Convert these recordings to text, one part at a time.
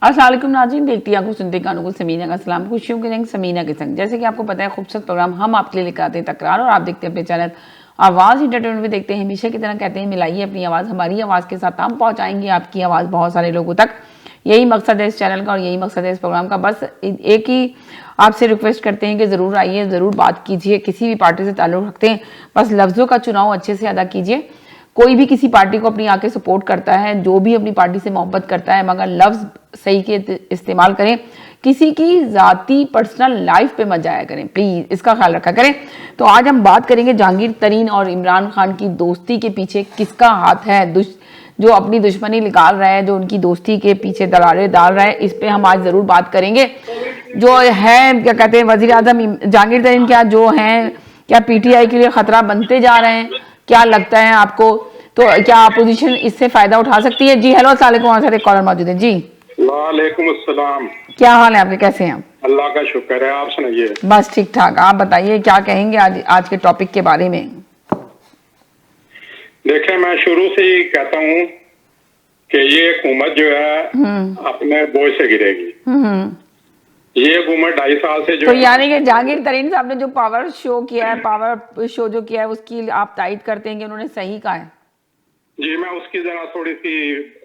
अस्सलाम वालेकुम नाज़रीन, देखती आंखों सुनते कानों को समीना का सलाम। खुशियों के रंग समीना के संग। जैसे कि आपको पता है, खूबसूरत प्रोग्राम हम आपके लिए लेकर आते हैं तकरार, और आप देखते हैं अपने चैनल आवाज़ इंटरटेनमेंट भी देखते हैं। हमेशा की तरह कहते हैं मिलाइए अपनी आवाज़ हमारी आवाज़ के साथ, हम पहुँचाएंगे आपकी आवाज़ बहुत सारे लोगों तक। यही मकसद है इस चैनल का और यही मकसद है इस प्रोग्राम का। बस एक ही आपसे रिक्वेस्ट करते हैं कि ज़रूर आइए, ज़रूर बात कीजिए। किसी भी पार्टी से ताल्लुक़ रखते हैं, बस लफ्ज़ों का चुनाव अच्छे से अदा कीजिए। कोई भी किसी पार्टी को अपनी आके सपोर्ट करता है, जो भी अपनी पार्टी से मोहब्बत करता है, मगर लफ्ज़ सही के इस्तेमाल करें। किसी की ज़ाती पर्सनल लाइफ पे मत जाया करें, प्लीज़ इसका ख्याल रखा करें। तो आज हम बात करेंगे जहांगीर तरीन और इमरान खान की दोस्ती के पीछे किसका हाथ है, जो अपनी दुश्मनी निकाल रहा है, जो उनकी दोस्ती के पीछे दरारें डाल रहा है। इस पे हम आज ज़रूर बात करेंगे। जो है क्या कहते हैं, वज़ीर आज़म जहांगीर तरीन क्या जो हैं, क्या पीटीआई के लिए ख़तरा बनते जा रहे हैं? क्या लगता है आपको? तो क्या अपोजिशन इससे फायदा उठा सकती है? जी हेलो, अस्सलाम वालेकुम। हमारे साथ एक कॉलर मौजूद है। जी वालेकुम अस्सलाम। क्या हाल है आपके, कैसे हैं? अल्लाह का शुक्र है, आप सुनाइए। बस ठीक ठाक। आप बताइए क्या कहेंगे आज के टॉपिक के बारे में? देखें, मैं शुरू से ही कहता हूँ कि ये हुकूमत जो है अपने बोझ से गिरेगी। ये हुकूमत 2.5 साल से जो तो यानी कि जहांगीर तरीन साहब ने जो पावर शो किया है, पावर शो जो किया है, उसकी आप तायद करते हैं कि उन्होंने सही कहा है? जी, मैं उसकी जरा थोड़ी सी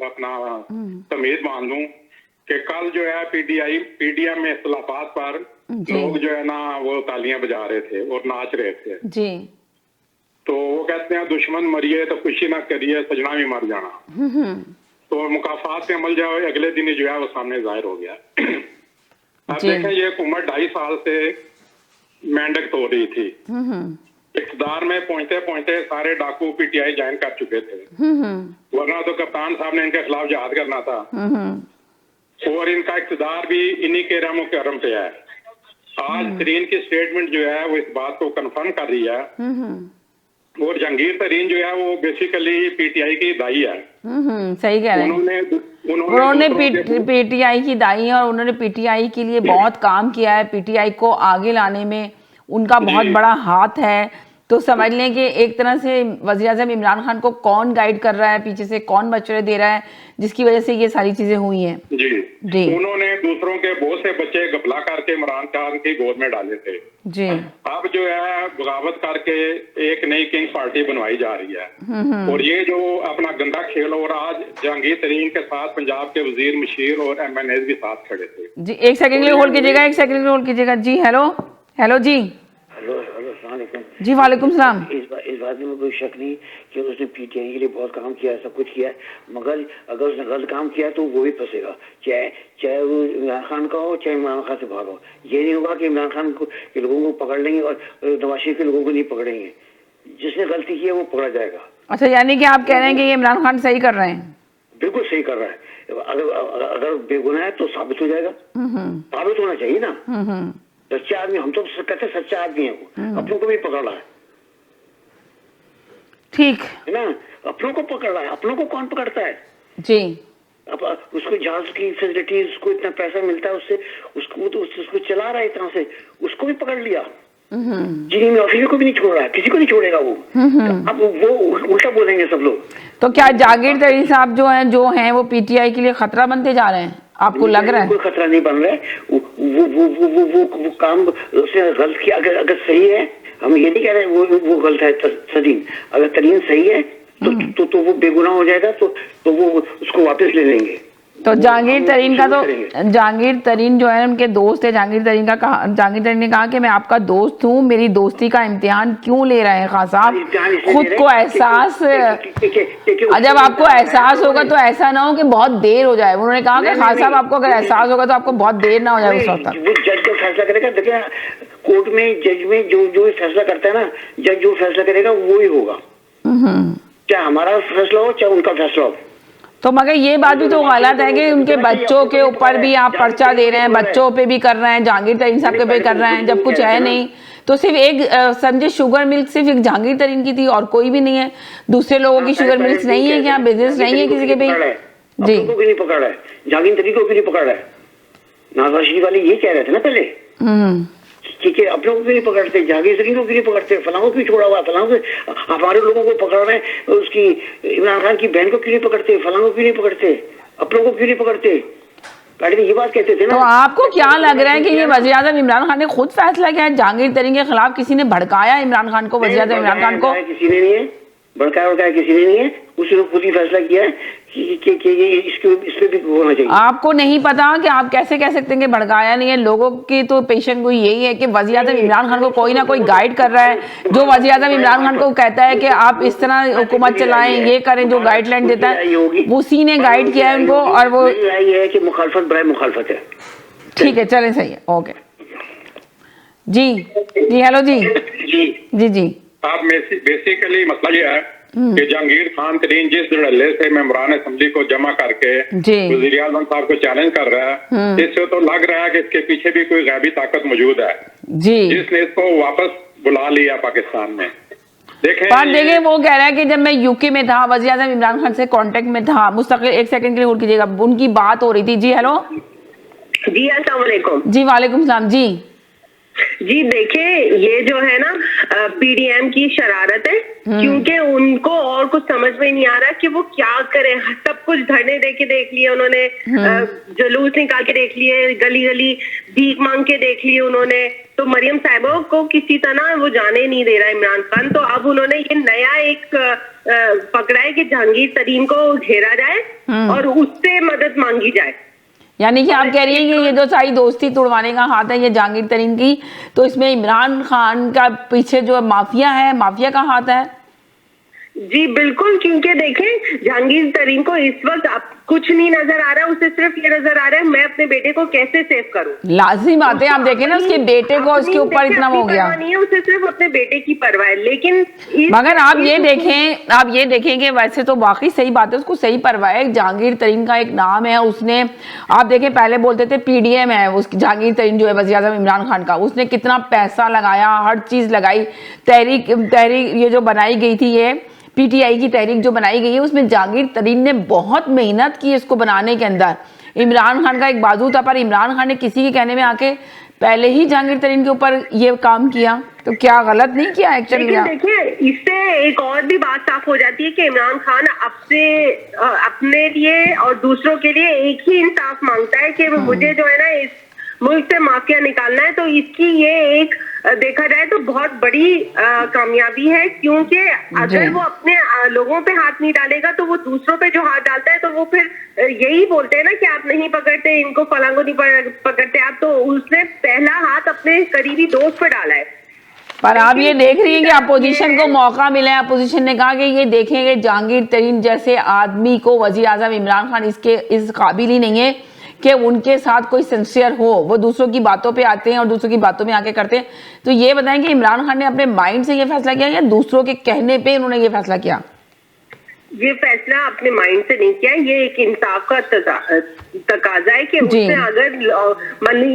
अपना तमीज मान दूं कि कल जो है पीडीएम में इख्तिलाफात पर लोग जो है ना वो तालियां बजा रहे थे और नाच रहे थे जी। तो वो कहते हैं दुश्मन मरिए तो खुशी ना करिए, सजना भी मर जाना। तो मुकाफात पे अमल जो है अगले दिन ही जो है वो सामने जाहिर हो गया। अब देखें, ये हुकूमत 2.5 साल से मेंढक तोड़ रही थी। इक़्तिदार में पहुंचते पहुंचते सारे डाकू पीटीआई ज्वाइन कर चुके थे, वरना तो कप्तान साहब ने इनके खिलाफ जहाद करना था। और इनका इक़्तिदार भी इन्हीं के रहमो करम पे है। आज तरीन की स्टेटमेंट जो है वो इस बात को कंफर्म कर रही है। और जहांगीर तरीन जो है वो बेसिकली पीटीआई की दाई है। सही कह रहे हैं। उन्होंने पीटीआई की दाई है और उन्होंने पीटीआई के लिए बहुत काम किया है। पीटीआई को आगे लाने में उनका बहुत बड़ा हाथ है। तो समझ लें कि एक तरह से वज़ीर आज़म इमरान खान को कौन गाइड कर रहा है, पीछे से कौन मशवरे दे रहा है, जिसकी वजह से ये सारी चीजें हुई हैं। जी, उन्होंने दूसरों के बहुत से बच्चे गफला करके इमरान खान की गोद में डाले थे। जी, अब जो है बगावत करके एक नई किंग पार्टी बनवाई जा रही है। और ये जो अपना गंदा खेल, और आज जहांगीर तरीन के साथ पंजाब के वजीर मशीर और एमएनए भी साथ खड़े थे। जी, एक सेकंड के लिए होल्ड कीजिएगा, एक सेकंड के लिए होल्ड कीजिएगा। जी हेलो, हेलो जी। हेलो अस्सलाम वालेकुम। जी वालेकुम सलाम। इस बात में कोई शक नहीं कि उसने पीटीआई के लिए बहुत काम किया है, सब कुछ किया है, मगर अगर उसने गलत काम किया तो वो भी फंसेगा, चाहे वो इमरान खान का हो चाहे इमरान खान से बाहर हो। ये नहीं होगा कि इमरान खान के लोगों को पकड़ लेंगे और नवाज शरीफ के लोगों को नहीं पकड़ेंगे। जिसने गलती की है वो पकड़ा जाएगा। अच्छा, यानी कि आप कह रहे हैं कि ये इमरान खान सही कर रहे हैं? बिल्कुल सही कर रहा है। अगर बेगुनाह है तो साबित हो जाएगा, साबित होना चाहिए ना। सच्चा आदमी, हम तो कहते सच्चा आदमी है वो, अपनों को भी पकड़ रहा है, ठीक है ना। अपनों को पकड़ रहा है, अपनों को कौन पकड़ता है? जी। अब उसको जहाज की फैसिलिटीज, उसको इतना पैसा मिलता है उससे, उसको चला रहा है इतना से, उसको भी पकड़ लिया। जिन्हीं ऑफिसर को भी नहीं छोड़ रहा है, किसी को नहीं छोड़ेगा वो। अब वो उल्टा बोलेंगे सब लोग। तो क्या जहांगीर तरीन साहब जो हैं वो पीटीआई के लिए खतरा बनते जा रहे हैं, आपको लग रहा है? कोई खतरा नहीं बन रहा है। वो काम उसने गलत किया। अगर सही है, हम ये नहीं कह रहे वो गलत है तरीन। अगर तरीन सही है तो वो बेगुनाह हो जाएगा, तो वो उसको वापस ले लेंगे। तो जहांगीर तरीन का, तो जहांगीर तरीन जो है उनके दोस्त है, जहांगीर तरीन ने कहा कि मैं आपका दोस्त हूँ, मेरी दोस्ती का इम्तिहान क्यों ले रहे हैं खान साहब? खुद को एहसास, जब आपको एहसास होगा तो ऐसा ना हो कि बहुत देर हो जाए। उन्होंने कहा कि खान साहब आपको अगर एहसास होगा तो आपको बहुत देर ना हो जाए उस वक्त। जज जो फैसला करेगा, देखिए कोर्ट में जज में जो फैसला करता है ना, जज जो फैसला करेगा वो ही होगा, चाहे हमारा फैसला हो चाहे उनका फैसला हो। तो मगर ये बात भी तो गलत है कि उनके बच्चों के ऊपर भी आप पर्चा दे रहे हैं, बच्चों पे भी कर रहे हैं, जहांगीर तरीन साहब के पे कर रहे हैं, जब कुछ है नहीं। तो सिर्फ एक संजय शुगर मिल्क सिर्फ एक जहांगीर तरीन की थी और कोई भी नहीं है? दूसरे लोगों की शुगर मिल्क नहीं है क्या? बिजनेस नहीं है किसी के भी? जी, को भी नहीं पकड़ रहा है, जहांगीर तरीन को भी नहीं पकड़ रहा है। नवाज शरीफ वाले ये कह रहे थे ना पहले कि अपने को भी नहीं पकड़ते, जहांगीर तरीन को भी नहीं पकड़ते, फलाओं को छोड़ा हुआ, फलाओं को हमारे लोगों को पकड़ रहे हैं, उसकी इमरान खान की बहन को क्यों नहीं पकड़ते, फलाओं को क्यों नहीं पकड़ते, अपनों को क्यों नहीं पकड़ते? पार्टी में ये बात कहते थे ना। तो आपको क्या लग रहा है कि ये वज़ीर आज़म इमरान खान ने खुद फैसला किया है? जहांगीर तरीन के खिलाफ किसी ने भड़काया इमरान खान को, वज़ीर आज़म इमरान खान को? किसी ने नहीं है, भड़काया किसी ने नहीं है, उसने खुद ही फैसला किया है कि ये इसमें भी होना चाहिए। आपको नहीं पता कि आप कैसे कह सकते हैं कि भड़काया नहीं है? लोगों की तो पेशेंट को यही है कि वज़ीर आज़म इमरान खान को कोई ना कोई गाइड कर रहा है, जो वज़ीर आज़म इमरान खान को कहता है कि आप इस तरह हुकूमत चलाएं, ये करें, जो गाइडलाइन देता है उसी ने गाइड किया है उनको। और वो ये है कि मुखालफत बराए मुखालफत है। ठीक है, चलें, सही है, ओके जी जी, हेलो जी जी जी। आप बेसिकली मसला ये है कि जहांगीर खान तरीन जिस धड़ल्ले से मेंबरान असेंबली को जमा करके वज़ीर आज़म साहब को चैलेंज कर रहा है, इससे तो लग रहा है कि इसके पीछे भी कोई गैबी ताकत मौजूद है जी, जिसने इसको वापस बुला लिया पाकिस्तान में। देखिए वो कह रहा है कि जब मैं यूके में था, वज़ीर आज़म इमरान खान से कांटेक्ट में था, मुस्तकिल, एक सेकंड के लिए होल्ड कीजिएगा, उनकी बात हो रही थी। जी हेलो जी, अस्सलाम वालेकुम। जी वालेकुम सलाम जी। जी देखिए, ये जो है ना पीडीएम की शरारत है, क्योंकि उनको और कुछ समझ में नहीं आ रहा कि वो क्या करें। सब कुछ धरने दे के देख लिए उन्होंने, जुलूस निकाल के देख लिए, गली गली भीख मांग के देख लिए उन्होंने, तो मरियम साहिबा को किसी तरह वो जाने नहीं दे रहा इमरान खान। तो अब उन्होंने ये नया एक पकड़ा है कि जहांगीर तरीन को घेरा जाए और उससे मदद मांगी जाए। यानी कि आप कह रही हैं कि ये जो सारी दोस्ती तोड़वाने का हाथ है ये जहांगीर तरीन की, तो इसमें इमरान खान का पीछे जो माफिया है, माफिया का हाथ है? जी बिल्कुल, क्योंकि देखें जहांगीर तरीन को इस वक्त कुछ नहीं नजर आ रहा है, उसे सिर्फ ये नजर आ रहा है मैं अपने बेटे को कैसे सेव करूं। लाजिम बात है, आप देखें ना उसके बेटे को, उसके ऊपर इतना हो गया नहीं है, उसे सिर्फ अपने बेटे की परवाह है। लेकिन मगर आप ये देखें कि वैसे तो वाकई सही बात है, उसको सही परवाह है। जहांगीर तरीन का एक नाम है, उसने, आप देखें पहले बोलते थे पीडीएम है, उस जहांगीर तरीन जो है वज़ीर आज़म इमरान खान का, उसने कितना पैसा लगाया, हर चीज लगाई। तहरीक ये जो बनाई गई थी, ये पीटीआई की तहरीक जो बनाई गई है, उसमें जहांगीर तरीन ने बहुत मेहनत की इसको बनाने के अंदर। इमरान खान का एक बाजू था, पर इमरान खान ने किसी के कहने में आके पहले ही जहांगीर तरीन के ऊपर ये काम किया, तो क्या गलत नहीं किया एक्चुअली? देखिए, इससे एक और भी बात साफ हो जाती है कि इमरान खान अपने लिए और दूसरों के लिए एक ही इंसाफ मांगता है कि मुझे जो है ना इस मुल्क से माफिया निकालना है। तो इसकी ये एक देखा जाए तो बहुत बड़ी कामयाबी है, क्योंकि अगर वो अपने लोगों पे हाथ नहीं डालेगा तो वो दूसरों पे जो हाथ डालता है तो वो फिर यही बोलते हैं ना कि आप नहीं पकड़ते इनको, फलां को नहीं पकड़ते आप। तो उसने पहला हाथ अपने करीबी दोस्त पे डाला है। पर आप ये देख रही हैं कि अपोजिशन को मौका मिला है। अपोजिशन ने कहा कि ये देखेंगे जहांगीर तरीन जैसे आदमी को वज़ीर आज़म इमरान खान इस काबिल ही नहीं है कि उनके साथ कोई सिंसियर हो, वो दूसरों की बातों पे आते हैं और दूसरों की बातों में आके करते हैं। तो ये बताएं कि इमरान खान ने अपने माइंड से ये फैसला किया या दूसरों के कहने पे उन्होंने ये फैसला किया? ये फैसला अपने माइंड से नहीं किया, ये एक इंसाफ का तकाजा है कि उसने अगर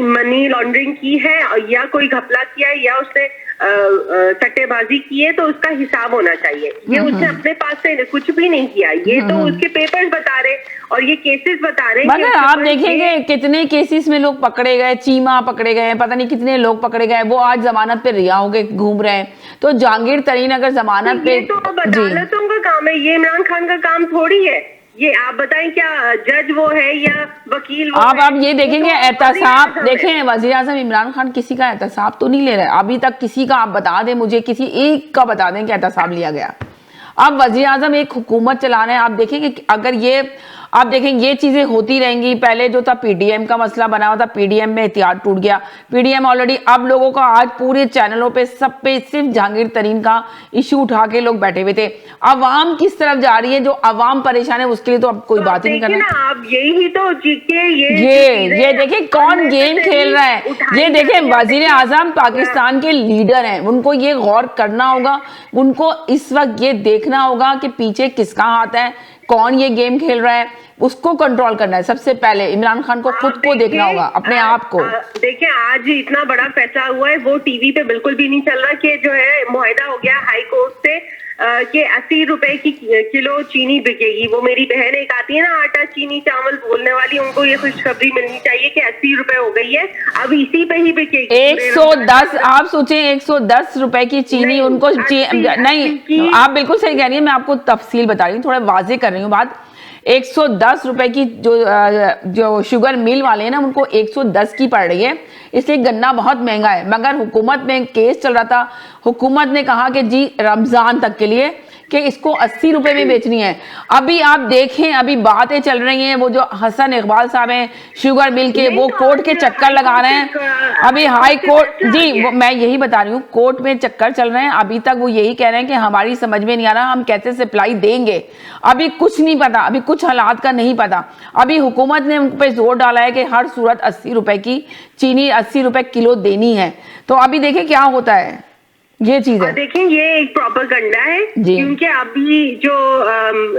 मनी लॉन्ड्रिंग की है या कोई घपला किया है या उसने सट्टेबाजी की है तो उसका हिसाब होना चाहिए। ये उसने अपने पास से कुछ भी नहीं किया, ये तो उसके पेपर्स बता रहे और ये केसेस बता रहे। मगर आप देखेंगे कितने केसेस में लोग पकड़े गए, चीमा पकड़े गए, पता नहीं कितने लोग पकड़े गए, वो आज जमानत पे रिहा हो गए, घूम रहे हैं। तो जहांगीर तरीन अगर जमानत पे, तो अदालतों का काम है, ये इमरान खान का काम थोड़ी है। ये आप बताएं, क्या जज वो है या वकील वो आप ये देखेंगे एहतसाब, देखें वज़ीर आज़म इमरान खान किसी का एहतसाब तो नहीं ले रहे अभी तक। किसी का आप बता दें मुझे, किसी एक का बता दें कि एहतसाब लिया गया। अब वज़ीर आज़म एक हुकूमत चला रहे हैं। आप देखें कि अगर ये, आप देखें ये चीजें होती रहेंगी। पहले जो था पीडीएम का मसला बना हुआ था, पीडीएम में एहतियात टूट गया। पीडीएम ऑलरेडी, अब लोगों का आज पूरे चैनलों पे सब पे सिर्फ जहांगीर तरीन का इशू उठा के लोग बैठे हुए थे। अवाम किस तरफ जा रही है, जो अवाम परेशान है उसके लिए तो अब कोई बात ही नहीं करना। आप यही तो ये देखें कौन गेम खेल रहा है। ये देखें वजीर आजम पाकिस्तान के लीडर हैं, उनको ये गौर करना होगा, उनको इस वक्त ये देखना होगा कि पीछे किसका हाथ है, कौन ये गेम खेल रहा है, उसको कंट्रोल करना है। सबसे पहले इमरान खान को खुद को देखना होगा, अपने आप को। देखिए आज इतना बड़ा फैसला हुआ है, वो टीवी पे बिल्कुल भी नहीं चल रहा कि जो है मुआहदा हो गया हाई कोर्ट से कि 80 रुपए की किलो चीनी बिकेगी। वो मेरी बहन एक आती है ना आटा चीनी चावल बोलने वाली, उनको ये खुशखबरी मिलनी चाहिए कि 80 रुपए हो गई है, अब इसी पे ही बिकेगी 110। आप सोचें 110 रुपए की चीनी उनको नहीं, आप बिल्कुल सही कह रही है। मैं आपको तफसील बता रही हूँ, थोड़ा वाजे कर रही हूँ बात। 110 रुपए की जो शुगर मिल वाले हैं ना, उनको 110 की पड़ रही है, इसलिए गन्ना बहुत महंगा है। मगर हुकूमत में केस चल रहा था, हुकूमत ने कहा कि जी रमजान तक के लिए कि इसको 80 रुपए में बेचनी है। अभी आप देखें, अभी बातें चल रही हैं, वो जो हसन इकबाल साहब हैं शुगर मिल के, वो कोर्ट के चक्कर लगा रहे हैं। अभी हाई कोर्ट, जी मैं यही बता रही हूँ, कोर्ट में चक्कर चल रहे हैं। अभी तक वो यही कह रहे हैं कि हमारी समझ में नहीं आ रहा हम कैसे सप्लाई देंगे, अभी कुछ नहीं पता, अभी कुछ हालात का नहीं पता। अभी हुकूमत ने उन पर जोर डाला है कि हर सूरत 80 रुपए की चीनी 80 रुपए किलो देनी है। तो अभी देखें क्या होता है, ये चीज है। देखें ये एक प्रोपेगेंडा है, क्योंकि अभी जो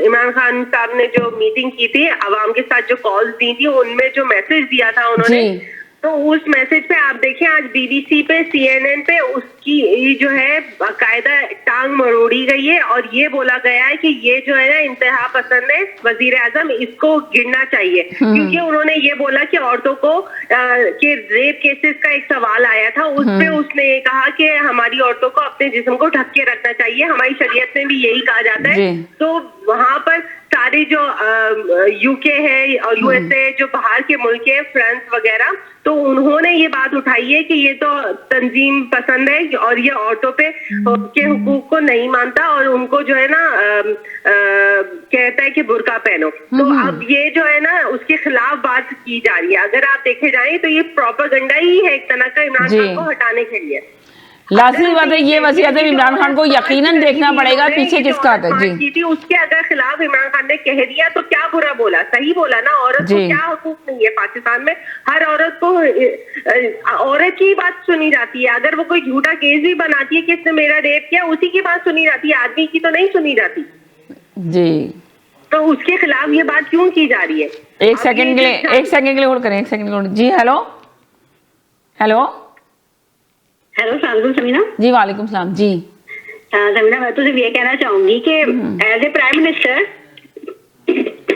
इमरान खान साहब ने जो मीटिंग की थी, अवाम के साथ जो कॉल्स दी थी, उनमें जो मैसेज दिया था उन्होंने, तो उस मैसेज पे आप देखें आज बीबीसी पे, CNN पे उसकी जो है बाकायदा टांग मरोड़ी गई है और ये बोला गया है कि ये जो है ना इंतहा पसंद है वजीर आजम, इसको गिरना चाहिए। क्योंकि उन्होंने ये बोला कि औरतों को कि रेप केसेस का एक सवाल आया था, उस पे उसने ये कहा कि हमारी औरतों को अपने जिस्म को ढक के रखना चाहिए, हमारी शरीयत में भी यही कहा जाता है। तो वहां पर सारे जो UK है और USA जो बाहर के मुल्क है, फ्रांस वगैरह, तो उन्होंने ये बात उठाई है कि ये तो तंजीम पसंद है और ये औरतों पे के हुकूक को नहीं मानता और उनको जो है ना कहता है कि बुर्का पहनो। तो अब ये जो है ना उसके खिलाफ बात की जा रही है। अगर आप देखे जाएं तो ये प्रोपेगेंडा ही है एक तरह का इमरान खान को हटाने के लिए। लाजमी बात है, ये वसीयत इमरान खान को यकीनन देखना पड़ेगा पीछे किसका था। जी उसके अगर खिलाफ इमरान खान ने कह दिया तो क्या बुरा बोला, सही बोला ना। औरत को क्या हुकूक नहीं है पाकिस्तान में, हर औरत को औरत की बात सुनी जाती है। अगर वो कोई झूठा केस भी बनाती है कि इसने मेरा रेप किया, उसी की बात सुनी जाती है, आदमी की तो नहीं सुनी जाती। जी तो उसके खिलाफ ये बात क्यों की जा रही है? एक सेकंड के लिए होल्ड करें, एक सेकंड के लिए। जी हेलो हेलो हेलो सलाम समीना जी। वालेकुम सलाम जी। समीना मैं तो सिर्फ ये कहना चाहूंगी कि एज ए प्राइम मिनिस्टर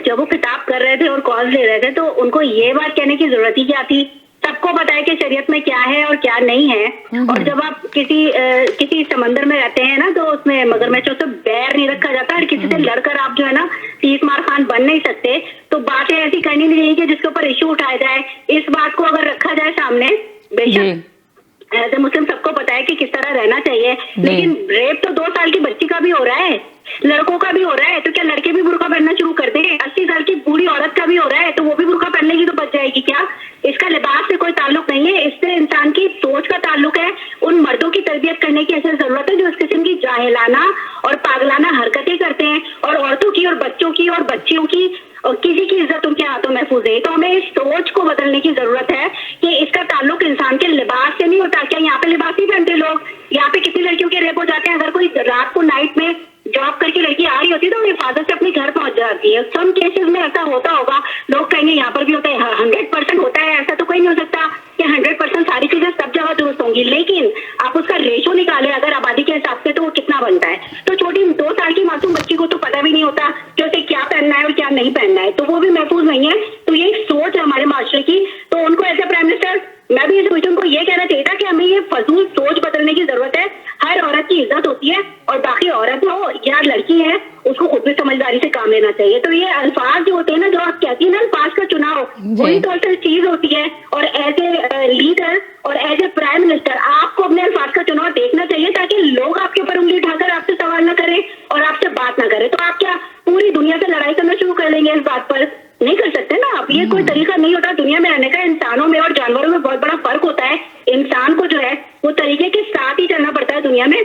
जब वो खिताब कर रहे थे और कॉल ले रहे थे, तो उनको ये बात कहने की जरूरत ही क्या थी? सबको पता है कि शरीयत में क्या है और क्या नहीं है। और जब आप किसी समंदर में रहते हैं ना, तो उसमें मगरमच्छों से बैर नहीं रखा जाता और किसी से लड़कर आप जो है ना 30 मार खान बन नहीं सकते। तो बातें ऐसी करनी नहीं चाहिए कि जिसके ऊपर इश्यू उठाया जाए। इस बात को अगर रखा जाए सामने, बेशक एज ए मुस्लिम सबको पता है कि किस तरह रहना चाहिए, लेकिन रेप तो 2 साल की बच्ची का भी हो रहा है, लड़कों का भी हो रहा है। तो क्या लड़के भी बुर्का पहनना शुरू कर देंगे? 80 साल की बूढ़ी औरत का भी हो रहा है, तो वो भी बुर्का पहनने की तो बच जाएगी क्या? इसका लिबास से कोई ताल्लुक नहीं है, इससे इंसान की सोच का ताल्लुक है। उन मर्दों की तरबियत करने की ऐसी जरूरत है जो इस किस्म की जाहिलाना और पागलाना हरकतें करते हैं, और औरतों की और बच्चों की और बच्चियों की और किसी की इज्जत उनके हाथों महफूज है। तो हमें इस सोच को बदलने की जरूरत है कि इसका ताल्लुक इंसान के लिबास से नहीं होता। क्या यहाँ पे लिबास नहीं पहनते लोग? यहाँ पे कितनी लड़कियों के रेप हो जाते हैं। अगर कोई रात को नाइट में जॉब करके लड़की आ रही होती है तो वो हिफाजत से अपने घर पहुंच जाती है। सम केसेस में ऐसा होता होगा, लोग कहेंगे यहाँ पर भी होता है। 100% होता है ऐसा तो कोई नहीं हो सकता कि 100% सारी चीजें सब जगह दुरुस्त होंगी, लेकिन आप उसका रेशो निकाले अगर आबादी के हिसाब से, तो वो कितना बनता है। तो छोटी 2 साल की मासूम बच्ची को तो पता भी नहीं होता कि उसे क्या पहनना है और क्या नहीं पहनना है, तो वो भी महफूज नहीं है। तो ये एक सोच है हमारे माशरे की। तो उनको ऐसे प्राइम मिनिस्टर, मैं भी उनको ये कहना चाहिए था कि हमें ये फजूल सोच बदलने की जरूरत है। हर औरत की इज्जत होती है और बाकी औरत हो या लड़की है, उसको खुद भी समझदारी से काम लेना चाहिए। तो ये अल्फाज जो होते हैं ना, जो आप कहती है ना अल्फाज का चुनाव, वही तो असल चीज होती है। और एज ए लीडर और एज ए प्राइम मिनिस्टर आपको अपने अल्फाज का चुनाव देखना चाहिए, ताकि लोग आपके ऊपर उंगली उठाकर आपसे सवाल न करें और आपसे बात ना करें। तो आप क्या पूरी दुनिया से लड़ाई करना शुरू कर लेंगे? इस बात पर नहीं कर सकते ना आप। ये कोई तरीका नहीं होता दुनिया में रहने का। इंसानों में और जानवरों में बहुत बड़ा फर्क होता है। इंसान को जो है वो तरीके के साथ ही चलना पड़ता है दुनिया में।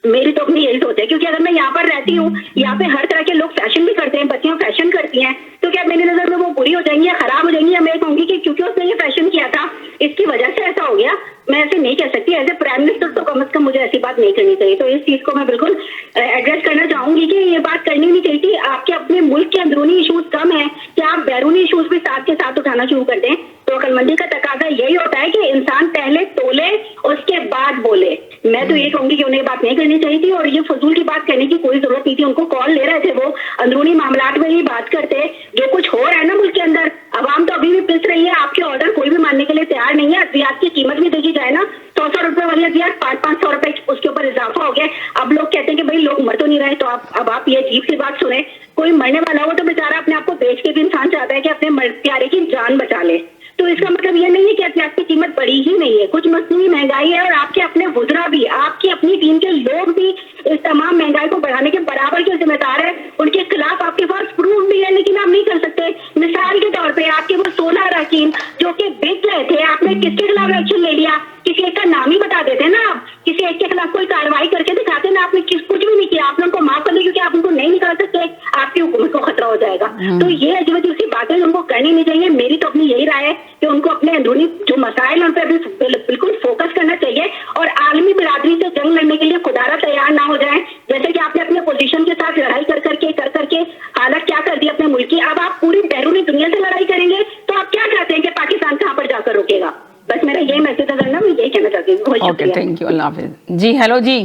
मेरी तो अपनी यही सोच है, क्योंकि अगर मैं यहाँ पर रहती हूँ, यहाँ पे हर तरह के लोग फैशन भी करते हैं, बच्चियां फैशन करती हैं, तो क्या मेरी नजर में वो बुरी हो जाएंगी या खराब हो जाएंगी? या मैं कहूंगी कि क्योंकि उसने ये फैशन किया था इसकी वजह से ऐसा हो गया? मैं ऐसे नहीं कह सकती। एज ए प्राइम मिनिस्टर तो कम से कम मुझे ऐसी बात नहीं करनी चाहिए। तो इस चीज को मैं बिल्कुल एड्रेस करना चाहूंगी कि ये बात करनी नहीं चाहिए थी। आपके अपने मुल्क के अंदरूनी इशूज कम है कि आप बैरूनी इशूज भी साथ के साथ उठाना शुरू कर दें। तो अक्लमंदी का तकाजा यही होता है कि इंसान पहले तोले उसके बाद बोले। मैं तो ये कहूंगी कि उन्हें ये बात नहीं करनी चाहिए थी और ये फजूल की बात कहने की कोई जरूरत नहीं थी। उनको कॉल ले रहे थे, वो अंदरूनी मामलात में ही बात करते। जो कुछ हो रहा है ना मुल्क के अंदर, अवाम तो अभी भी पिस रही है। आपके ऑर्डर कोई भी मानने के लिए तैयार नहीं है। अद्वियात की कीमत भी देखी जाए ना, 100 रुपए वाली अद्वियात 500-500 रुपए उसके ऊपर इजाफा हो गया। अब लोग कहते हैं कि भाई लोग मर तो नहीं रहे, तो अब आप ये अजीब सी बात सुने, कोई मरने वाला हो तो बेचारा अपने आप को बेच के भी इंसान चाहता है कि अपने प्यारे की जान बचा ले। तो इसका मतलब ये नहीं है कि प्याज की कीमत बढ़ी ही नहीं है, कुछ मसनूई महंगाई है और आपके अपने वुज़रा भी, आपकी अपनी टीम के लोग भी इस तमाम महंगाई को बढ़ाने के बराबर के जिम्मेदार है। उनके खिलाफ आपके पास प्रूफ भी है लेकिन आप नहीं कर सकते। मिसाल के तौर पे आपके वो 16 अरकान जो कि बिक गए थे, आपने किसके खिलाफ एक्शन ले लिया? किसी एक का नाम ही बता देते ना, आप किसी एक के खिलाफ कोई कार्रवाई करके दिखाते ना, आपने कुछ भी नहीं किया, आपने उनको माफ कर दिया क्योंकि आप उनको नहीं निकाल सकते, आपकी हुकूमत को खतरा हो जाएगा। तो ये अजीब अजीब सी बातें उनको करनी नहीं चाहिए। मेरी तो अपनी यही राय है कि उनको अपने अंदरूनी जो मसाइल उन पर बिल्कुल फोकस करना चाहिए और आलमी बिरादरी से जंग लड़ने के लिए खुदारा तैयार ना हो जाए। जैसे कि आपने अपने पोजीशन के साथ लड़ाई कर करके हालत क्या कर दी अपने मुल्क की, अब आप पूरी बैरूनी दुनिया से लड़ाई करेंगे तो आप क्या चाहते हैं कि पाकिस्तान कहाँ पर जाकर रुकेगा? बस मेरा यही मैसेज है, मैं यही कहना चाहती हूँ। बहुत ओके, शुक्रिया। थैंक यू, अल्लाह हाफिज। जी हेलो जी,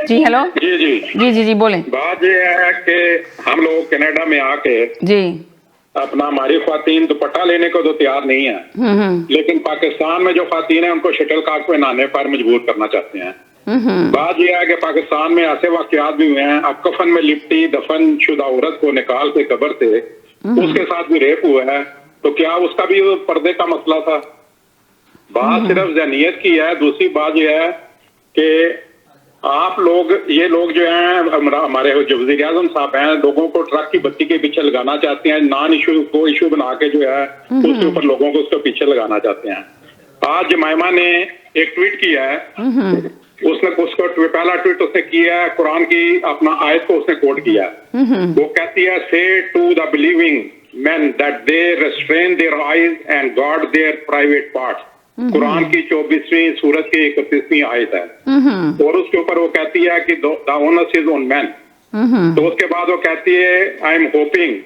जी हेलो, जी जी जी जी जी बोलें। बात ये है कि हम लोग कनाडा में आके जी अपना हमारी ख्वातीन दुपट्टा लेने को तो तैयार नहीं है, लेकिन पाकिस्तान में जो ख्वातीन है उनको शटल कॉक पहनाने पर मजबूर करना चाहते हैं। बात यह है कि पाकिस्तान में ऐसे वाकयात भी हुए हैं, अब कफन में लिपटी दफन शुदा औरत को निकाल के कब्र से उसके साथ भी रेप हुआ है, तो क्या उसका भी पर्दे का मसला था? बात सिर्फ जहनीत की है। दूसरी बात यह है कि आप लोग, ये लोग जो हैं हमारे जो वज़ीर आज़म साहब हैं, लोगों को ट्रक की बत्ती के पीछे लगाना चाहते हैं, नॉन इशू को इशू बना के जो है उसके ऊपर लोगों को उसके पीछे लगाना चाहते हैं। आज जमाइमा ने एक ट्वीट किया है, उसने उसको पहला ट्वीट उसने किया है, कुरान की अपना आयत को उसने कोट किया है। वो कहती है, say to the believing men that they restrain their eyes and guard their private parts। Quran की 24वीं सूरत की 31वीं आयत है और उसके ऊपर वो कहती है कि the onus is on men। तो उसके बाद वो कहती है, I am hoping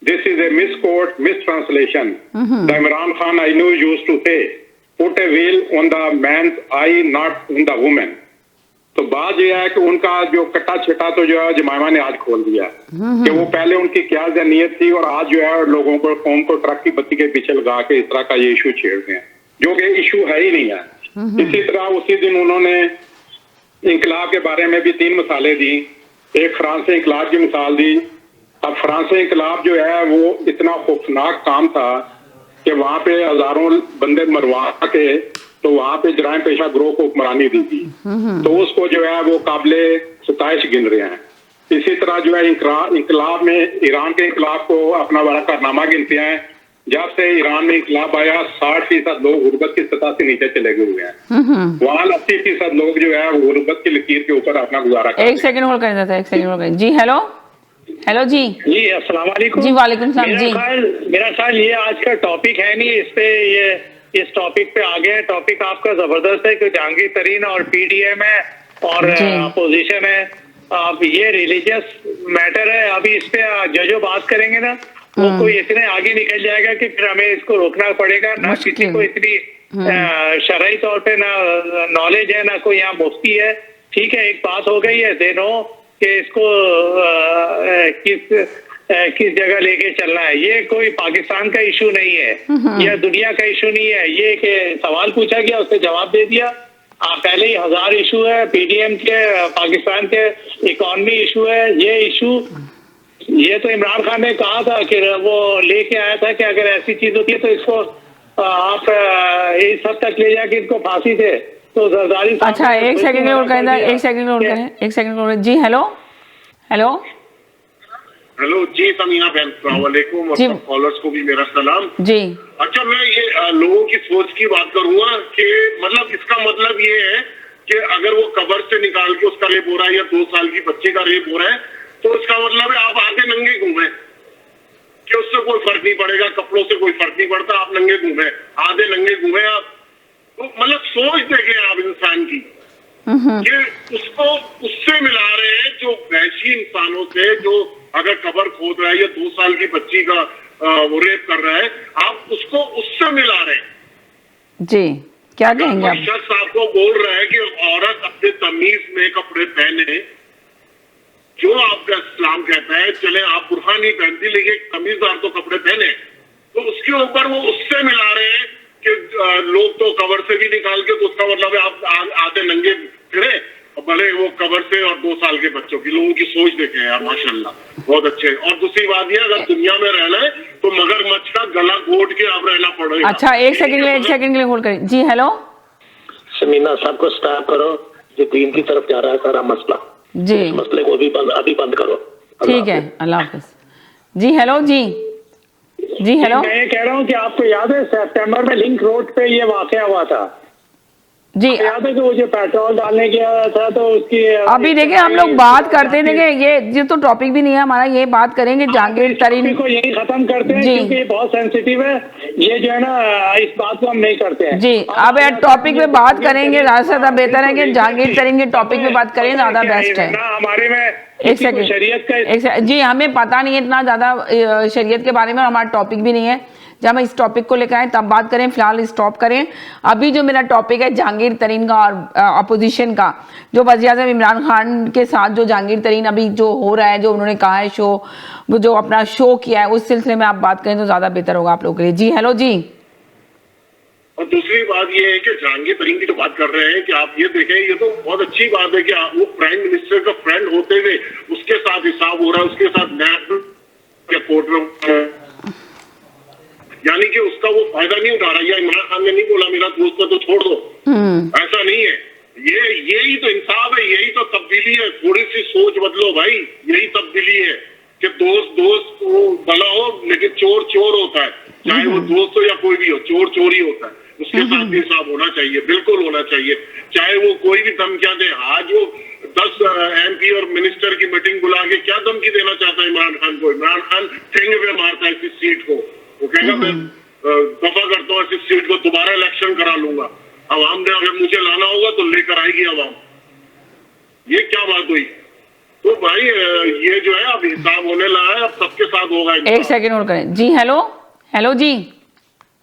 this is a misquote, mistranslation। The Imran Khan I knew used to say, put a veil on the man's eye, not on the woman। तो बात यह है कि उनका जो कट्टा छिटा तो जो है जमाइमा ने आज खोल दिया कि वो पहले उनकी क्या नीयत थी और आज जो है लोगों को, कौम को ट्रक की बत्ती के पीछे लगा के इस तरह का ये इशू छेड़ते हैं जो कि इशू है ही नहीं है। इसी तरह उसी दिन उन्होंने इंकलाब के बारे में भी 3 मिसालें दी। एक फ्रांसी इंकलाब की मिसाल दी। अब फ्रांसी इंकलाब जो है वो इतना खौफनाक काम था कि वहां पे हजारों बंदे मरवा के तो वहां पे जराइम पेशा ग्रोह को हुक्मरानी दी थी, तो उसको जो है वो काबिले सताइश गिन रहे हैं। इसी तरह जो है इंकलाब में ईरान के इंकलाब को अपना बड़ा कारनामा गिनते हैं। जब से ईरान में इंकलाब आया 60% लोग गुर्बत की सतह से नीचे चले गए हुए हैं। वहाँ 80% लोग जो है वो गुर्बत की लकीर के ऊपर अपना गुजारा करते हैं। एक सेकंड होल्ड करें था, एक सेकंड होल्ड करें। जी हेलो, हेलो जी, जी अस्सलाम वालेकुम। जी वालेकुम सलाम जी। मेरा ख्याल ये आज का टॉपिक है नहीं, इस पे ये इस टॉपिक पे आगे है। टॉपिक आपका जबरदस्त है कि जहांगीर तरीन और पीडीएम है और अपोजिशन है। अब ये रिलीजियस मैटर है, अभी इस पे जो बात करेंगे ना वो कोई इतने आगे निकल जाएगा कि फिर हमें इसको रोकना पड़ेगा। ना किसी को इतनी शरई तौर पे ना नॉलेज है, ना कोई यहाँ मुफ्ती है। ठीक है, एक बात हो गई है, देनो कि इसको किस जगह लेके चलना है। ये कोई पाकिस्तान का इशू नहीं है या दुनिया का इशू नहीं है। ये कि सवाल पूछा गया, उससे जवाब दे दिया। पहले ही 1000 इशू है पीडीएम के, पाकिस्तान के इकोनॉमी इशू है। ये इशू ये तो इमरान खान ने कहा था कि वो लेके आया था कि अगर ऐसी चीज होती है तो इसको आप इस हद तक ले जाके इनको फांसी दे। तो जरदारी, अच्छा एक सेकंड और करें, एक सेकंड और करें, एक सेकंड और। जी हेलो, हेलो हेलो जी समीना बहन, अस्सलाम वालेकुम और सब कॉलर्स को भी मेरा सलाम जी। अच्छा, मैं ये लोगों की सोच की बात करूंगा कि मतलब इसका मतलब ये है कि अगर वो कब्र से निकाल के उसका रेप हो रहा है या 2 साल की बच्ची का रेप हो रहा है तो इसका मतलब है आप आधे नंगे घूमे कि उससे कोई फर्क नहीं पड़ेगा, कपड़ों से कोई फर्क नहीं पड़ता, आप नंगे घूमे, आधे नंगे घूमे आप। तो मतलब सोच देखें आप इंसान की कि उसको उससे मिला रहे हैं जो वैशी इंसानों से, जो अगर कब्र खोद रहा है या 2 साल की बच्ची का वो रेप कर रहा है, आप उसको उससे मिला रहे हैं। जी क्या कहेंगे आप? शख्स आपको बोल रहा है कि औरत अपने तमीज में कपड़े पहने, जो आपका इस्लाम कहता है, चले आप बुरखा नहीं पहनती लेकिन तमीजदार तो कपड़े पहने, तो उसके ऊपर वो उससे मिला रहे हैं कि लोग तो कब्र से भी निकाल के, तो उसका मतलब है आप आधे नंगे फिरे और भले वो कबर से और 2 साल के बच्चों की, लोगों की सोच देखे यार, माशाल्लाह बहुत अच्छे। और दूसरी बात ये, अगर दुनिया में रहना है तो मगरमच्छ का गला घोट के आप रहना पड़ेगा। अच्छा, एक सेकंड के लिए होल्ड करें जी। हेलो समीना, सबको स्टॉप करो, ये दीन की तरफ जा रहा है सारा मसला जी, इस मसले को अभी बंद करो। ठीक है, अल्लाह हाफिज जी। हेलो जी, जी हेलो। मैं ये कह रहा हूँ कि आपको याद है सितंबर में लिंक रोड पे ये वाकया हुआ था जी, याद है कि वो जो पेट्रोल डालने गया था तो उसकी अभी देखिए हम लोग बात करते थे कि ये तो टॉपिक भी नहीं है हमारा, ये बात करेंगे जहांगीर तरीन को यही खत्म करते हैं जी, क्योंकि ये बहुत सेंसिटिव है, ये जो है ना इस बात को हम नहीं करते हैं जी। अब टॉपिक पे बात करेंगे, ज्यादा से ज्यादा बेहतर है कि जहांगीर तरीन के टॉपिक पे बात करें, ज्यादा बेस्ट है। हमारे में एक सेकंड, शरीयत का जी, हमें पता नहीं है इतना ज्यादा शरीयत के बारे में, हमारा टॉपिक भी नहीं है। जब हम इस टॉपिक को लेकर आए तब बात करें, फिलहाल स्टॉप करें। अभी जो मेरा टॉपिक है जहांगीर तरीन का और अपोजिशन का, जो वज़ीर-ए-आज़म इमरान खान के साथ जो जहांगीर तरीन अभी जो हो रहा है, जो उन्होंने कहा है शो, वो जो अपना शो किया है, उस सिलसिले में आप बात करें तो ज्यादा बेहतर होगा आप लोगों के लिए। जी हेलो जी। और दूसरी बात ये है कि जहांगीर तरीन की जो बात कर रहे हैं कि आप ये देखें, ये तो बहुत अच्छी बात है कि वो प्राइम मिनिस्टर का फ्रेंड होते हुए उसके साथ हिसाब हो रहा है, उसके साथ नैब कोर्ट में, यानी कि उसका वो फायदा नहीं उठा रहा। या इमरान खान ने नहीं बोला मेरा दोस्त है तो छोड़ दो, ऐसा नहीं है। यही तो इंसाफ है, यही तो तब्दीली है। थोड़ी सी सोच बदलो भाई, यही तब्दीली है कि दोस्त वो भला हो लेकिन चोर चोर होता है, चाहे वो दोस्त हो या कोई भी हो, चोर चोर ही होता है। उसके साथ भी हिसाब होना चाहिए, बिल्कुल होना चाहिए, चाहे वो कोई भी धमकियां दे। आज वो 10 MP और मिनिस्टर की मीटिंग बुला के क्या धमकी देना चाहता है इमरान खान को? इमरान खान ठेंगे पे मारता है इस सीट को, वो कहेगा मैं दफा करता हूँ इस सीट को, दोबारा इलेक्शन करा लूंगा, अवाम ने अगर मुझे लाना होगा तो लेकर आएगी अवाम। ये क्या बात हुई? तो भाई ये जो है अब हिसाब होने लगा है, अब सबके साथ होगा। एक सेकंड और करें जी। हेलो हेलो जी।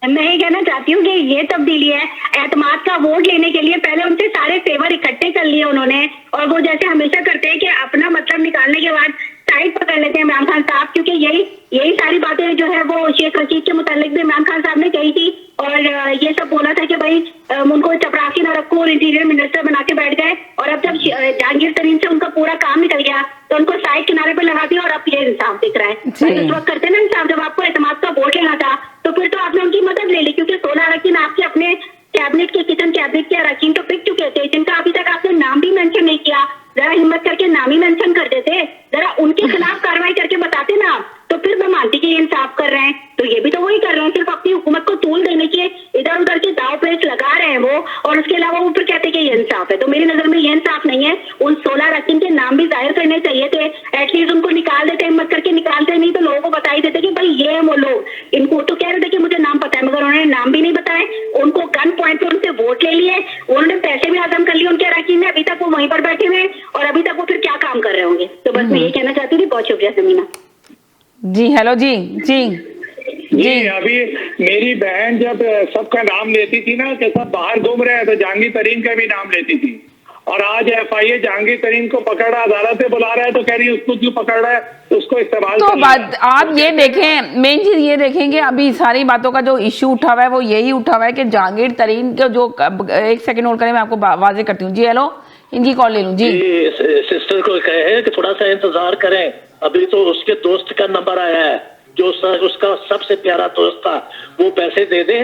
मैं ये कहना चाहती हूँ कि ये तब्दीली है, एतमाद का वोट लेने के लिए पहले उनसे सारे फेवर इकट्ठे कर लिए उन्होंने, और वो जैसे हमेशा करते हैं कि अपना मतलब निकालने के बाद साइड पकड़ लेते हैं इमरान खान साहब, क्योंकि यही सारी बातें जो है वो शेख रशीद के मुतालिक भी इमरान खान साहब ने कही थी, और ये सब बोला था कि भाई उनको चपरासी न रखो और इंटीरियर मिनिस्टर बना के बैठ गए। और अब जब जहांगीर तरीन से उनका पूरा काम निकल गया तो उनको साइड किनारे पे लगा दिया, और अब ये इंसाफ दिख रहा है। उस वक्त करते ना इंसाफ, जब आपको एतमाद का वोट लेना था तो फिर तो आपने उनकी मदद ले ली, क्योंकि 16 अरकान आपके अपने कैबिनेट के, किचन कैबिनेट के अरकान तो पिक चुके थे, जिनका अभी तक आपने नाम भी मेंशन नहीं किया। जरा हिम्मत करके नाम ही मेंशन कर देते, जरा उनके खिलाफ कार्रवाई करके बताते ना आप, तो फिर मैं मानती कि ये इंसाफ कर रहे हैं। तो ये भी तो वही कर रहे हैं, सिर्फ अपनी हुकूमत को तूल देने के इधर उधर के दाव पेच लगा रहे हैं वो, और उसके अलावा वो फिर कहते हैं कि ये इंसाफ है। तो मेरी नजर में ये इंसाफ नहीं है। उन 16 अरकान के नाम भी जाहिर करने चाहिए थे, एटलीस्ट उनको निकाल देते, हिम्मत करके निकालते नहीं तो लोगों को बता ही देते कि भाई ये है वो लोग। इनको तो कह रहे थे कि मुझे नाम पता है, मगर उन्होंने नाम भी नहीं बताए, उनको गन पॉइंट पे उनसे वोट ले लिए, उन्होंने पैसे भी हजम कर लिए उनके अरकान ने, अभी तक वो वहीं पर बैठे हुए, और अभी तक वो फिर क्या काम कर रहे होंगे। तो बस मैं ये कहना चाहती थी। बहुत शुक्रिया समीना जी। हेलो जी। जी जी, अभी मेरी बहन जब सबका नाम लेती थी ना कि सब बाहर घूम रहे हैं, तो जहांगीर तरीन का भी नाम लेती थी, और आज FIA जहांगीर तरीन को पकड़ रहा, अदालत से बुला रहा है तो कह रही है उसको क्यों पकड़ रहा है, तो उसको इस्तेमाल तो बात आप ये देखें, मेन चीज ये देखें कि अभी सारी बातों का जो इश्यू उठा हुआ है वो यही उठा हुआ है कि जहांगीर तरीन के जो, एक सेकंड होल्ड करें, मैं आपको वाजे करती हूँ जी। हेलो, इनकी कॉल ले लूं जी। सिस्टर को कहे कि थोड़ा सा इंतजार करें, अभी तो उसके दोस्त का नंबर आया है, जो उसका सबसे प्यारा दोस्त था, वो पैसे दे दे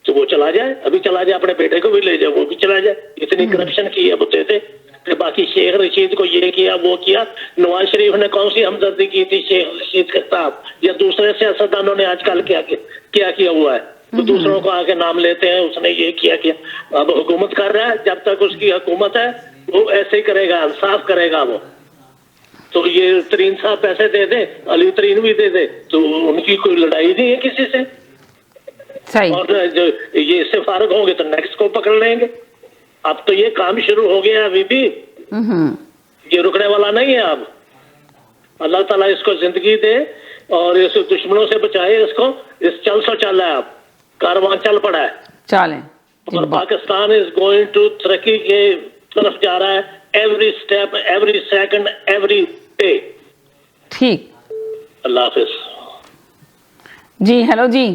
तो वो चला जाए, अभी चला जाए, अपने बेटे को भी ले जाए, वो भी चला जाए। इतनी करप्शन की है वो दे दे। बाकी शेख रशीद को ये किया वो किया, नवाज शरीफ ने कौन सी हमदर्दी की थी शेख रशीद के साथ, या दूसरे सियासतदानों ने आजकल क्या किया हुआ है, तो दूसरों को आके नाम लेते हैं उसने ये किया। अब हुकूमत कर रहा है, जब तक उसकी हुकूमत है वो ऐसे ही करेगा, इंसाफ करेगा वो। तो ये तरीन साहब पैसे दे दे, अली तरीन भी दे दे, तो उनकी कोई लड़ाई नहीं है किसी से। सही। और जो ये इससे फारग होंगे तो नेक्स्ट को पकड़ लेंगे। अब तो ये काम शुरू हो गया, अभी भी ये रुकने वाला नहीं है। अब अल्लाह ताला इसको जिंदगी दे और इस दुश्मनों से बचाए इसको। इस चल रहा है, अब कारवां चल पड़ा है, चलें। और पाकिस्तान इज गोइंग टू तरक्की के तरफ जा रहा है, every step, every second, every day. ठीक, अल्लाह हाफिज जी। हेलो जी।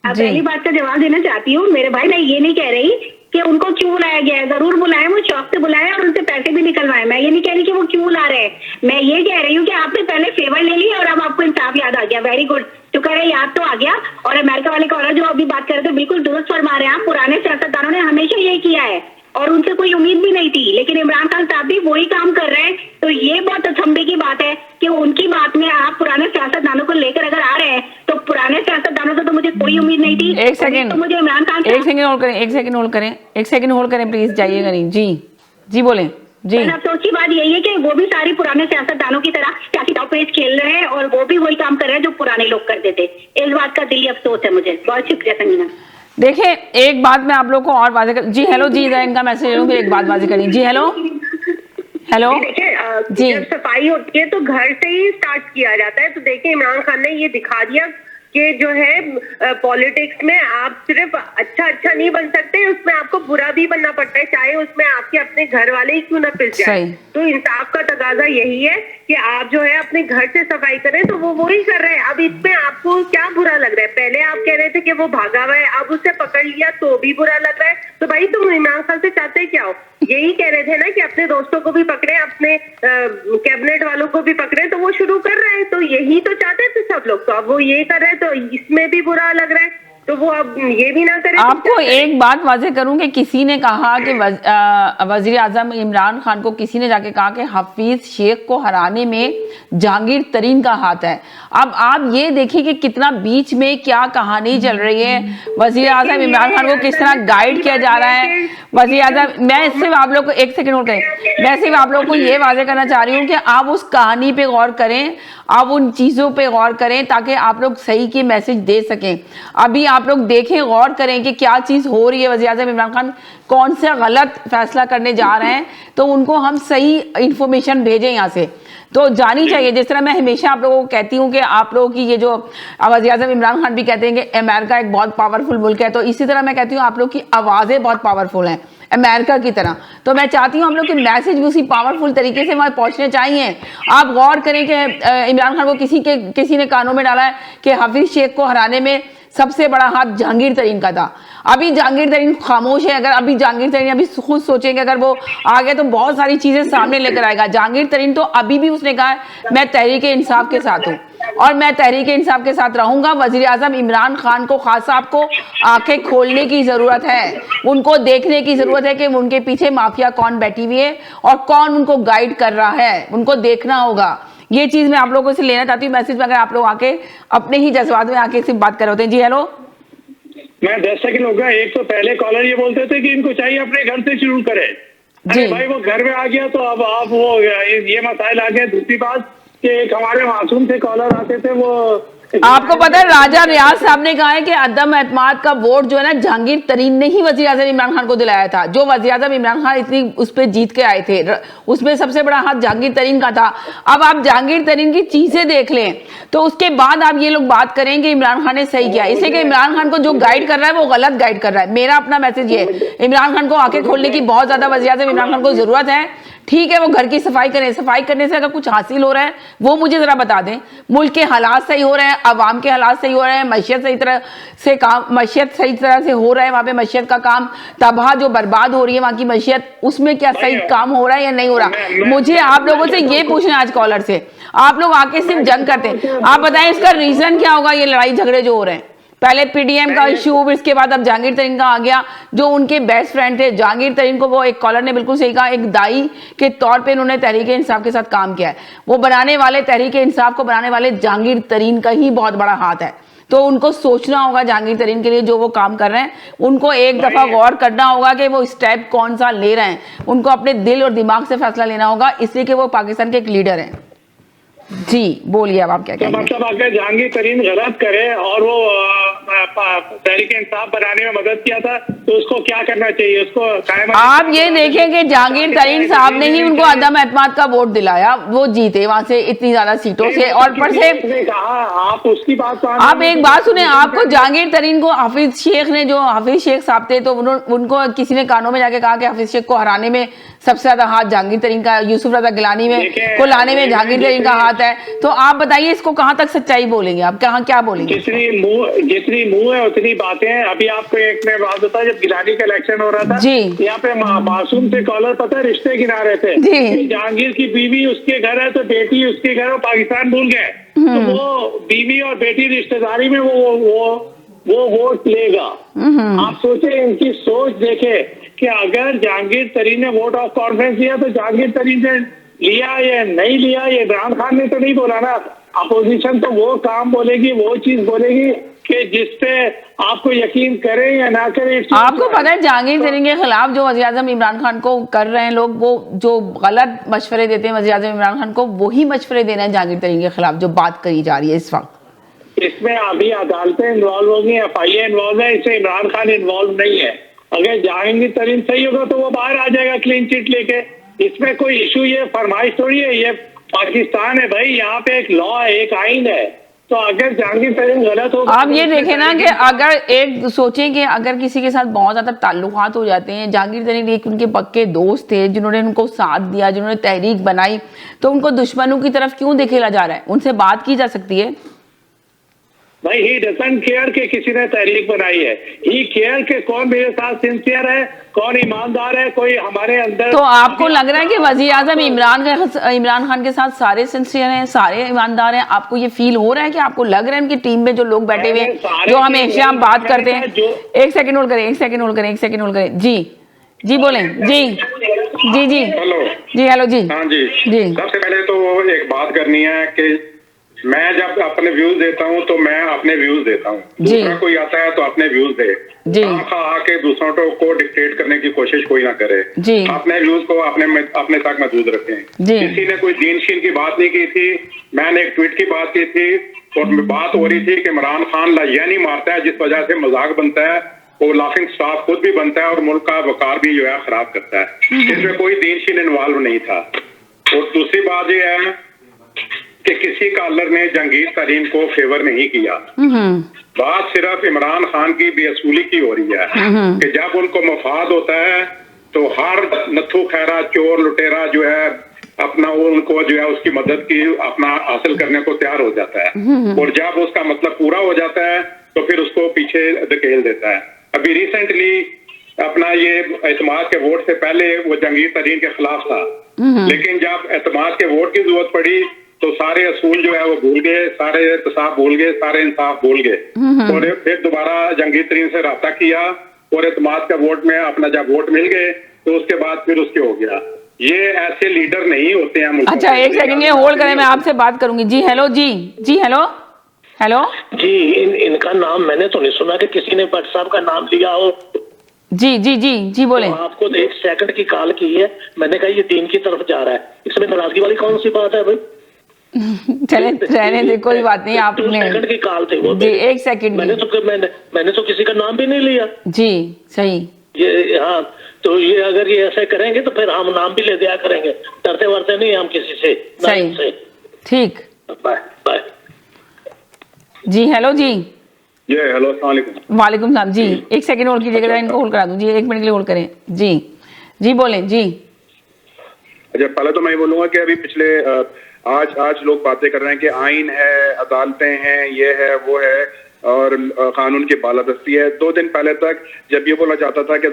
अब पहली बात का जवाब देना चाहती हूँ मेरे भाई, मैं ये नहीं कह रही कि उनको क्यों बुलाया गया है। जरूर बुलाए, वो शौक से बुलाए और उनसे पैसे भी निकलवाए। मैं ये नहीं कह रही कि वो क्यों बुला रहे हैं, मैं ये कह रही हूँ कि आपने पहले फेवर ले लिया और अब आपको इंसाफ याद आ गया। वेरी गुड, शुक्र है याद तो आ गया। और अमेरिका वाले कॉलर जो अभी बात कर रहे थे बिल्कुल दुरुस्त फरमा रहे हैं आप। पुराने सियासतदानों ने हमेशा यही किया है और उनसे कोई उम्मीद भी नहीं थी, लेकिन इमरान खान साहब भी वही काम कर रहे हैं। तो ये बहुत अचंभे की बात है कि उनकी बात में आप पुराने सियासतदानों को लेकर अगर आ रहे हैं, तो पुराने सियासतदानों से तो मुझे कोई उम्मीद नहीं थी। एक सेकंड, तो मुझे इमरान खान एक सेकंड होल्ड करें, एक सेकंड होल्ड करें, एक सेकंड होल्ड करें प्लीज, जाइएगा नहीं। जी जी बोलें जी। अफसोस की बात यही है कि वो भी सारी पुराने सियासतदानों की तरह सियासी दांव-पेच खेल रहे हैं और वो भी वही काम कर रहे हैं जो पुराने लोग करते थे। इस बात का दिली अफसोस है मुझे। बहुत शुक्रिया संगीना। देखिए एक बात मैं आप लोग को और वाज़ेह कर, जी हेलो जी, इनका मैसेज ले लूँ फिर एक बात वाज़ेह करें। जी हेलो हेलो देखिए जी। जब सफाई होती है तो घर से ही स्टार्ट किया जाता है। तो देखिए इमरान खान ने ये दिखा दिया कि जो है पॉलिटिक्स में आप सिर्फ अच्छा नहीं बन सकते, उसमें आपको बुरा भी बनना पड़ता है, चाहे उसमें आपके अपने घर वाले ही क्यों ना पिस जाए। तो इंसाफ का तकाजा यही है कि आप जो है अपने घर से सफाई करें, तो वो वही कर रहे हैं। अब इसमें आपको क्या बुरा लग रहा है? पहले आप कह रहे थे कि वो भागा हुआ है, अब उसे पकड़ लिया तो भी बुरा लग रहा है। तो भाई तुम इमरान खान से चाहते क्या हो? यही कह रहे थे ना कि अपने दोस्तों को भी पकड़े, अपने कैबिनेट वालों को भी पकड़े, तो वो शुरू कर रहे हैं। तो यही तो चाहते थे सब लोग, तो अब वो ये कर रहे हैं, तो इसमें भी बुरा लग रहा है, तो वो अब ये भी ना करें। आपको एक बात वाज़ेह करूं कि किसी ने कहा कि वजीर आजम इमरान खान को किसी ने जाके कहा कि हफीज शेख को हराने में जहांगीर तरीन का हाथ है। अब आप ये देखिए कि कितना बीच में क्या कहानी चल रही है। वजीर आजम इमरान खान को किस तरह गाइड किया जा रहा है। वजीर आजम, मैं सिर्फ आप लोग को एक सेकंड होल्ड करें, मैं सिर्फ आप लोग को ये वाज़ेह करना चाह रही हूँ कि आप उस कहानी पे गौर करें, आप उन चीज़ों पे गौर करें ताकि आप लोग सही की मैसेज दे सकें। अभी आप लोग देखें, गौर करें कि क्या चीज़ हो रही है। वज़ीर आज़म इमरान खान कौन सा गलत फैसला करने जा रहे हैं, तो उनको हम सही इंफॉर्मेशन भेजें यहाँ से, तो जानी चाहिए। जिस तरह मैं हमेशा आप लोगों को कहती हूँ कि आप लोगों की ये जो वज़ीर आज़म इमरान खान भी कहते हैं कि अमेरिका एक बहुत पावरफुल मुल्क है, तो इसी तरह मैं कहती हूँ आप लोग की आवाज़ें बहुत पावरफुल हैं अमेरिका की तरह। तो मैं चाहती हूँ आप लोग के मैसेज भी उसी पावरफुल तरीके से वहाँ पहुँचने चाहिए। आप गौर करें कि इमरान खान को किसी ने कानों में डाला है कि हफीज शेख को हराने में सबसे बड़ा हाथ जहांगीर तरीन का था। अभी जहांगीर तरीन खामोश है। अगर अभी जहांगीर तरीन अभी खुद सोचेंगे, अगर वो आ गए तो बहुत सारी चीजें सामने लेकर आएगा। जहांगीर तरीन तो अभी भी उसने कहा है मैं तहरीक इंसाफ के साथ हूँ और मैं तहरीक इंसाफ के साथ रहूंगा। वजीर आजम इमरान खान को, खास साहब को आंखें खोलने की जरूरत है, उनको देखने की जरूरत है कि उनके पीछे माफिया कौन बैठी हुई है और कौन उनको गाइड कर रहा है, उनको देखना होगा। ये चीज मैं आप लोगों से लेना चाहती हूँ मैसेज में, अगर आप लोग आके अपने ही जज्बात में आके सिर्फ बात कर रहे होते हैं। जी हेलो, मैं 10 सेकंड हो गया। एक तो पहले कॉलर ये बोलते थे कि इनको चाहिए अपने घर से शुरू करें। अरे भाई वो घर में आ गया तो अब आप वो ये मसाइल आ गए। दूसरी बात कि एक हमारे मासूम से कॉलर आते थे, वो आपको पता है राजा रियाज साहब ने कहा है कि अदम एतमाद का वोट जो है ना जहांगीर तरीन ने ही वज़ीर आज़म इमरान खान को दिलाया था। जो वज़ीर आज़म इमरान खान इतनी उस पर जीत के आए थे, उसमें सबसे बड़ा हाथ जहांगीर तरीन का था। अब आप जहांगीर तरीन की चीजें देख लें तो उसके बाद आप ये लोग बात करें कि इमरान खान ने सही किया, इसलिए कि इमरान खान को जो गाइड कर रहा है वो गलत गाइड कर रहा है। मेरा अपना मैसेज ये है, इमरान खान को आंखें खोलने की बहुत ज्यादा वज़ीर आज़म इमरान खान को जरूरत है। ठीक है, वो घर की सफाई करें, सफाई करने से अगर कुछ हासिल हो रहा है वो मुझे जरा बता दें। मुल्क के हालात सही हो रहे हैं, अवाम के हालात सही हो रहे हैं, मईशत सही तरह से हो रहा है, वहां पे मईशत का काम, तबाह जो बर्बाद हो रही है वहां की मईशत, उसमें क्या सही काम हो रहा है या नहीं हो रहा। मुझे आप लोगों से ये पूछना है आज कॉलर से, आप लोग आके सिर्फ जंग करते हैं, आप बताएं इसका रीजन क्या होगा। ये लड़ाई झगड़े जो हो रहे हैं, पहले पीडीएम का इशू, इसके बाद अब जहांगीर तरीन का आ गया, जो उनके बेस्ट फ्रेंड थे जहांगीर तरीन को, वो एक कॉलर ने बिल्कुल सही कहा, एक दाई के तौर पे उन्होंने तहरीक इंसाफ के साथ काम किया है। वो बनाने वाले, तहरीक इंसाफ को बनाने वाले जहांगीर तरीन का ही बहुत बड़ा हाथ है। तो उनको सोचना होगा जहांगीर तरीन के लिए जो वो काम कर रहे हैं, उनको एक दफा गौर करना होगा कि वो स्टेप कौन सा ले रहे हैं। उनको अपने दिल और दिमाग से फैसला लेना होगा, इसलिए कि वो पाकिस्तान के एक लीडर हैं। जी बोलिए, अब आप क्या कहेंगे। मतलब अगर जहांगीर तरीन गलत करे और वो तहरीक इंसाफ बनाने में मदद किया था तो उसको क्या करना चाहिए, उसको कायम। आप ये देखें कि जहांगीर तरीन साहब ने ही उनको अदम एतमाद का वोट दिलाया, वो जीते वहां से इतनी ज्यादा सीटों से। और पर से कहा आप उसकी बात, आप एक बात सुने, आपको जहांगीर तरीन को हफीज शेख ने, जो हफीज शेख साहब थे, तो उनको किसी ने कानों में जाके कहा कि हफीज शेख को हराने में सबसे ज्यादा हाथ जहांगीर तरीन का, यूसुफ रजा गिलानी में को लाने में जहांगीर तरीन का हाथ है। तो आप बताइए इसको कहाँ तक सच्चाई बोलेंगे आप, कहाँ क्या बोलेंगे? जितनी मुंह है उतनी बातें हैं। अभी आपको एक मैं बात बता, जब गिलानी का इलेक्शन हो रहा था जी, यहाँ पे मासूम से कॉलर पता है रिश्ते गिना रहे थे। जहांगीर की बीवी उसके घर है तो बेटी उसके घर, पाकिस्तान भूल गए, तो वो बीवी और बेटी रिश्तेदारी में वो वोट लेगा। आप सोचे, इनकी सोच देखे कि अगर जहांगीर तरीन ने वोट ऑफ कॉन्फिडेंस लिया तो जहांगीर तरीन ने लिया या नहीं लिया, ये इमरान खान ने तो नहीं बोला ना। अपोजिशन तो वो काम बोलेगी, वो चीज बोलेगी कि जिसपे आपको यकीन करें या ना करें। आपको पता है जहांगीर तरीन के खिलाफ जो वज़ीर आज़म इमरान खान को कर रहे हैं लोग, वो जो गलत मशवरे देते हैं वज़ीर आज़म इमरान खान को, वही मशवरे देना है जहांगीर तरीन के खिलाफ जो बात करी जा रही है इस वक्त। इसमें अभी अदालतें इन्वॉल्व होगी, FIA इन्वॉल्व है, इससे इमरान खान इन्वॉल्व नहीं है। अगर जहांगीर तरीन सही होगा तो वो बाहर आ जाएगा क्लीन चिट लेके। इसमें कोई इशू, ये फरमाइश थोड़ी है, ये पाकिस्तान है भाई, यहाँ पे एक लॉ है, एक आइन है। तो अगर जहांगीर तरीन गलत होगा, आप ये देखें ना कि अगर एक सोचें कि अगर किसी के साथ बहुत ज्यादा ताल्लुकात हो जाते हैं, जहांगीर तरीन एक उनके पक्के दोस्त थे जिन्होंने उनको साथ दिया, जिन्होंने तहरीक बनाई, तो उनको दुश्मनों की तरफ क्यों धकेला जा रहा है? उनसे बात की जा सकती है भाई। ही डजंट केयर कि किसी ने तहरीक बनाई है, ही केयर कि कौन मेरे साथ सिंसियर है, कौन ईमानदार है, कोई हमारे अंदर। तो आपको लग रहा है कि वज़ीर आज़म इमरान खान के साथ सारे सिंसियर हैं, सारे ईमानदार हैं? आपको ये फील हो रहा है कि आपको लग रहा है उनकी टीम में जो लोग बैठे हुए हैं, जो हमेशा हम बात करते हैं? एक सेकंड होल्ड करें, एक सेकंड होल्ड करें, एक सेकंड होल्ड करें। जी बोलें। जी हेलो जी। हाँ जी। सबसे पहले तो एक बात करनी है कि मैं जब अपने व्यूज देता हूँ तो मैं अपने व्यूज देता हूँ, दूसरा कोई आता है तो अपने व्यूज दे। आके दूसरों को डिक्टेट करने की कोशिश कोई ना करे, अपने व्यूज को अपने तक महदूद रखें। किसी ने कोई दीन शीन की बात नहीं की थी, मैंने एक ट्वीट की बात की थी और बात हो रही थी कि इमरान खान लायानी मारता है जिस वजह से मजाक बनता है, वो लाफिंग स्टॉक खुद भी बनता है और मुल्क का वकार भी जो है खराब करता है। इसमें कोई दीन शीन इन्वॉल्व नहीं था। और दूसरी बात ये है कि किसी कॉलर ने जहांगीर तरीन को फेवर नहीं किया। बात सिर्फ इमरान खान की बेअसूली की हो रही है कि जब उनको मफाद होता है तो हर नथु खैरा चोर लुटेरा जो है अपना उनको जो है उसकी मदद की अपना हासिल करने को तैयार हो जाता है, और जब उसका मतलब पूरा हो जाता है तो फिर उसको पीछे धकेल देता है। अभी रिसेंटली अपना ये एतमाद के वोट से पहले वो जहांगीर तरीन के खिलाफ था, लेकिन जब एतमाद के वोट की जरूरत पड़ी तो सारे असूल जो है वो भूल गए, सारे एहतसाब भूल गए, सारे इंसाफ भूल गए। और फिर दोबारा जहांगीर तरीन से राब्ता किया और एतमाद का वोट में अपना जब वोट मिल गए तो उसके बाद फिर उसके हो गया। ये ऐसे लीडर नहीं होते हैं। अच्छा एक सेकंड ये होल्ड करें, मैं आपसे बात करूंगी। जी हेलो हेलो जी। इनका नाम मैंने तो नहीं सुना कि किसी ने भट्ट साहब का नाम लिया हो। जी बोले। तो आपको 1 सेकंड की कॉल की है, मैंने कहा ये दीन की तरफ जा रहा है, इसमें नाराजगी वाली कौन सी बात है भाई? चले रहने दे, कोई बात नहीं। आपने 2 सेकंड की कॉल थी वो जी, 1 सेकंड। मैंने तो किसी का नाम भी नहीं लिया जी। सही ये, हाँ। तो ये अगर ये ऐसे करेंगे तो फिर हम नाम भी ले दिया करेंगे, डरते वरते नहीं हम किसी से। सही, ठीक। बाय जी हेलो जी। हेलो अस्सलाम वालेकुम। वालेकुम सलाम जी। 1 सेकंड होल्ड कीजिएगा, इनको होल्ड करा दूं जी, 1 मिनट के लिए होल्ड करें। जी बोलें जी। अच्छा पहले तो मैं बोलूंगा कि अभी पिछले आज लोग बातें कर रहे हैं कि आइन है, अदालतें हैं, ये है वो है और कानून की बालादस्ती है। 2 दिन पहले तक जब ये बोला जाता था कि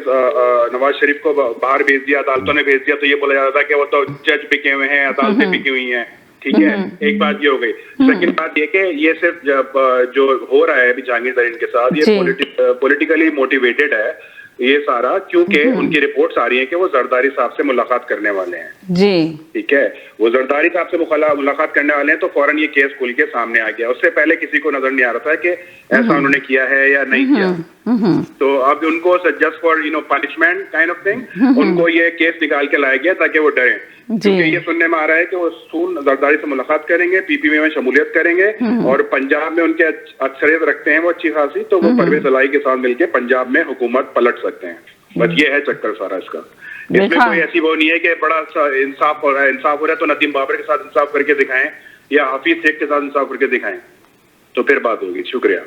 नवाज शरीफ को बाहर भेज दिया, अदालतों ने भेज दिया, तो ये बोला जाता था कि वो तो जज बिके हुए हैं, अदालतें बिकी हुई हैं। ठीक है, एक बात ये हो गई। सेकंड बात ये कि ये सिर्फ जब जो हो रहा है अभी जहांगीर तरीन के साथ, ये पॉलिटिकली मोटिवेटेड है ये सारा, क्योंकि उनकी रिपोर्ट्स आ रही है कि वो जरदारी साहब से मुलाकात करने वाले हैं जी। ठीक है, वो जरदारी साहब से मुलाकात करने वाले हैं, तो फौरन ये केस खुल के सामने आ गया। उससे पहले किसी को नजर नहीं आ रहा था कि ऐसा उन्होंने किया है या नहीं किया। तो अब उनको just for punishment kind of thing उनको ये केस निकाल के लाया गया ताकि वो डरे, क्योंकि ये सुनने में आ रहा है कि वो सून जरदारी से मुलाकात करेंगे, पीपीपी में शमूलियत करेंगे और पंजाब में उनके अक्सरियत रखते हैं वो अच्छी खासी, तो वो परवेज इलाही के साथ मिलकर पंजाब में हुकूमत पलट सकते हैं। बस ये है चक्कर सारा इसका। इसमें कोई ऐसी वो नहीं है कि बड़ा इंसाफ हो रहा है तो नदीम बाबर के साथ इंसाफ करके दिखाएं या हाफिज शेख के साथ इंसाफ करके दिखाएं, तो फिर बात होगी। शुक्रिया।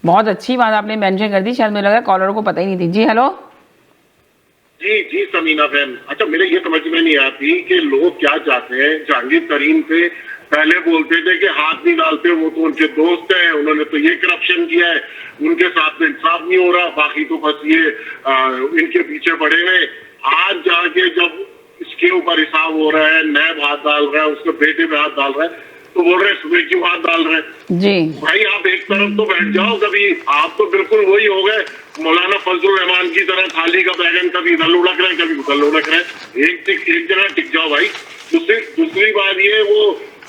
बहुत अच्छी बात आपने मेंशन कर दी, शायद मुझे लगा कॉलर को पता ही नहीं थी। जी हेलो जी समीना बहन, अच्छा मेरे ये समझ में नहीं आती कि लोग क्या चाहते हैं। जहांगीर तरीन पे पहले बोलते थे कि हाथ नहीं डालते, वो तो उनके दोस्त हैं, उन्होंने तो ये करप्शन किया है, उनके साथ में इंसाफ नहीं हो रहा, बाकी तो बस ये इनके पीछे पड़े हुए। आज जाके जब इसके ऊपर हिसाब हो रहा है, नैब हाथ डाल रहा है, उसके बेटे पे हाथ डाल रहा है, तो बोल रहे हैं सुबह क्यों हाथ डाल रहे हैं। जी भाई आप एक तरफ तो बैठ जाओ, कभी आप तो बिल्कुल वही हो गए मौलाना फजलुर रहमान की तरह, थाली का बैगन कभी इधर लुढ़क रहे कभी उधर लुढ़क रहे। एक जगह टिक जाओ भाई। दूसरी बात ये वो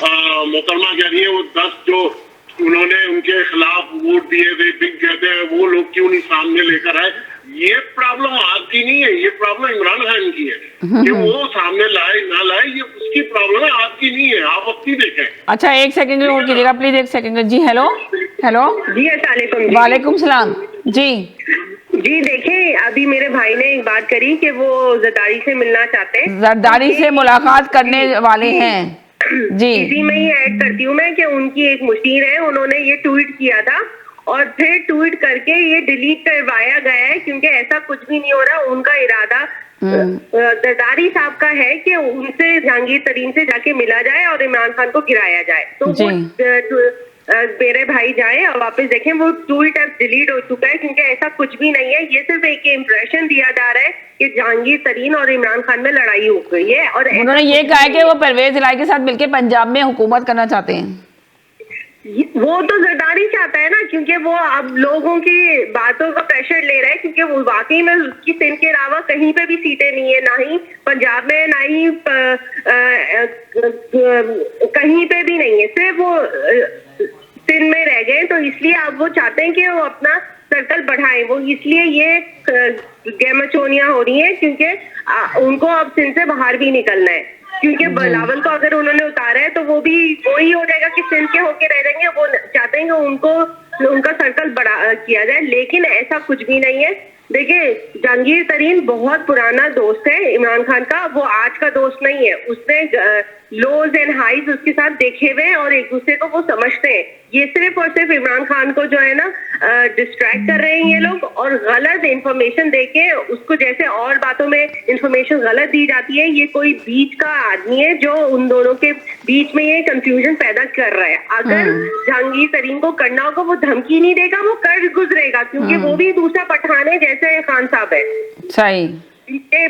मोहतरमा कह रही है वो 10 जो उन्होंने उनके खिलाफ वोट दिए थे, बिक गए थे, वो लोग क्यों नहीं सामने लेकर आए। ये प्रॉब्लम आपकी नहीं है, ये प्रॉब्लम इमरान खान की है कि वो सामने लाए ना लाए, ये उसकी प्रॉब्लम है, आपकी नहीं है। आप अपनी देखें। अच्छा, एक सेकंड होल्ड कीजिएगा प्लीज, एक सेकंड। जी हेलो हेलो जी अस्सलाम वालेकुम सलाम। जी जी देखें, अभी मेरे भाई ने एक बात करी कि वो जरदारी से मिलना चाहते हैं, जरदारी से मुलाकात करने वाले हैं। जी इसी में ही ऐड करती हूँ मैं कि उनकी एक मुशीर है, उन्होंने ये ट्वीट किया था और फिर ट्वीट करके ये डिलीट करवाया गया है, क्योंकि ऐसा कुछ भी नहीं हो रहा। उनका इरादा जरदारी साहब का है कि उनसे जहांगीर तरीन से जाके मिला जाए और इमरान खान को गिराया जाए। तो वो मेरे भाई जाए और वापस देखें, वो ट्वीट अब डिलीट हो चुका है, क्योंकि ऐसा कुछ भी नहीं है। ये सिर्फ एक इम्प्रेशन दिया जा रहा है कि जहांगीर तरीन और इमरान खान में लड़ाई हो गई है। और उन्होंने ये कहा है कि वो परवेज इलाही के साथ मिलकर पंजाब में हुकूमत करना चाहते हैं। वो तो जरदारी चाहता है ना, क्योंकि वो अब लोगों की बातों का प्रेशर ले रहा है, क्योंकि वो वाकई में उसकी सिंध के अलावा कहीं पे भी सीटें नहीं है, ना ही पंजाब में, ना ही कहीं पे भी नहीं है, सिर्फ वो सिंध में रह गए। तो इसलिए अब वो चाहते हैं कि वो अपना सर्कल बढ़ाएं। वो इसलिए ये गेमचोनियां हो रही हैं, क्योंकि उनको अब सिंध से बाहर भी निकलना है, क्योंकि बिलावल को अगर उन्होंने उतारा है तो वो भी वही हो जाएगा कि सिंध के होके रह जाएंगे। वो चाहते हैं कि उनका सर्कल बड़ा किया जाए, लेकिन ऐसा कुछ भी नहीं है। देखिए, जहांगीर तरीन बहुत पुराना दोस्त है इमरान खान का, वो आज का दोस्त नहीं है। उसने लोज एंड हाइज उसके साथ देखे हुए हैं और एक दूसरे को वो समझते हैं। ये सिर्फ और सिर्फ इमरान खान को जो है ना डिस्ट्रैक्ट कर रहे हैं ये लोग, और गलत इंफॉर्मेशन देके उसको, जैसे और बातों में इंफॉर्मेशन गलत दी जाती है, ये कोई बीच का आदमी है जो उन दोनों के बीच में ये कंफ्यूजन पैदा कर रहा है। अगर जहांगीर तरीन को करना होगा, वो धमकी नहीं देगा, वो कर गुजरेगा, क्योंकि वो भी दूसरा पठान है जैसे खान साहब है। सही,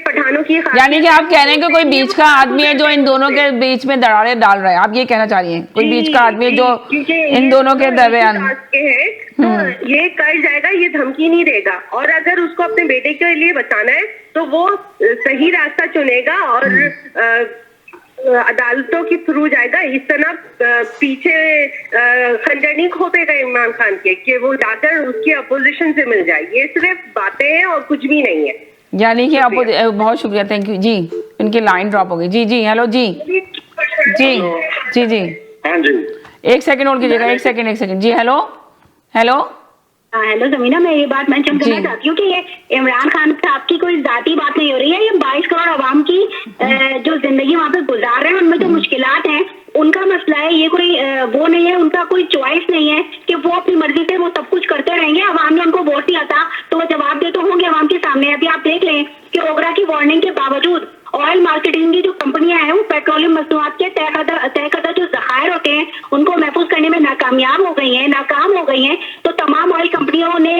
पठानों की, यानी कि आप कह रहे हैं कि कोई बीच का आदमी है जो इन दोनों के बीच में दरारें डाल रहा है, आप ये कहना चाह रही हैं? कोई बीच का आदमी है जो इन दोनों के दरमियान है, तो ये कर जाएगा, ये धमकी नहीं देगा। और अगर उसको अपने बेटे के लिए बचाना है तो वो सही रास्ता चुनेगा और अदालतों के थ्रू जाएगा। इस तरह पीछे खंजर नहीं खोपेगा इमरान खान के कि वो जाकर उसकी अपोजिशन से मिल जाए। ये सिर्फ बातें हैं और कुछ भी नहीं है। यानी कि आप, बहुत शुक्रिया, थैंक यू जी। इनकी लाइन ड्रॉप हो गई। जी जी हेलो जी जी जी जी हाँ जी, एक सेकंड होल्ड कीजिएगा, एक सेकंड। जी हेलो हेलो हेलो जमीना, मैं ये बात मेंशन करना चाहती हूँ कि ये इमरान खान साहब की कोई जाती बात नहीं हो रही है। ये 22 करोड़ आवाम की जो जिंदगी वहाँ पे गुजार रहे हैं, उनमें जो मुश्किलात हैं, उनका मसला है। ये कोई वो नहीं है, उनका कोई चॉइस नहीं है कि वो अपनी मर्जी से वो सब कुछ करते रहेंगे। अवाम ने उनको वोट दिया था तो वो जवाब दे तो होंगे अवाम के सामने। अभी आप देख लें कि ओगरा की वार्निंग के बावजूद ऑयल मार्केटिंग की जो कंपनियां हैं, वो पेट्रोलियम मसनूआत के तय कदा जो जखायर होते हैं उनको महफूज करने में नाकामयाब हो गई हैं, नाकाम हो गई हैं। तो तमाम ऑयल कंपनियों ने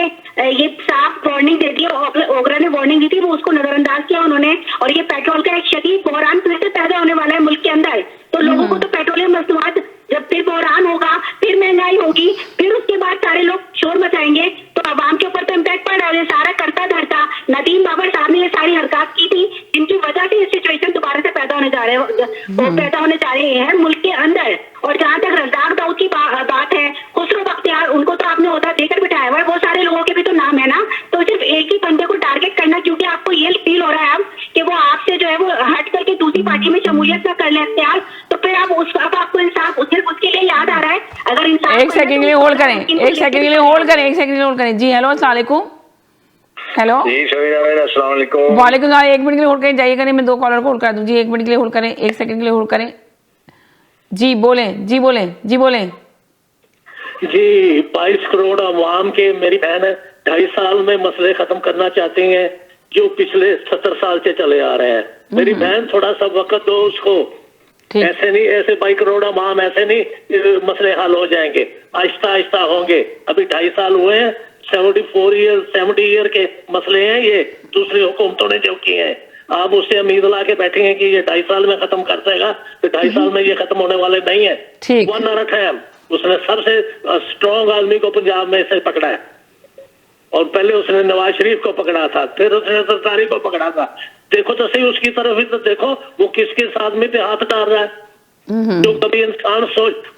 ये साफ वार्निंग दे दी, ओगरा ने वार्निंग दी थी, वो उसको नजरअंदाज किया उन्होंने। और ये पेट्रोल का एक शदीद बहरान फिर से पैदा होने वाला है मुल्क के अंदर। तो लोगों को तो पेट्रोलियम मसनूआत जब फिर बहरान होगा, फिर महंगाई होगी, फिर उसके बाद सारे लोग शोर मचाएंगे, तो आवाम के ऊपर तो इम्पैक्ट पड़ रहा है। सारा करता धरता नदीम बाबर साहब ने ये सारी हरकत की थी, जिनकी वजह से ये सिचुएशन दोबारा से पैदा होने जा रहे हैं मुल्क के अंदर। और जहाँ तक रज़ाक दाऊद की बात है, खुसरो बख्तियार, उनको तो आपने ओहदा देकर बिठाया हुआ है, वो सारे लोगों के भी तो नाम है ना। तो सिर्फ एक ही बंदे को टारगेट करना, क्योंकि आपको ये फील हो रहा है अब कि वो आपसे जो है वो हट करके दूसरी पार्टी में शमूलियत न कर ले अख्तियार, तो फिर अब आपको इंसाफ उसके लिए याद आ रहा है। अगर इंसाफ, एक सेकंड के लिए होल्ड करें, एक सेकंड के लिए होल्ड करें। जी हेलो अस्सलाम वालेकुम। हेलो जी अस्सलाम वालेकुम। वालेकुम सलाम। 1 मिनट के लिए होल्ड करें, जाइएगा नहीं, मैं 2 कॉलर को होल्ड कर दूं। जी 1 मिनट के लिए होल्ड करें, 1 सेकंड के लिए होल्ड करें। जी बोलें जी बोलें जी बोलें। जी 22 करोड़ अवाम के, मेरी बहन है, 2.5 साल में मसले खत्म करना चाहती हैं। जो पिछले 70 साल से चले आ रहे हैं। मेरी बहन, थोड़ा सा वक्त दो उसको। ऐसे नहीं, ऐसे बाई करोड़ माम ऐसे नहीं मसले हल हो जाएंगे, आहिस्ता आहिस्ता होंगे। अभी 2.5 साल हुए हैं, 70 ईयर के मसले हैं ये, दूसरी हुकूमतों ने जो किए हैं। आप उससे उम्मीद ला के बैठेंगे कि ये 2.5 साल में खत्म कर देगा, तो 2.5 साल में ये खत्म होने वाले नहीं है। वन और टाइम उसने सबसे स्ट्रॉन्ग आदमी को पंजाब में से पकड़ा है, और पहले उसने नवाज शरीफ को पकड़ा था, फिर उसने सरदारी को पकड़ा था। देखो तो सही उसकी तरफ ही तो देखो, वो किस किस आदमी पे हाथ डाल रहा है। जो कभी इंसान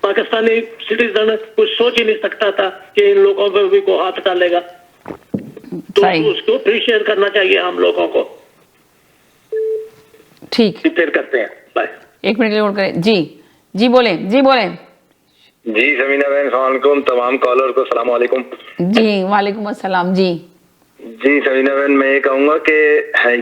पाकिस्तानी सिटीजन कुछ सोच ही नहीं सकता था कि इन लोगों पे भी को हाथ डालेगा। तो उसको अप्रिशिएट करना चाहिए हम लोगों को। ठीक, फिर करते हैं, बाय। 1 मिनट के लिए होल्ड करें। जी बोले जी समीना बहन, अस्सलाम वालेकुम। तमाम कॉलर को सलाम वालेकुम। जी वालेकुम अस्सलाम। जी समीना बहन, मैं ये कहूँगा कि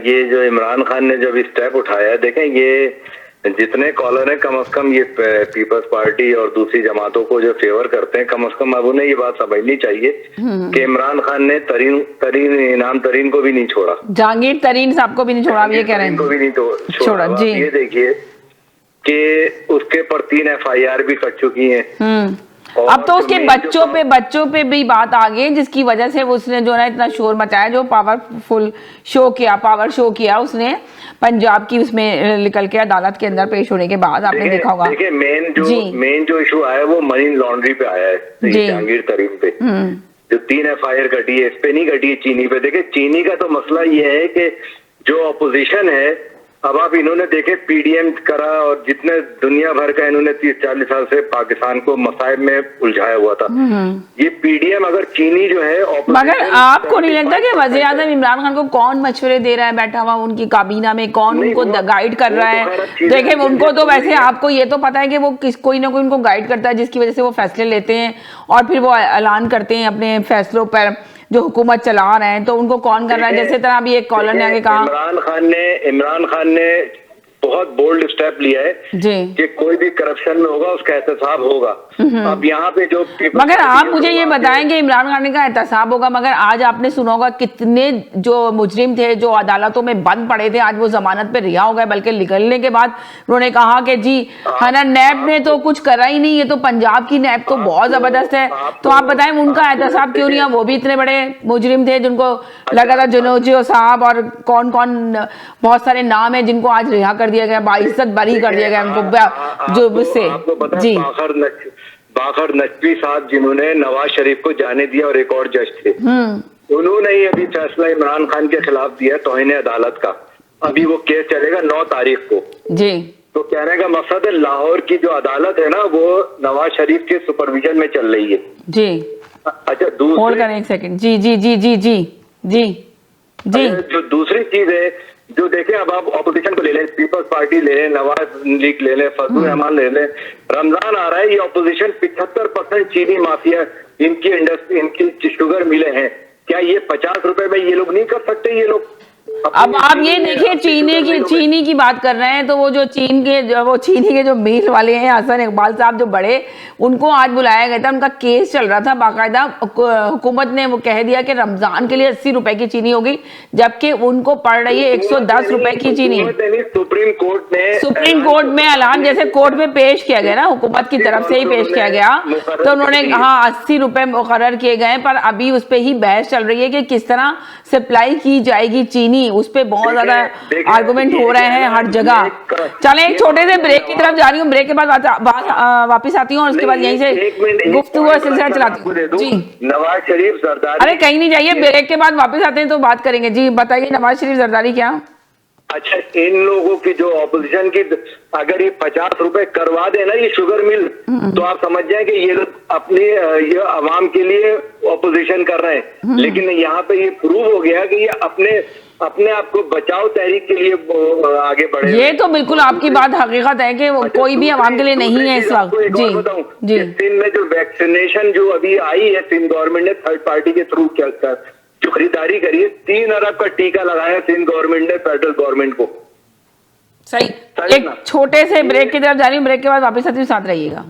ये जो इमरान खान ने जब स्टेप उठाया, देखें ये जितने कॉलर हैं कम से कम ये पीपल्स पार्टी और दूसरी जमातों को जो फेवर करते हैं, कम से कम अब उन्हें ये बात समझनी चाहिए कि इमरान खान ने इनाम तरीन को भी नहीं छोड़ा, जहांगीर तरीन साहब को भी नहीं छोड़ा, ये कह रहे हैं को भी नहीं छोड़ा। जी ये देखिए कि उसके पर 3 FIR भी कट चुकी हैं। अब तो उसके बच्चों पे भी बात आ गई, जिसकी वजह से उसने जो है इतना शोर मचाया, जो पावर शो किया उसने पंजाब की, उसमें निकल के अदालत के अंदर पेश होने के बाद आपने देखा होगा। देखिए मेन जो इशू आया वो मनी लॉन्ड्री पे आया है, जहांगीर तरीन पे। जो 3 FIR कटी है, इस पे नहीं कटी है चीनी पे। देखिए चीनी का तो मसला ये है कि जो अपोजिशन है, अब आप इन्होंने देखे PDM करा, और जितने दुनिया भर का इन्होंने 30-40 साल से पाकिस्तान को मसाइब में उलझाया हुआ था। ये PDM अगर चीनी जो है, मगर आपको नहीं लगता कि वज़ीर आज़म इमरान खान को कौन मशवरे दे रहा है बैठा हुआ उनकी काबीना में, कौन उनको गाइड कर रहा है? देखिए उनको तो वैसे आपको ये तो पता है कि वो कोई ना कोई उनको गाइड करता है, जिसकी वजह से वो फैसले लेते हैं और फिर वो ऐलान करते हैं अपने फैसलों पर जो हुकूमत चला रहे हैं। तो उनको कौन कर रहा है? जैसे तरह अभी एक कॉलर ने आगे कहा, इमरान खान ने बहुत बोल्ड स्टेप लिया है कि कोई भी करप्शन में होगा उसका एहतसाब होगा। अब यहाँ पे जो मगर आप मुझे ये बताएं कि इमरान खान का एहतसाब होगा, मगर आज आपने सुना होगा कितने जो मुजरिम थे जो अदालतों में बंद पड़े थे, आज वो जमानत पे रिहा हो गए, बल्कि निकलने के बाद उन्होंने कहा कि जी हना नैब ने तो कुछ करा ही नहीं, ये तो पंजाब की नैब तो बहुत जबरदस्त है। तो आप बताएं उनका एहतसाब क्यों नहीं? वो भी इतने बड़े मुजरिम थे जिनको लगा था, जनोजियो साहब और कौन कौन बहुत सारे नाम है जिनको आज रिहा कर दिया गया, बाइज्जत बरी कर दिया गया उनको। जो उससे जी बाखर नकवी साहब जिन्होंने नवाज शरीफ को जाने दिया और एक और जज थे, उन्होंने ही अभी फैसला इमरान खान के खिलाफ दिया तौहीन अदालत का। अभी वो केस चलेगा 9 तारीख को जी। तो कहने का मकसद है लाहौर की जो अदालत है ना, वो नवाज शरीफ के सुपरविजन में चल रही है जी। अच्छा होल्ड करें एक सेकंड। जी जी जी जी जी जी जी। जो दूसरी चीज है, जो देखें अब आप ऑपोजिशन को ले लें, पीपल्स पार्टी ले लें, नवाज लीग ले लें, फजलुर रहमान ले लें, रमजान आ रहा है, ये ऑपोजिशन 75% चीनी माफिया, इनकी इंडस्ट्री, इनकी शुगर मिले हैं, क्या ये 50 रुपए में ये लोग नहीं कर सकते? ये लोग अब आप ये देखिए चीनी की बात कर रहे हैं, तो वो जो चीनी के जो मिल वाले हैं हसन इकबाल साहब जो बड़े, उनको आज बुलाया गया था, उनका केस चल रहा था बाकायदा। हुकूमत ने वो कह दिया कि रमजान के लिए 80 रुपए की चीनी होगी, जबकि उनको पड़ रही है 110 रुपए की चीनी। सुप्रीम कोर्ट में ऐलान जैसे कोर्ट में पेश किया गया ना, हुकूमत की तरफ से ही पेश किया गया, तो उन्होंने हाँ 80 रुपए मुकर्रर किए गए, पर अभी उस पर ही बहस चल रही है कि किस तरह सप्लाई की जाएगी चीनी। उस पे बहुत ज्यादा आर्गुमेंट हो रहे हैं हर जगह। चलें एक छोटे से ब्रेक की तरफ जा रही हूँ, ब्रेक के बाद वापस आती हूँ और उसके बाद यहीं से गुफ्तगू और सिलसिला चलाती हूँ जी। नवाज शरीफ जरदारी, अरे कहीं नहीं जाइए, ब्रेक के बाद वापस आते हैं तो बात करेंगे जी। बताइए नवाज शरीफ जरदारी क्या? अच्छा, इन लोगों की जो ऑपोजिशन की अगर ये 50 रुपए करवा देना ये शुगर मिल, तो आप समझ जाए कि ये लोग अपने ये अवाम के लिए ऑपोजिशन कर रहे हैं। लेकिन यहाँ पे ये प्रूव हो गया कि ये अपने आप को बचाओ तहरीक के लिए आगे बढ़े। ये तो बिल्कुल आपकी बात हकीकत है कि कोई भी अवाम के लिए नहीं है इस वक्त जी जी। सिंध में जो वैक्सीनेशन जो अभी आई है, सिंध गवर्नमेंट ने थर्ड पार्टी के थ्रू जो खरीदारी करी है, 3 अरब का टीका लगाया सिंध गवर्नमेंट ने फेडरल गवर्नमेंट को। सही। एक छोटे से ब्रेक की तरफ जा रही हूँ, ब्रेक के बाद वापस आती हूँ, साथ रहिएगा।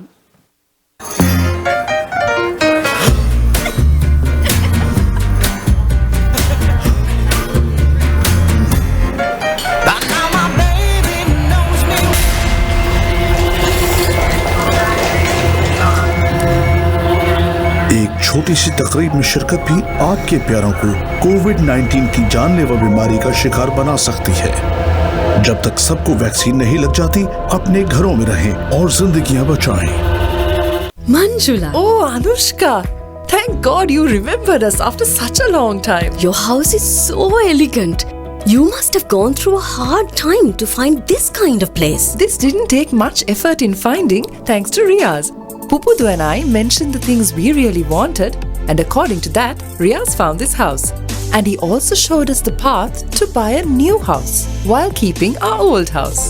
छोटी सी तकरीब में शिरकत भी आपके प्यारों को कोविड-19 की जानलेवा बीमारी का शिकार बना सकती है। जब तक सबको वैक्सीन नहीं लग जाती, अपने घरों में रहें और जिंदगियां बचाएं। Manjula. Oh, Anushka. Thank God you remembered us after such a long time. Your house is so elegant. You must have gone through a hard time to find this kind of place. This didn't take much effort in finding thanks to Riaz. Pupudu and I mentioned the things we really wanted, and according to that, Riaz found this house. And he also showed us the path to buy a new house while keeping our old house.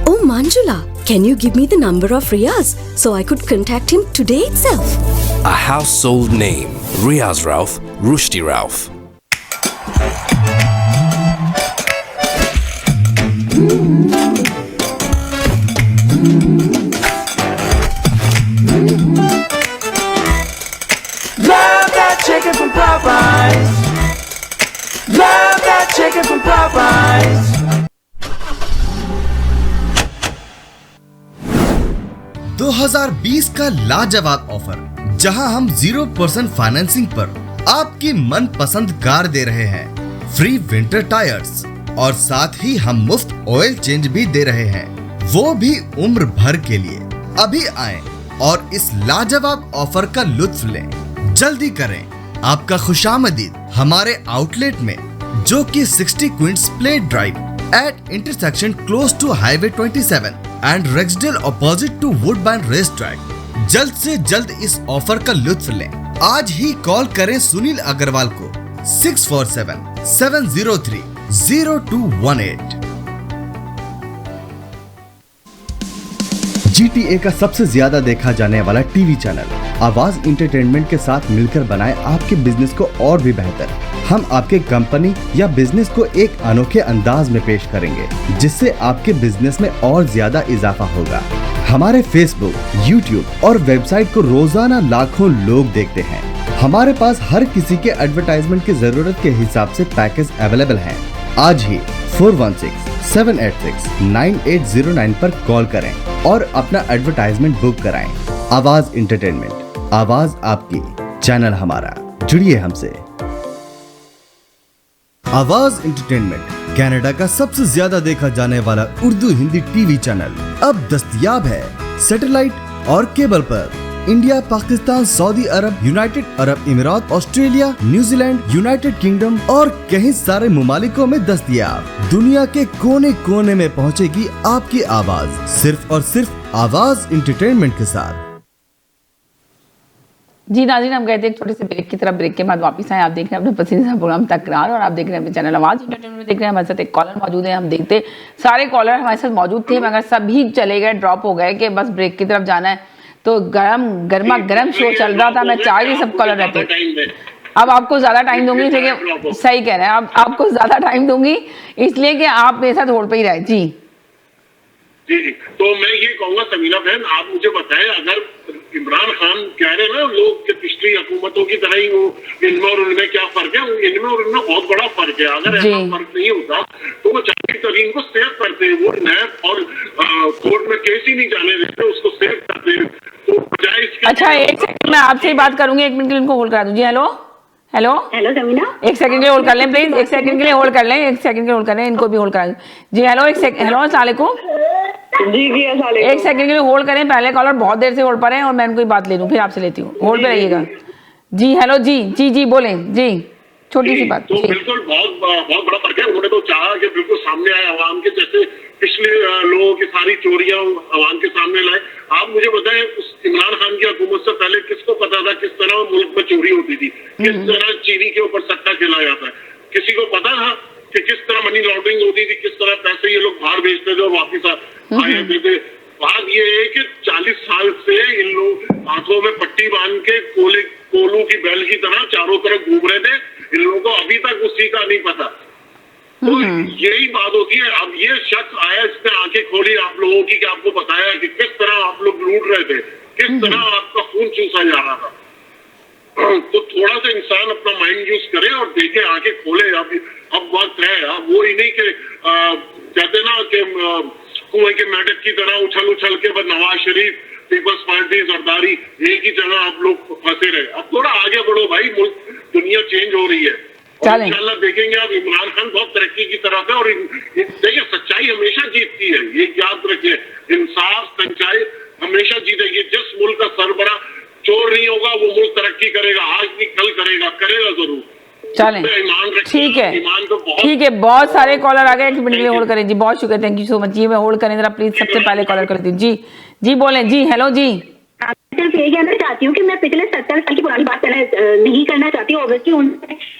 Oh, Manjula, can you give me the number of Riaz so I could contact him today itself? A household name, Riaz Rauf, Rushdie Rauf. Love that chicken from Popeyes. Love that chicken from Popeyes. दो 2020 का लाजवाब offer, जहां हम 0% financing पर आपकी मनपसंद car दे रहे हैं, फ्री विंटर टायर्स, और साथ ही हम मुफ्त ऑयल चेंज भी दे रहे हैं, वो भी उम्र भर के लिए। अभी आएं और इस लाजवाब ऑफर का लुत्फ लें। जल्दी करें, आपका खुशामदीद हमारे आउटलेट में, जो कि 60 Queens Plate Drive at intersection close to highway 27 and Rexdale opposite to Woodbine race track. जल्द से जल्द इस ऑफर का लुत्फ लें। आज ही कॉल करें सुनील अग्रवाल को 647-703-0218। GTA का सबसे ज्यादा देखा जाने वाला टीवी चैनल आवाज इंटरटेनमेंट के साथ मिलकर बनाए आपके बिजनेस को और भी बेहतर। हम आपके कंपनी या बिजनेस को एक अनोखे अंदाज में पेश करेंगे, जिससे आपके बिजनेस में और ज्यादा इजाफा होगा। हमारे फेसबुक, यूट्यूब और वेबसाइट को रोजाना लाखों लोग देखते हैं। हमारे पास हर किसी के एडवर्टाइजमेंट की जरूरत के हिसाब से पैकेज अवेलेबल हैं। आज ही 416-786-9809 पर कॉल करें और अपना एडवर्टाइजमेंट बुक कराएं। आवाज इंटरटेनमेंट, आवाज आपकी, चैनल हमारा, जुड़िए हमसे। आवाज इंटरटेनमेंट कनाडा का सबसे ज्यादा देखा जाने वाला उर्दू हिंदी टीवी चैनल अब दस्तयाब है सैटेलाइट और केबल पर। India, Pakistan, Saudi Arab, United Arab Emirates, Australia, New Zealand, United Kingdom और कई सारे मुमालिकों में दस्तयाब। दुनिया के कोने कोने में पहुंचेगी आपकी आवाज, सिर्फ और सिर्फ आवाज इंटरटेनमेंट के साथ। जी नाज़रीन, हम गए थे एक छोटे से ब्रेक की तरफ। ब्रेक के बाद वापस आए। आप देख रहे हैं अपने पसंदीदा प्रोग्राम तकरार और आप देख रहे हैं अपने चैनल आवाज इंटरटेनमेंट में। देख रहे हैं हमारे साथ एक कॉलर मौजूद है। हम देखते सारे कॉलर हमारे साथ मौजूद थे, मगर सभी चले गए, ड्रॉप हो गए कि बस ब्रेक की तरफ जाना है। तो गर्मा गर्म शो चल रहा था, मैं चाह रही सब कॉलर रहते। अब आपको ज्यादा टाइम दूंगी, सही कह रहे हैं, अब आपको ज्यादा टाइम दूंगी इसलिए कि आप मेरे साथ होल्ड पे ही रहे। जी जी जी, तो मैं ये कहूंगा समीना बहन, आप मुझे बताएं, अगर इमरान खान कह रहे हैं ना लोग कि पिछली हुकूमतों की तरह ही वो इनमें और उनमें क्या फर्क है, इनमें और उनमें बहुत बड़ा फर्क है। अगर ऐसा फर्क नहीं होता तो वो जाकिर तरीन को सेव करते, वो नैब और कोर्ट में केस ही नहीं जाने देते, उसको सेव करते। तो बजाय इसके, अच्छा एक सेकंड मैं आपसे ही बात करूंगी, 1 मिनट के लिए उनको होल्ड करा दूं। जी hello hello hello Sameena, 1 second के लिए होल्ड कर लें प्लीज, 1 सेकंड के लिए होल्ड कर लें, 1 सेकंड के लिए होल्ड कर लें, इनको भी होल्ड करा। जी हेलो, हेलो अस्सलाम वालेकुम। जी जी अस्सलाम वालेकुम। 1 सेकंड के लिए होल्ड करें, पहले कॉलर बहुत देर से होल्ड पर है और मैं उनको ही बात ले लूं, फिर आपसे लेती हूँ, होल्ड पे रहिएगा। जी हेलो, जी जी जी बोलें जी, छोटी सी बात। तो बिल्कुल बहुत बड़ा फर्क है। उन्होंने तो चाहा कि बिल्कुल सामने आए अवाम के, जैसे पिछले लोगों की सारी चोरियां अवाम के सामने लाए। आप मुझे बताएं, उस इमरान खान की हुकूमत से पहले किसको पता था किस तरह मुल्क में चोरी होती थी, किस तरह चीनी के ऊपर सट्टा खेला जाता है? किसी को पता था कि किस तरह मनी लॉन्ड्रिंग होती थी, किस तरह पैसे ये लोग बाहर भेजते थे और वापिस आ जाते थे? बात ये है कि 40 साल से इन लोग हाथों में पट्टी बांध के कोलू की बैल की तरह चारों तरफ घूम रहे थे। इन लोगों को अभी तक उसी का नहीं पता। तो यही बात होती है। अब ये शख्स आया, इसने आंखें खोली आप लोगों की, कि आपको बताया कि किस तरह आप लोग लूट रहे थे, किस तरह आपका खून चूसा जा रहा था। तो थोड़ा सा इंसान अपना माइंड यूज करे और देखे, आंखें खोले। अब वक्त है। अब वो ही नहीं कि कहते ना कि कुएं के मेंढक की तरह उछल उछल के बस नवाज शरीफ पीपल्स पार्टी, जरदारी, एक ही जगह आप लोग फंसे रहे। अब थोड़ा आगे बढ़ो भाई, मुल्क दुनिया चेंज हो रही है। और इंशाल्लाह देखेंगे आप इमरान खान बहुत तरक्की की तरफ है। और देखिए सच्चाई हमेशा जीतती है, ये याद रखिए। इंसाफ सच्चाई हमेशा जीतेगी। जिस मुल्क का सरबरा चोर नहीं होगा वो मुल्क तरक्की करेगा, आज नहीं कल करेगा जरूर। चलें, ठीक है, ठीक है। बहुत सारे कॉलर आ गए, 1 मिनट के लिए होल्ड करें जी। बहुत शुक्रिया, थैंक यू सो मच जी। मैं होल्ड करें जरा प्लीज, सबसे पहले कॉलर कर देती हूँ जी बोलें जी। हेलो जी। सिर्फ ये कहना चाहती हूँ कि मैं पिछले 70 साल की पुरानी बात नहीं करना चाहती हूँ। ऑब्वियसली उन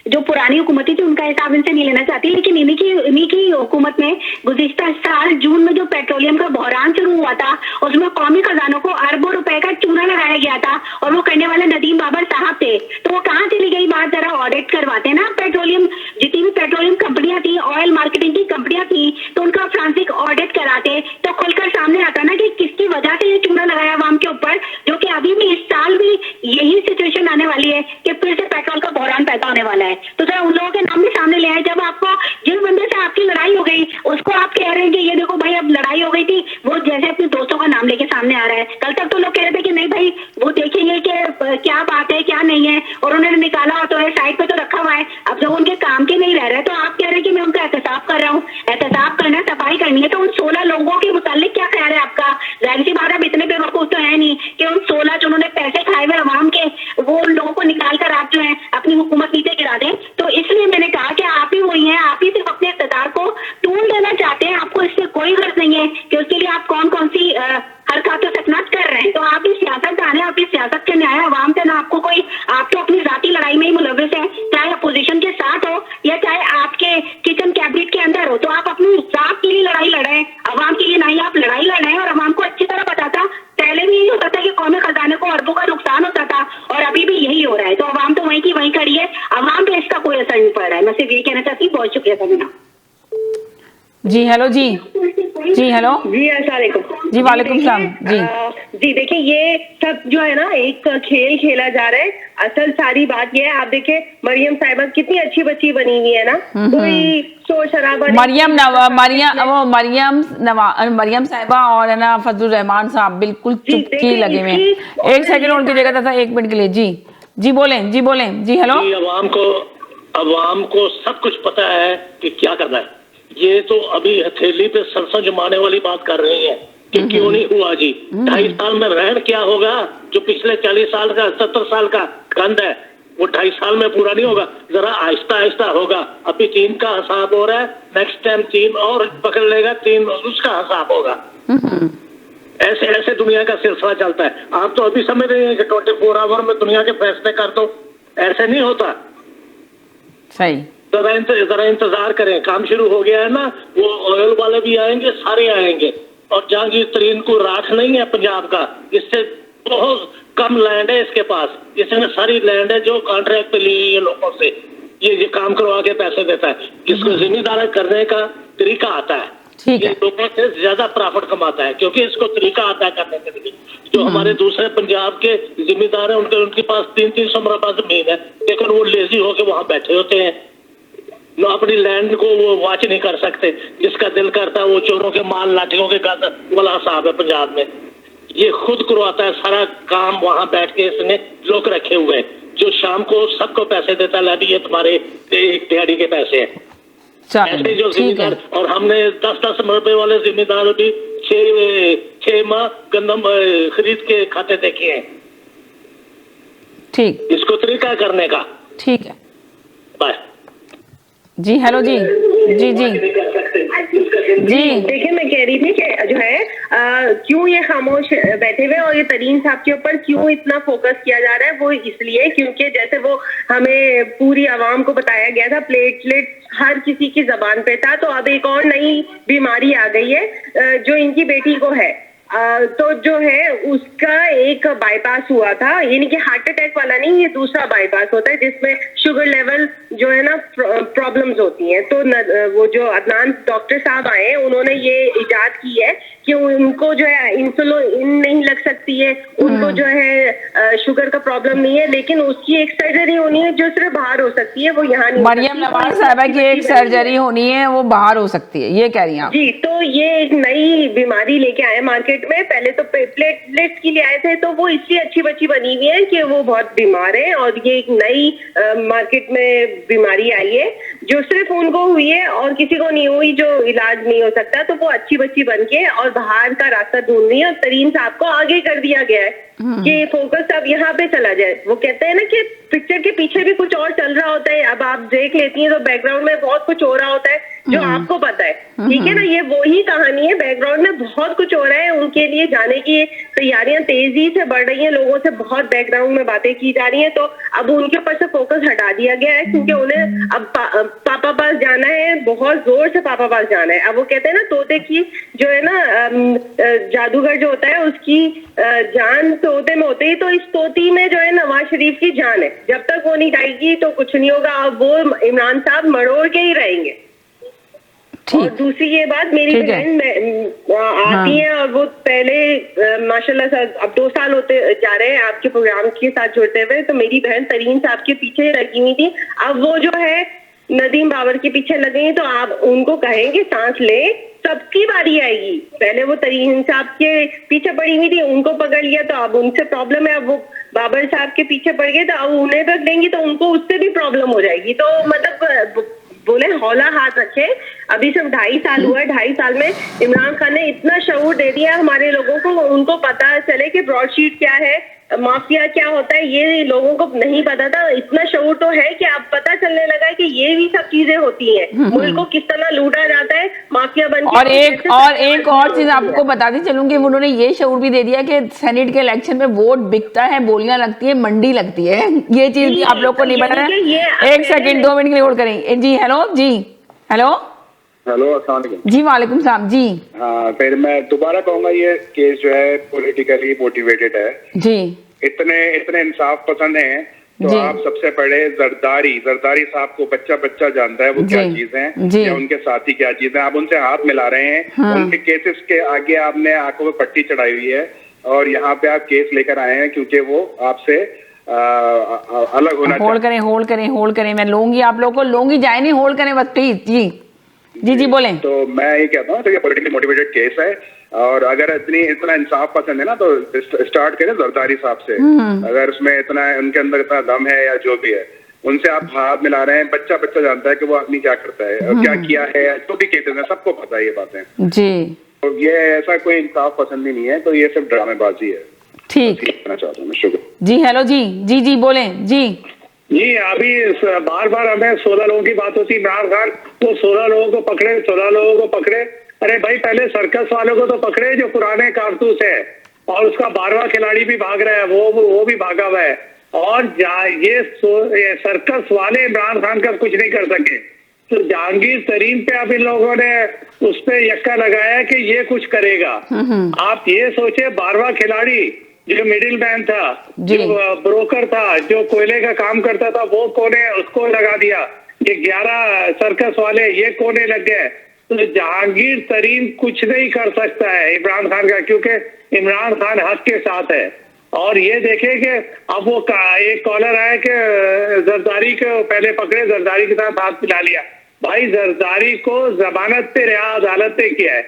जो पुरानी हुकूमती थी उनका हिसाब इनसे नहीं लेना चाहती, लेकिन इन्हीं की हुकूमत में गुज़िश्ता साल जून में जो पेट्रोलियम का बहरान शुरू हुआ था, उसमें कौमी खजानों को अरबों रुपए का चूना लगाया गया था और वो करने वाले नदीम बाबर साहब थे। तो वो कहाँ चली गई बात, जरा ऑडिट करवाते ना। पेट्रोलियम, जितनी भी पेट्रोलियम कंपनियां थी, ऑयल मार्केटिंग की कंपनियां थी, तो उनका फ्रांसिक ऑडिट कराते तो खुलकर सामने आता ना कि किसकी वजह से ये चूना लगाया अवाम के ऊपर। जो कि अभी भी इस साल भी यही सिचुएशन आने वाली है कि फिर से पेट्रोल का बहरान पैदा होने वाला है। तो जरा उन लोगों के नाम भी सामने ले आए। जब आपको जिस बंदे से आपकी लड़ाई हो गई उसको आप कह रहे हैं कि ये देखो भाई अब लड़ाई हो गई थी, वो जैसे अपने दोस्तों का नाम लेके सामने आ रहा है। कल तक तो लोग कह रहे थे कि नहीं भाई वो देखेंगे कि क्या बात है क्या नहीं है, और उन्होंने निकाला तो है, साइड पे तो रखा हुआ है। अब जब उनके काम के नहीं रह रहे तो आप कह रहे हैं कि मैं उनका एहतसाब कर रहा हूँ। एहतसाब करना, सफाई करनी है, तो उन 16 लोगों के मुतालिक क्या ख्याल है आपका? जाहिर सी बात है, इतने बेवकूफ तो है नहीं कि उन 16 जो उन्होंने पैसे खाए हुए अवाम के, वो उन लोगों को निकाल कर आप जो है अपनी हुकूमत नीचे गिरा दें। तो इसलिए मैंने कहा कि आप ही वही हैं, आप ही सिर्फ अपने इक़्तिदार को टूल देना चाहते हैं। आपको इससे कोई गर्ज नहीं है कि उसके लिए आप कौन कौन सी हरकतों से सकनात कर रहे हैं। तो आप भी सियासत जाने, आप भी सियासत के न्याय अवाम से ना आपको कोई, आप तो अपनी जाती लड़ाई में ही मुलविस है, चाहे अपोजिशन के साथ हो या चाहे आपके किचन कैबिनेट के अंदर हो। तो आप अपनी जात के लिए लड़ाई लड़े, अवाम के लिए नहीं आप लड़ाई लड़े। और अवाम को अच्छी तरह पता था, पहले भी यही होता था कि कौमी खजाने को अरबों का नुकसान होता था, और अभी भी यही हो रहा है। तो अवाम तो वहीं की वहीं खड़ी है, अवाम पे इसका कोई असर नहीं पड़ रहा है। मैं सिर्फ ये कहना चाहती हूँ। बहुत शुक्रिया समीना जी। हेलो जी। हेलो जी, अस्सलाम वालेकुम जी। वालेकुम सलाम जी। देखिए ये सब जो है ना एक खेल खेला जा रहा है। असल सारी बात ये है, आप देखिए मरियम साहिबा कितनी अच्छी बच्ची बनी हुई है ना, कोई शोर शराबा मरियम साहिबा और है ना फजलुर रहमान साहब बिल्कुल चुपके लगे हुए हैं। 1 सेकंड होल्ड कीजिएगा था, 1 मिनट के लिए जी बोलें जी। हेलो। अवाम को सब कुछ पता है कि क्या करना है। ये तो अभी हथेली पे सरसों जमाने वाली बात कर रही है कि क्यों नहीं हुआ जी। 2.5 साल में रहन क्या होगा जो पिछले 40 साल का 70 साल का गंद है, वो 2.5 साल में पूरा नहीं होगा। जरा आहिस्ता आहिस्ता होगा। अभी 3 का हिसाब हो रहा है, नेक्स्ट टाइम 3 और पकड़ लेगा, 3 उसका हिसाब होगा। ऐसे ऐसे दुनिया का सिलसिला चलता है। आप तो अभी समझ रहे हैं कि 24 आवर में दुनिया के फैसले कर दो, ऐसे नहीं होता। सही, जरा इंतजार करें, काम शुरू हो गया है ना, वो ऑयल वाले भी आएंगे, सारे आएंगे। और जहांगीर तरीन को राख नहीं है पंजाब का, इससे बहुत कम लैंड है इसके पास। इसमें सारी लैंड है जो कॉन्ट्रैक्ट पे ली हुई है लोगों से, ये काम करवा के पैसे देता है। इसको जिम्मेदार करने का तरीका आता है, ये लोगों से ज्यादा प्रॉफिट कमाता है क्योंकि इसको तरीका आता है करने के लिए। जो हमारे दूसरे पंजाब के जिम्मेदार है, उनके पास 300 मरबा जमीन है, लेकिन वो लेजी होके वहां बैठे होते हैं। वो अपनी लैंड को वो वॉच नहीं कर सकते, जिसका दिल करता है वो चोरों के माल लाठियों के गद वाला हिसाब है पंजाब में। ये खुद करवाता है सारा काम, वहां बैठ के इसने लोग रखे हुए हैं जो शाम को सबको पैसे देता है, ये तुम्हारे एक दिहाड़ी के पैसे हैं। ऐसे जो जिम्मेदार, और हमने 10-10 मरबे वाले जिम्मेदार भी 6 माह गंदम खरीद के खाते देखे हैं। ठीक, इसको तरीका करने का। ठीक है, बाय जी। हेलो जी। देखिए मैं कह रही थी कि जो है क्यों ये खामोश बैठे हुए और ये तरीन साहब के ऊपर क्यों इतना फोकस किया जा रहा है, वो इसलिए क्योंकि जैसे वो हमें पूरी आवाम को बताया गया था, प्लेटलेट हर किसी की जबान पे था, तो अब एक और नई बीमारी आ गई है जो इनकी बेटी को है। तो जो है उसका एक बाईपास हुआ था, यानी कि हार्ट अटैक वाला नहीं, ये दूसरा बाईपास होता है जिसमें शुगर लेवल जो है ना प्रॉब्लम्स होती हैं। तो वो जो अदनान डॉक्टर साहब आए, उन्होंने ये इजाद की है कि उनको जो है इंसुलिन नहीं लग सकती है, उनको जो है शुगर का प्रॉब्लम नहीं है, लेकिन उसकी एक सर्जरी होनी है जो सिर्फ बाहर हो सकती है, वो यहाँ नहीं। मरियम नवाज साहबा की एक सर्जरी होनी है, वो बाहर हो सकती है, ये कह रही हैं आप? जी, तो ये एक नई बीमारी लेके आए मार्केट में। पहले तो प्लेटलेट्स के लिए आए थे, तो वो इसलिए अच्छी बच्ची बनी हुई है कि वो बहुत बीमार है, और ये एक नई मार्केट में बीमारी आई है जो सिर्फ उनको हुई है और किसी को नहीं हुई, जो इलाज नहीं हो सकता। तो वो अच्छी बच्ची बन के और बाहर का रास्ता ढूंढ रही है, और तरीन साहब को आगे कर दिया गया है कि फोकस अब यहाँ पे चला जाए। वो कहते हैं ना कि पिक्चर के पीछे भी कुछ और चल रहा होता है। अब आप देख लेती हैं तो बैकग्राउंड में बहुत कुछ हो रहा होता है जो आपको पता है, ठीक है ना। ये वही कहानी है, बैकग्राउंड में बहुत कुछ हो रहा है, उनके लिए जाने की तैयारियां तेजी से बढ़ रही हैं, लोगों से बहुत बैकग्राउंड में बातें की जा रही हैं। तो अब उनके ऊपर से फोकस हटा दिया गया है, क्योंकि उन्हें अब पापा पास जाना है, बहुत जोर से पापा पास जाना है। अब वो कहते हैं ना, तोते की जो है ना जादूगर जो होता है उसकी जान तोते में होती है, तो इस तोती में जो है नवाज शरीफ की जान है। जब तक वो नहीं जाएगी तो कुछ नहीं होगा, अब वो इमरान साहब मरोड़ के ही रहेंगे। और दूसरी ये बात, मेरी बहन आती है और वो पहले माशाल्लाह से अब 2 साल होते जा रहे हैं आपके प्रोग्राम के साथ जुड़ते हुए, तो मेरी बहन तरीन साहब के पीछे लगी हुई थी। अब वो जो है नदीम बाबर के पीछे लगे हैं, तो आप उनको कहेंगे सांस ले, सबकी बारी आएगी। पहले वो तरीन साहब के पीछे पड़ी हुई थी, उनको पकड़ लिया तो अब उनसे प्रॉब्लम है। अब वो बाबर साहब के पीछे पड़ गए, तो अब उन्हें पकड़ेंगी तो उनको उससे भी प्रॉब्लम हो जाएगी। तो मतलब बोले हौला हाथ रखे। अभी सिर्फ 2.5 साल हुआ है, 2.5 साल में इमरान खान ने इतना शऊर दे दिया हमारे लोगों को, उनको पता चले कि ब्रॉडशीट क्या है, माफिया क्या होता है, ये लोगों को नहीं पता था। इतना शऊर तो है कि अब पता चलने लगा है कि ये भी सब चीजें होती हैं, मुल्क को किस तरह लूटा जाता है माफिया बन के। और एक और चीज आपको बताती चलूंगी, उन्होंने ये शऊर भी दे दिया कि सेनेट के इलेक्शन में वोट बिकता है, बोलियां लगती है, मंडी लगती है। ये चीज भी आप लोग को नहीं पता है। 1 सेकंड 2 मिनट के लिए होल्ड करें जी। हेलो जी, हेलो अस्सलाम वालेकुम जी। वालेकुम सलाम जी। हाँ, फिर मैं दोबारा कहूंगा, ये केस जो है पॉलिटिकली मोटिवेटेड है जी। इतने इंसाफ पसंद हैं, तो आप सबसे पहले जरदारी साहब को बच्चा जानता है वो क्या चीज है, या उनके साथी क्या चीज है। आप उनसे हाथ मिला रहे हैं। हाँ। उनके केसेस के आगे आपने आंखों में पट्टी चढ़ाई हुई है, और यहाँ पे आप केस लेकर आए हैं क्योंकि वो आपसे अलग होना। होल्ड करें, मैं लूंगी, आप लोगों को लूंगी, जाए नहीं, होल्ड करें बस प्लीज। जी बोलें। तो मैं ये कहता हूँ, तो ये पॉलिटिकली मोटिवेटेड केस है, और अगर इतना इंसाफ पसंद है ना, तो स्टार्ट करें जरदारी साहब से। अगर उसमें इतना उनके अंदर इतना दम है, या जो भी है, उनसे आप हाथ मिला रहे हैं। बच्चा जानता है कि वो आदमी क्या करता है और क्या किया है, जो भी केसेस है, सबको पता है ये बातें जी। तो ये ऐसा कोई इंसाफ पसंद ही नहीं है, तो ये सिर्फ ड्रामेबाजी है। ठीक कहना चाहता हूँ मैं। शुक्रिया जी। हेलो जी बोलें जी। अभी बार हमें 16 लोगों की बात होती है। इमरान खान वो 16 लोगों को पकड़े। अरे भाई, पहले सर्कस वालों को तो पकड़े जो पुराने कारतूस है, और उसका 12वां खिलाड़ी भी भाग रहा है, वो भी भागा हुआ है। और ये सर्कस वाले इमरान खान का कुछ नहीं कर सके, तो जहांगीर तरीन पे अब इन लोगों ने उस पे यक्का लगाया कि ये कुछ करेगा। आप ये सोचे, 12वां खिलाड़ी जो मिडिल मैन था, जो ब्रोकर था, जो कोयले का काम करता था, वो कोने उसको लगा दिया। ये 11 सर्कस वाले ये कोने लग गए। तो जहांगीर तरीन कुछ नहीं कर सकता है इमरान खान का, क्योंकि इमरान खान हक के साथ है। और ये देखे कि अब वो एक कॉलर आया कि जरदारी को पहले पकड़े, जरदारी के साथ हाथ मिला लिया। भाई, जरदारी को जमानत पे रिहा अदालत ने किया है।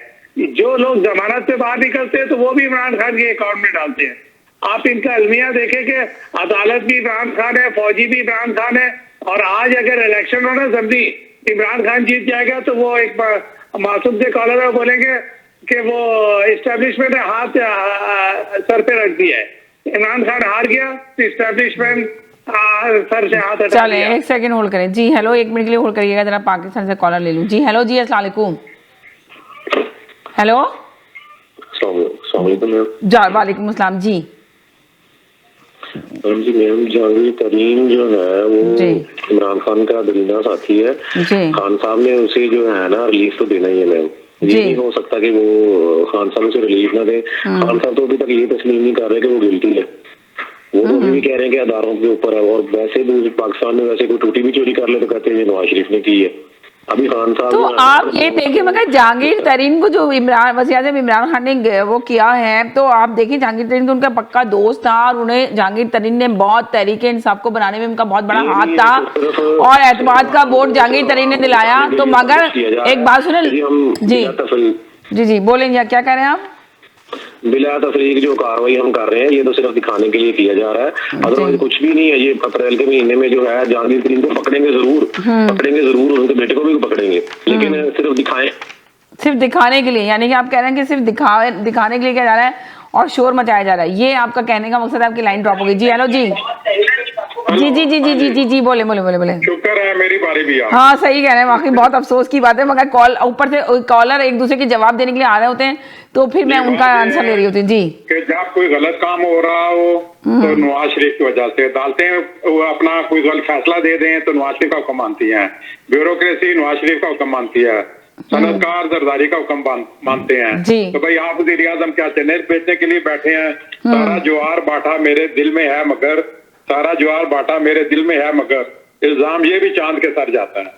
जो लोग जमानत पे बाहर निकलते हैं तो वो भी इमरान खान के अकाउंट में डालते हैं। आप इनका अलमिया देखें कि अदालत भी इमरान खान है, फौजी भी इमरान खान है। और आज अगर इलेक्शन होना समझी इमरान खान जीत जाएगा, तो वो एक मासूम से कॉलर है, बोलेंगे कि वो एस्टेब्लिशमेंट ने हाथ सर पे रख दिया है। इमरान खान हार गया तो एस्टेब्लिशमेंट सर से हाथ हटा दिया। 1 सेकंड होल्ड करें जी। हेलो, 1 मिनट के लिए होल्ड करिएगा, जरा पाकिस्तान से कॉलर ले लूं जी। हेलो जी, अस्सलाम वालेकुम। हेलो, वालेकुम अस्सलाम जी। मैम, जहांगीर तरीन जो है वो इमरान खान का दरीना साथी है। खान साहब ने उसे जो है ना रिलीफ तो देना ही है मैम। ये नहीं हो सकता कि वो खान साहब उसे रिलीफ ना दे। खान साहब तो अभी तक ये तस्लीम नहीं कर रहे कि वो गिल्टी है। वो तो अभी भी कह रहे हैं कि अदारों के ऊपर है। और वैसे भी पाकिस्तान में वैसे कोई टूटी भी चोरी कर ले तो कहते हैं नवाज शरीफ ने की है। अभी खान साहब तो आप ये देखिए, मगर जहांगीर तरीन को जो वज़ीर-ए-आज़म इमरान खान ने वो किया है, तो आप देखिए जहांगीर तरीन तो उनका पक्का दोस्त था और उन्हें जहांगीर तरीन ने बहुत तहरीके इंसाफ को बनाने में उनका बहुत बड़ा हाथ था और एतमाद का वोट जहांगीर तरीन ने दिलाया। तो मगर एक बात सुने जी जी बोलेंगे, क्या कह रहे हैं आप? बिला तफरीक जो कार्रवाई हम कर रहे हैं ये तो सिर्फ दिखाने के लिए किया जा रहा है, अदरवाइज कुछ भी नहीं है। ये अप्रैल के महीने में जो है जहांगीर तरीन को पकड़ेंगे जरूर, उनके बेटे को भी पकड़ेंगे, लेकिन सिर्फ दिखाने के लिए, यानी कि आप कह रहे हैं कि सिर्फ दिखाने के लिए किया जा रहा है और शोर मचाया जा रहा है, ये आपका कहने का मकसद है। आपकी लाइन ड्रॉप हो गई। जी हेलो जी जी जी जी जी जी जी जी बोले बोले बोले बोले। शुक्र है मेरी बारी भी आ। हाँ सही कह रहे हैं, वाकई बहुत अफसोस की बात है, मगर कॉल ऊपर से कॉलर एक दूसरे के जवाब देने के लिए आ रहे होते हैं, तो फिर मैं उनका आंसर ले रही होती हूँ। जी कि जब कोई गलत काम हो रहा हो तो नवाज शरीफ की वजह से डालते हैं, वो अपना कोई गलत फैसला दे दें तो नवाज शरीफ का हुक्म मानती है, ब्यूरोक्रेसी नवाज शरीफ का हुक्म मानती है, सनतकार जरदारी का हुक्म मानते हैं। तो भाई आप वज़ीर आज़म क्या चैनल बेचने के लिए बैठे हैं? सारा ज्वार बांटा मेरे दिल में है मगर, सारा ज्वार बांटा मेरे दिल में है मगर, इल्जाम ये भी चांद के सर जाता है।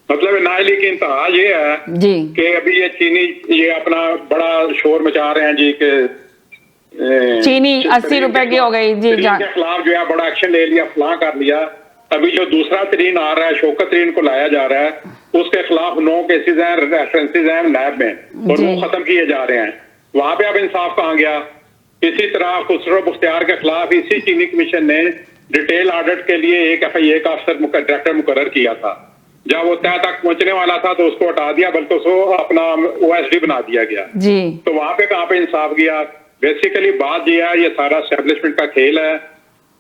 मतलब नाइली की इंतहा ये है कि अभी ये चीनी ये अपना बड़ा शोर मचा रहे हैं जी के चीनी 80 रुपए की हो गई जी, के खिलाफ जो है बड़ा एक्शन ले लिया, फलां कर लिया। अभी जो दूसरा तरीन आ रहा है, शौकत तरीन को लाया जा रहा है, उसके खिलाफ 9 केसेज हैं, रेफरेंसेज हैं नैब में और वो खत्म किए जा रहे हैं। वहां पे अब इंसाफ कहाँ गया? इसी तरह खुसरो मुख्तियार के खिलाफ इसी चीनी कमीशन ने डिटेल ऑडिट के लिए एक FIA का अफसर डायरेक्टर मुकर्रर किया था। जब वो तय तक पहुंचने वाला था तो उसको हटा दिया, बल्कि उसको अपना OSD बना दिया गया। तो वहां पे कहाँ पे इंसाफ गया? बेसिकली बात यह है, ये सारा एस्टेब्लिशमेंट का खेल है।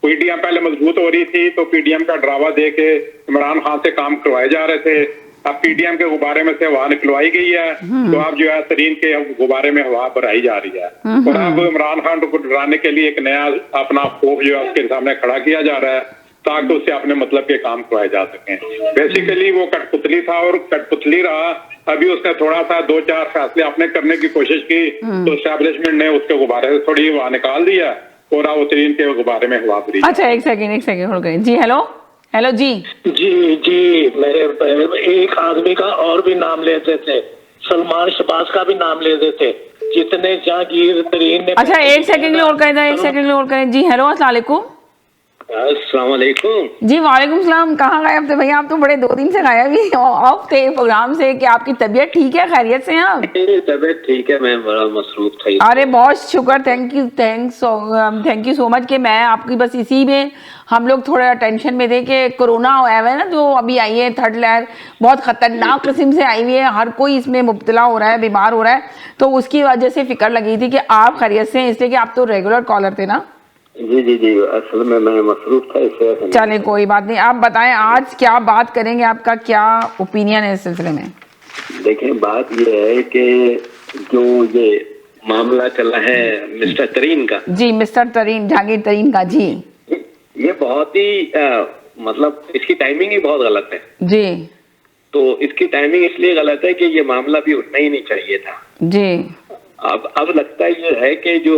PDM पहले मजबूत हो रही थी तो PDM का ड्रावा दे के इमरान खान से काम करवाए जा रहे थे। अब PDM के गुब्बारे में से हवा निकलवाई गई है, तो अब जो है तरीन के गुब्बारे में हवा भराई जा रही है और अब इमरान खान को डराने के लिए एक नया अपना खौफ जो है उसके सामने खड़ा किया जा रहा है ताकि उससे अपने मतलब के काम करवाए जा सके। बेसिकली वो कठपुतली था और कठपुतली रहा। अभी उसने थोड़ा सा 2-4 फैसले अपने करने की कोशिश की तो एस्टेब्लिशमेंट ने उसके गुब्बारे से थोड़ी हवा निकाल दिया और अब तरीन के गुब्बारे में हवा भरी। अच्छा एक सेकंड हो गए। जी हेलो जी जी मेरे एक आदमी का और भी नाम लेते थे, सलमान शहबाज का भी नाम ले देते, जितने जहांगीर तरीन ने। अच्छा एक सेकंड और करें। जी हेलो अस्सलाम वालेकुम। अस्सलाम वालेकुम। जी वालेकुम सलाम। कहाँ गायब थे भैया? आप तो बड़े 2 दिन से गायब ही ऑफ थे प्रोग्राम से। कि आपकी तबीयत ठीक है, खैरियत से हैं आप? तबीयत ठीक है, मैं बड़ा मसरूफ था। अरे बहुत शुक्र, थैंक यू सो मच कि मैं आपकी बस इसी में हम लोग थोड़ा टेंशन में थे कि कोरोना आया है ना, जो अभी आई है 3rd लहर, बहुत खतरनाक किस्म से आई हुई है, हर कोई इसमें मुब्तला हो रहा है, बीमार हो रहा है, तो उसकी वजह से फिक्र लगी थी कि आप खैरियत से हैं, इसलिए कि आप तो रेगुलर कॉलर थे ना। जी असल में मैं मसरूफ था इससे। चलिए कोई बात नहीं, आप बताएं आज क्या बात करेंगे, आपका क्या ओपिनियन है इस सिलसिले में? देखें बात ये है कि जो ये मामला चला है मिस्टर तरीन का। जी मिस्टर तरीन, जहांगीर तरीन का। जी ये बहुत ही मतलब इसकी टाइमिंग ही बहुत गलत है। जी तो इसकी टाइमिंग इसलिए गलत है कि ये मामला भी उठना ही नहीं चाहिए था। जी अब लगता ये है कि जो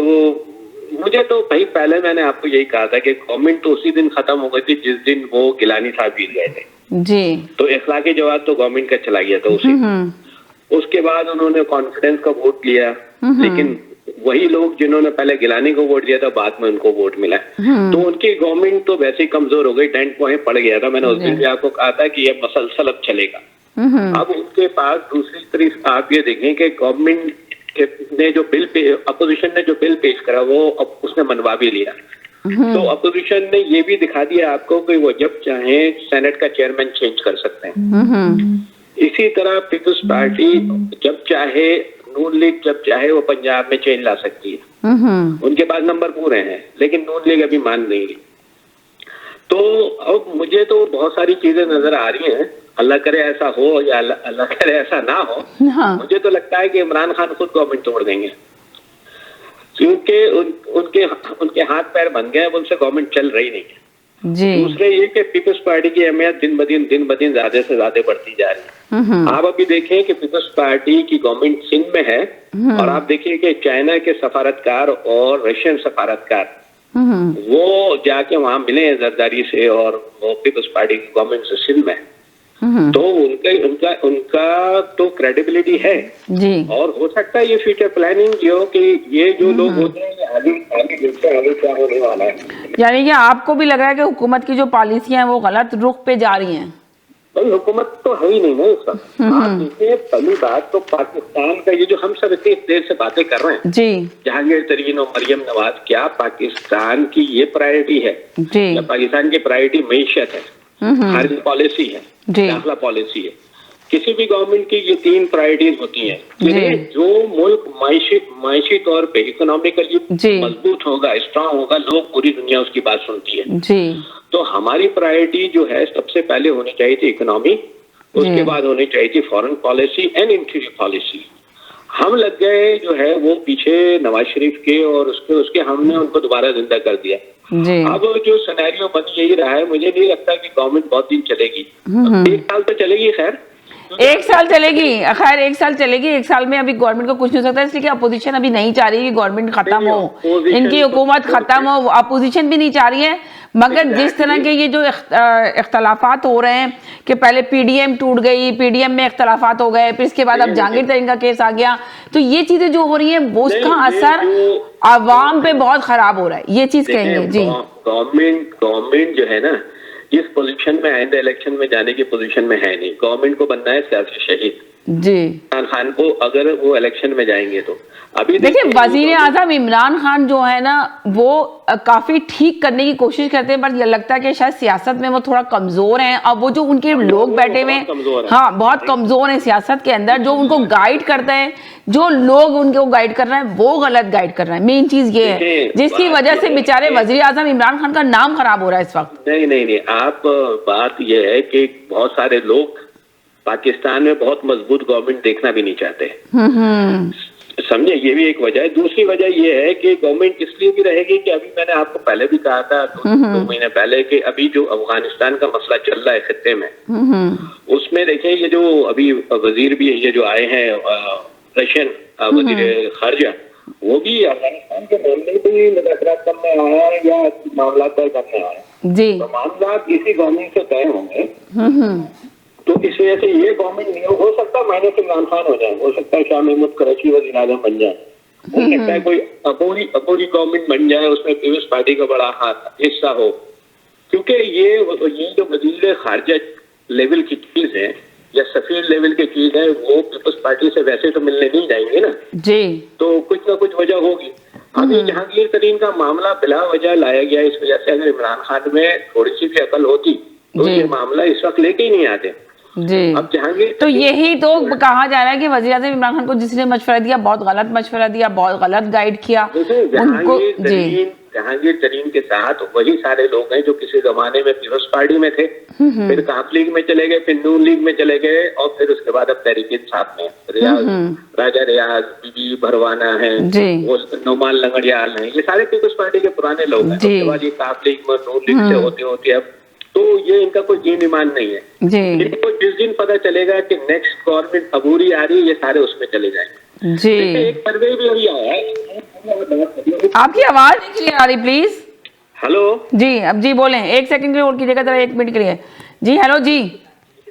मुझे तो भाई पहले मैंने आपको यही कहा था कि गवर्नमेंट तो उसी दिन खत्म हो गई थी जिस दिन वो गिलानी साहब गिर गए थे। जी तो इखलाकी जवाब तो गवर्नमेंट का चला गया था उसी। उसके बाद उन्होंने कॉन्फिडेंस का वोट लिया, लेकिन वही लोग जिन्होंने पहले गिलानी को वोट दिया था बाद में उनको वोट मिला। तो उनकी गवर्नमेंट तो वैसे ही कमजोर हो गई, डेंट वहीं पड़ गया था। मैंने उस दिन भी आपको कहा था कि ये मसलसल अब चलेगा। अब उनके पास दूसरी तरफ आप ये देखें कि गवर्नमेंट ने जो अपोजिशन ने जो बिल पेश करा वो उसने मनवा भी लिया। तो अपोजिशन ने ये भी दिखा दिया आपको कि वो जब चाहे सेनेट का चेयरमैन चेंज कर सकते हैं। इसी तरह पीपल्स पार्टी जब चाहे, नून लीग जब चाहे वो पंजाब में चेंज ला सकती है। उनके पास नंबर पूरे हैं, लेकिन नून लीग अभी मान नहीं रही। तो अब मुझे तो बहुत सारी चीजें नजर आ रही हैं, अल्लाह करे ऐसा हो या अल्लाह करे ऐसा ना हो। मुझे तो लगता है कि इमरान खान खुद गवर्नमेंट तोड़ देंगे, क्योंकि उनके हाथ पैर बन गए, उनसे गवर्नमेंट चल रही नहीं है। दूसरे ये कि पीपल्स पार्टी की अहमियत दिन ब दिन ज्यादा से ज्यादा बढ़ती जा रही है। आप अभी देखें कि पीपल्स पार्टी की गवर्नमेंट सिंध में है और आप देखिए कि चाइना के सफारतकार और रशियन सफारतकार वो जाके वहां मिले हैं जरदारी से और वो पीपल्स पार्टी की गवर्नमेंट से सिंध में। तो उनका तो क्रेडिबिलिटी है जी। और हो सकता है ये फ्यूचर प्लानिंग जो कि ये जो लोग होते हैं आगे क्या होने वाला है। यानी कि आपको भी लग रहा है कि हुकूमत की जो पॉलिसियां हैं वो गलत रुख पे जा रही हैं? भाई हुकूमत तो है ही नहीं ना इसका। आप देखिए, पहली बात तो पाकिस्तान का ये जो हम सब इतनी देर से बातें कर रहे हैं जी, जहांगीर तरीन और मरियम नवाज, क्या पाकिस्तान की ये प्रायोरिटी है जी, या पाकिस्तान की प्रायोरिटी मईशत है, खारिज पॉलिसी है, दाखिला पॉलिसी है? किसी भी गवर्नमेंट की ये 3 प्रायोरिटीज होती हैं कि जो मुल्क मायशी तौर पे इकोनॉमिकली मजबूत होगा, स्ट्रांग होगा, लोग पूरी दुनिया उसकी बात सुनती है जी। तो हमारी प्रायोरिटी जो है सबसे पहले होनी चाहिए थी इकोनॉमी, उसके बाद होनी चाहिए थी foreign policy and interior policy. हम लग गए जो है वो पीछे नवाज शरीफ के और उसके हमने उनको दोबारा जिंदा कर दिया जी। अब जो सिनेरियो बन यही रहा है, मुझे नहीं लगता कि गवर्नमेंट बहुत दिन चलेगी। 1 साल तो चलेगी, खैर 1 साल चलेगी, खैर 1 साल चलेगी। 1 साल में अभी गवर्नमेंट को कुछ नहीं हो सकता, इसलिए कि अपोजिशन अभी नहीं चाह रही कि गवर्नमेंट खत्म हो, इनकी हुकूमत खत्म हो। अपोजिशन भी नहीं चाह रही है, मगर जिस तरह के ये जो इख्तलाफात हो रहे हैं कि पहले पीडीएम टूट गई, पीडीएम में इख्तलाफात हो गए, फिर इसके बाद अब जहांगीर तरीन का केस आ गया, तो ये चीजें जो हो रही हैं वो उसका असर आवाम पे बहुत खराब हो रहा है, ये चीज कहेंगे जी। गवर्नमेंट जो है ना इस पोजीशन में आइंदा इलेक्शन में जाने की पोजीशन में है नहीं। गवर्नमेंट को बनना है सियासी शहीद जी। इमरान खान को अगर वो इलेक्शन में जाएंगे तो अभी देखिए वजीर आजम इमरान खान जो है ना वो काफी ठीक करने की कोशिश करते हैं, पर ये लगता है कि शायद सियासत में वो थोड़ा कमजोर हैं। अब वो जो उनके लोग बैठे हुए हैं, हाँ बहुत कमजोर हैं सियासत के अंदर, जो उनको गाइड करते हैं, जो लोग उनको गाइड कर रहे हैं वो गलत गाइड कर रहे हैं। मेन चीज ये है जिसकी वजह से बेचारे वजीर आजम इमरान खान का नाम खराब हो रहा है इस वक्त। नहीं, आप बात ये है कि बहुत सारे लोग पाकिस्तान में बहुत मजबूत गवर्नमेंट देखना भी नहीं चाहते, समझे, ये भी एक वजह है। दूसरी वजह ये है कि गवर्नमेंट इसलिए भी रहेगी कि अभी मैंने आपको पहले भी कहा था 2 महीने पहले कि अभी जो अफगानिस्तान का मसला चल रहा है खित्ते में, उसमें देखिए ये जो अभी वजीर भी ये जो आए हैं रशियन वजीर खारजा, वो भी अफगानिस्तान के मामले पे ही मुज़ाकरात करने आया है या मामला तय करने आया है जी। तो मामला इसी गवर्नमेंट से तय होंगे, तो इस वजह से ये गवर्नमेंट नहीं हो सकता माइनस इमरान खान हो जाए, हो सकता है शाह महमूद कराची वज़ीर आज़म बन जाए, हो सकता है कोई अपोरी गवर्नमेंट बन जाए, उसमें पीपल्स पार्टी का बड़ा हिस्सा हो, क्योंकि ये जो वज़ीर खारजा लेवल की चीज है या सफीर लेवल की चीज है वो पीपल्स पार्टी से वैसे तो मिलने नहीं जाएंगे ना जी, तो कुछ ना कुछ वजह होगी। अभी जहांगीर तरीन का मामला बिला वजह लाया गया, इस वजह से अगर इमरान खान में थोड़ी सी भी अकल होती तो ये मामला इस वक्त लेके ही नहीं आते जी। अब जहांगीर तो यही तो कहा जा रहा है कि वज़ीर आज़म इमरान खान को जिसने मशवरा दिया बहुत गलत मशवरा दिया, बहुत गलत गाइड किया उनको जी। जहांगीर तरीन के साथ वही सारे लोग हैं जो किसी जमाने में पीपल्स पार्टी में थे, फिर काफ लीग में चले गए, फिर नून लीग में चले गए और फिर उसके बाद अब तहरीक इंसाफ में राजा रियाज, बीबी भरवाना है, वो नोमान लंगड़ियाल हैं, ये सारे पीपल्स पार्टी के पुराने लोग हैं। उसके बाद ये काफ लीग में नून लीग से होते होते अब तो ये इनका कोई दीन ईमान नहीं है जी। इनको जिस दिन पता चलेगा कि नेक्स्ट गवर्नमेंट अबूरी आ रही है, ये सारे उसमें चले जाएंगे जी। एक सर्वे भी अभी आया है, आपकी आवाज नहीं क्लियर आ रही, प्लीज। हेलो जी, अब जी बोलें, 1 सेकंड के लिए होल्ड कीजिएगा, जरा 1 मिनट के लिए जी। हेलो जी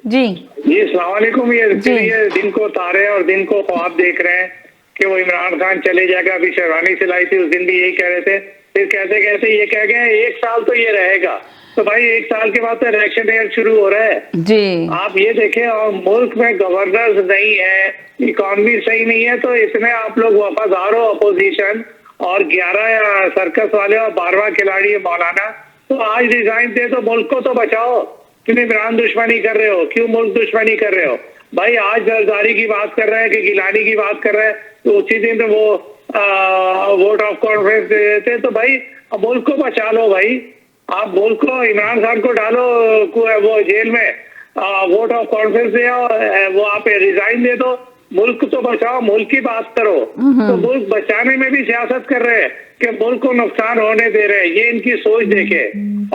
जी जी, अस्सलाम वालेकुम। ये दिन को तारे और दिन को ख्वाब देख रहे हैं कि वो इमरान खान चले जाएगा। अभी शेरवानी सिलाई थी, उस दिन भी यही कह रहे थे, फिर कहते कहते ये कह गए 1 साल तो ये रहेगा। तो भाई 1 साल के बाद तो इलेक्शन ईयर शुरू हो रहा है जी। आप ये देखें और मुल्क में गवर्नर्स नहीं है, इकॉनमी सही नहीं है, तो इसमें आप लोग वफादार हो अपोजिशन और 11 सर्कस वाले और 12वां खिलाड़ी है मौलाना, तो आज रिजाइन दे तो मुल्क को तो बचाओ। क्यों इमरान दुश्मनी कर रहे हो, क्यों मुल्क दुश्मनी कर रहे हो भाई? आज जरदारी की बात कर रहे हैं कि गिलानी की बात कर रहे हैं, तो उसी दिन वो वोट ऑफ कॉन्फ्रेंस दे देते, तो भाई मुल्क को बचा लो भाई। आप मुल्क को, इमरान खान को डालो वो जेल में, वोट ऑफ कॉन्फ्रेंस दे वो आप रिजाइन दे दो, मुल्क तो बचाओ, मुल्क की बात करो। तो मुल्क बचाने में भी सियासत कर रहे हैं कि मुल्क को नुकसान होने दे रहे हैं, ये इनकी सोच देखे।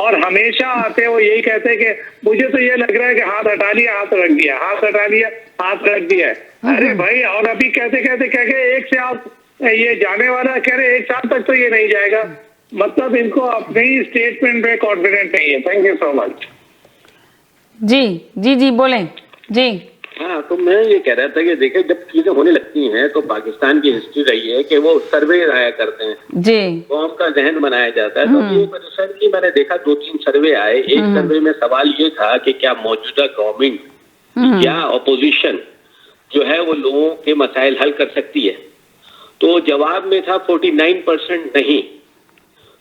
और हमेशा आते वो यही कहते हैं कि मुझे तो ये लग रहा है कि हाथ हटा लिया, हाथ रख दिया, हाथ हटा लिया, हाथ रख दिया। अरे भाई, और अभी कहते कहते कह के 1 से आप ये जाने वाला कह रहे 1 साल तक तो ये नहीं जाएगा। मतलब इनको अपने ही स्टेटमेंट में कॉन्फिडेंट नहीं है। Thank you so much. जी जी जी बोलें जी। हाँ, तो मैं ये कह रहा था कि देखिए जब चीजें होने लगती हैं तो पाकिस्तान की हिस्ट्री रही है कि वो सर्वे आया करते हैं जी, कौम का जहन बनाया जाता है। तो अभी एक रिसेंटली मैंने देखा 2-3 सर्वे आए। एक सर्वे में सवाल ये था कि क्या मौजूदा गवर्नमेंट या अपोजिशन जो है वो लोगों के मसाइल हल कर सकती है। तो जवाब में था 49% नहीं।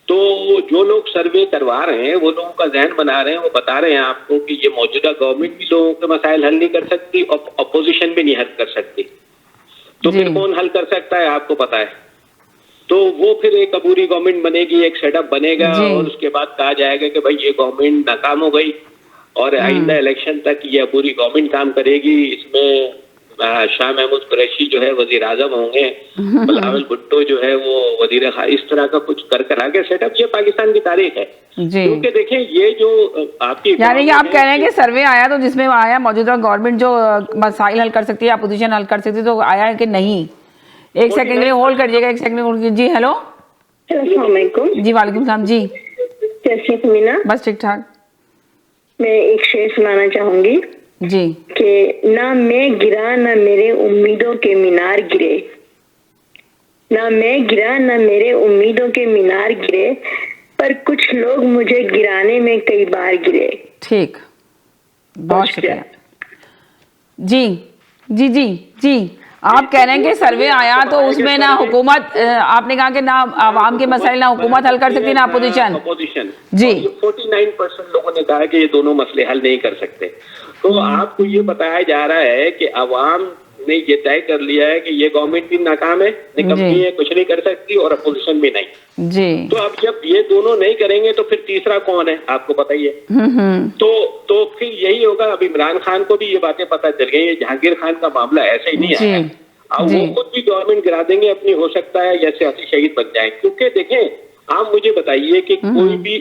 तो जो लोग सर्वे करवा रहे हैं वो लोगों का जहन बना रहे हैं, वो बता रहे हैं आपको कि ये मौजूदा गवर्नमेंट भी लोगों के मसाइल हल नहीं कर सकती और अपोजिशन भी नहीं हल कर सकती। तो फिर कौन हल कर सकता है आपको पता है। तो वो फिर एक अबूरी गवर्नमेंट बनेगी, एक सेटअप बनेगा और उसके बाद कहा जाएगा कि भाई ये गवर्नमेंट नाकाम हो गई और आइंदा इलेक्शन तक ये अबूरी गवर्नमेंट काम करेगी। इसमें शाह महमूद कुरैशी जो है वजीर आजम होंगे, बिलावल भुट्टो जो है वो वजीर इस तरह का कुछ कर आगे सेटअप। ये पाकिस्तान की तारीख है। क्योंकि देखें ये जो आपकी यानी कि आप कह रहे हैं कि सर्वे आया तो जिसमें आया मौजूदा गवर्नमेंट जो मसाइल हल कर सकती है, अपोजिशन हल कर सकती है, तो आया है कि नहीं। एक सेकंड के लिए होल्ड करिएगा, एक सेकंड होल्ड कीजिए। हेलो जी, वालेकुम सलाम जी। कैसी मीना? बस ठीक ठाक। मैं एक शेर सुनाना चाहूंगी जी कि ना मैं गिरा ना मेरे उम्मीदों के मीनार गिरे, ना मैं गिरा ना मेरे उम्मीदों के मीनार गिरे, पर कुछ लोग मुझे गिराने में कई बार गिरे। ठीक, बहुत शुक्रिया जी जी जी जी। आप कह रहे हैं कि सर्वे आया तो उसमें ना हुकूमत, आपने कहा कि ना आवाम के मसाइल ना हुकूमत हल कर सकती ना अपोजिशन जी। 49% लोगों ने कहा कि ये दोनों मसले हल नहीं कर सकते। तो आपको ये बताया जा रहा है कि अवाम ने ये तय कर लिया है कि ये गवर्नमेंट भी नाकाम है, निकम्मी है, कुछ नहीं कर सकती और अपोजिशन भी नहीं जी। तो अब जब ये दोनों नहीं करेंगे तो फिर तीसरा कौन है आपको पता ही है। तो फिर यही होगा। अब इमरान खान को भी ये बातें पता चल गई है, जहांगीर खान का मामला ऐसे ही नहीं आया। अब वो खुद भी गवर्नमेंट गिरा देंगे अपनी, हो सकता है जैसे हसी शहीद बन जाए। क्योंकि देखें आप मुझे बताइए कि कोई भी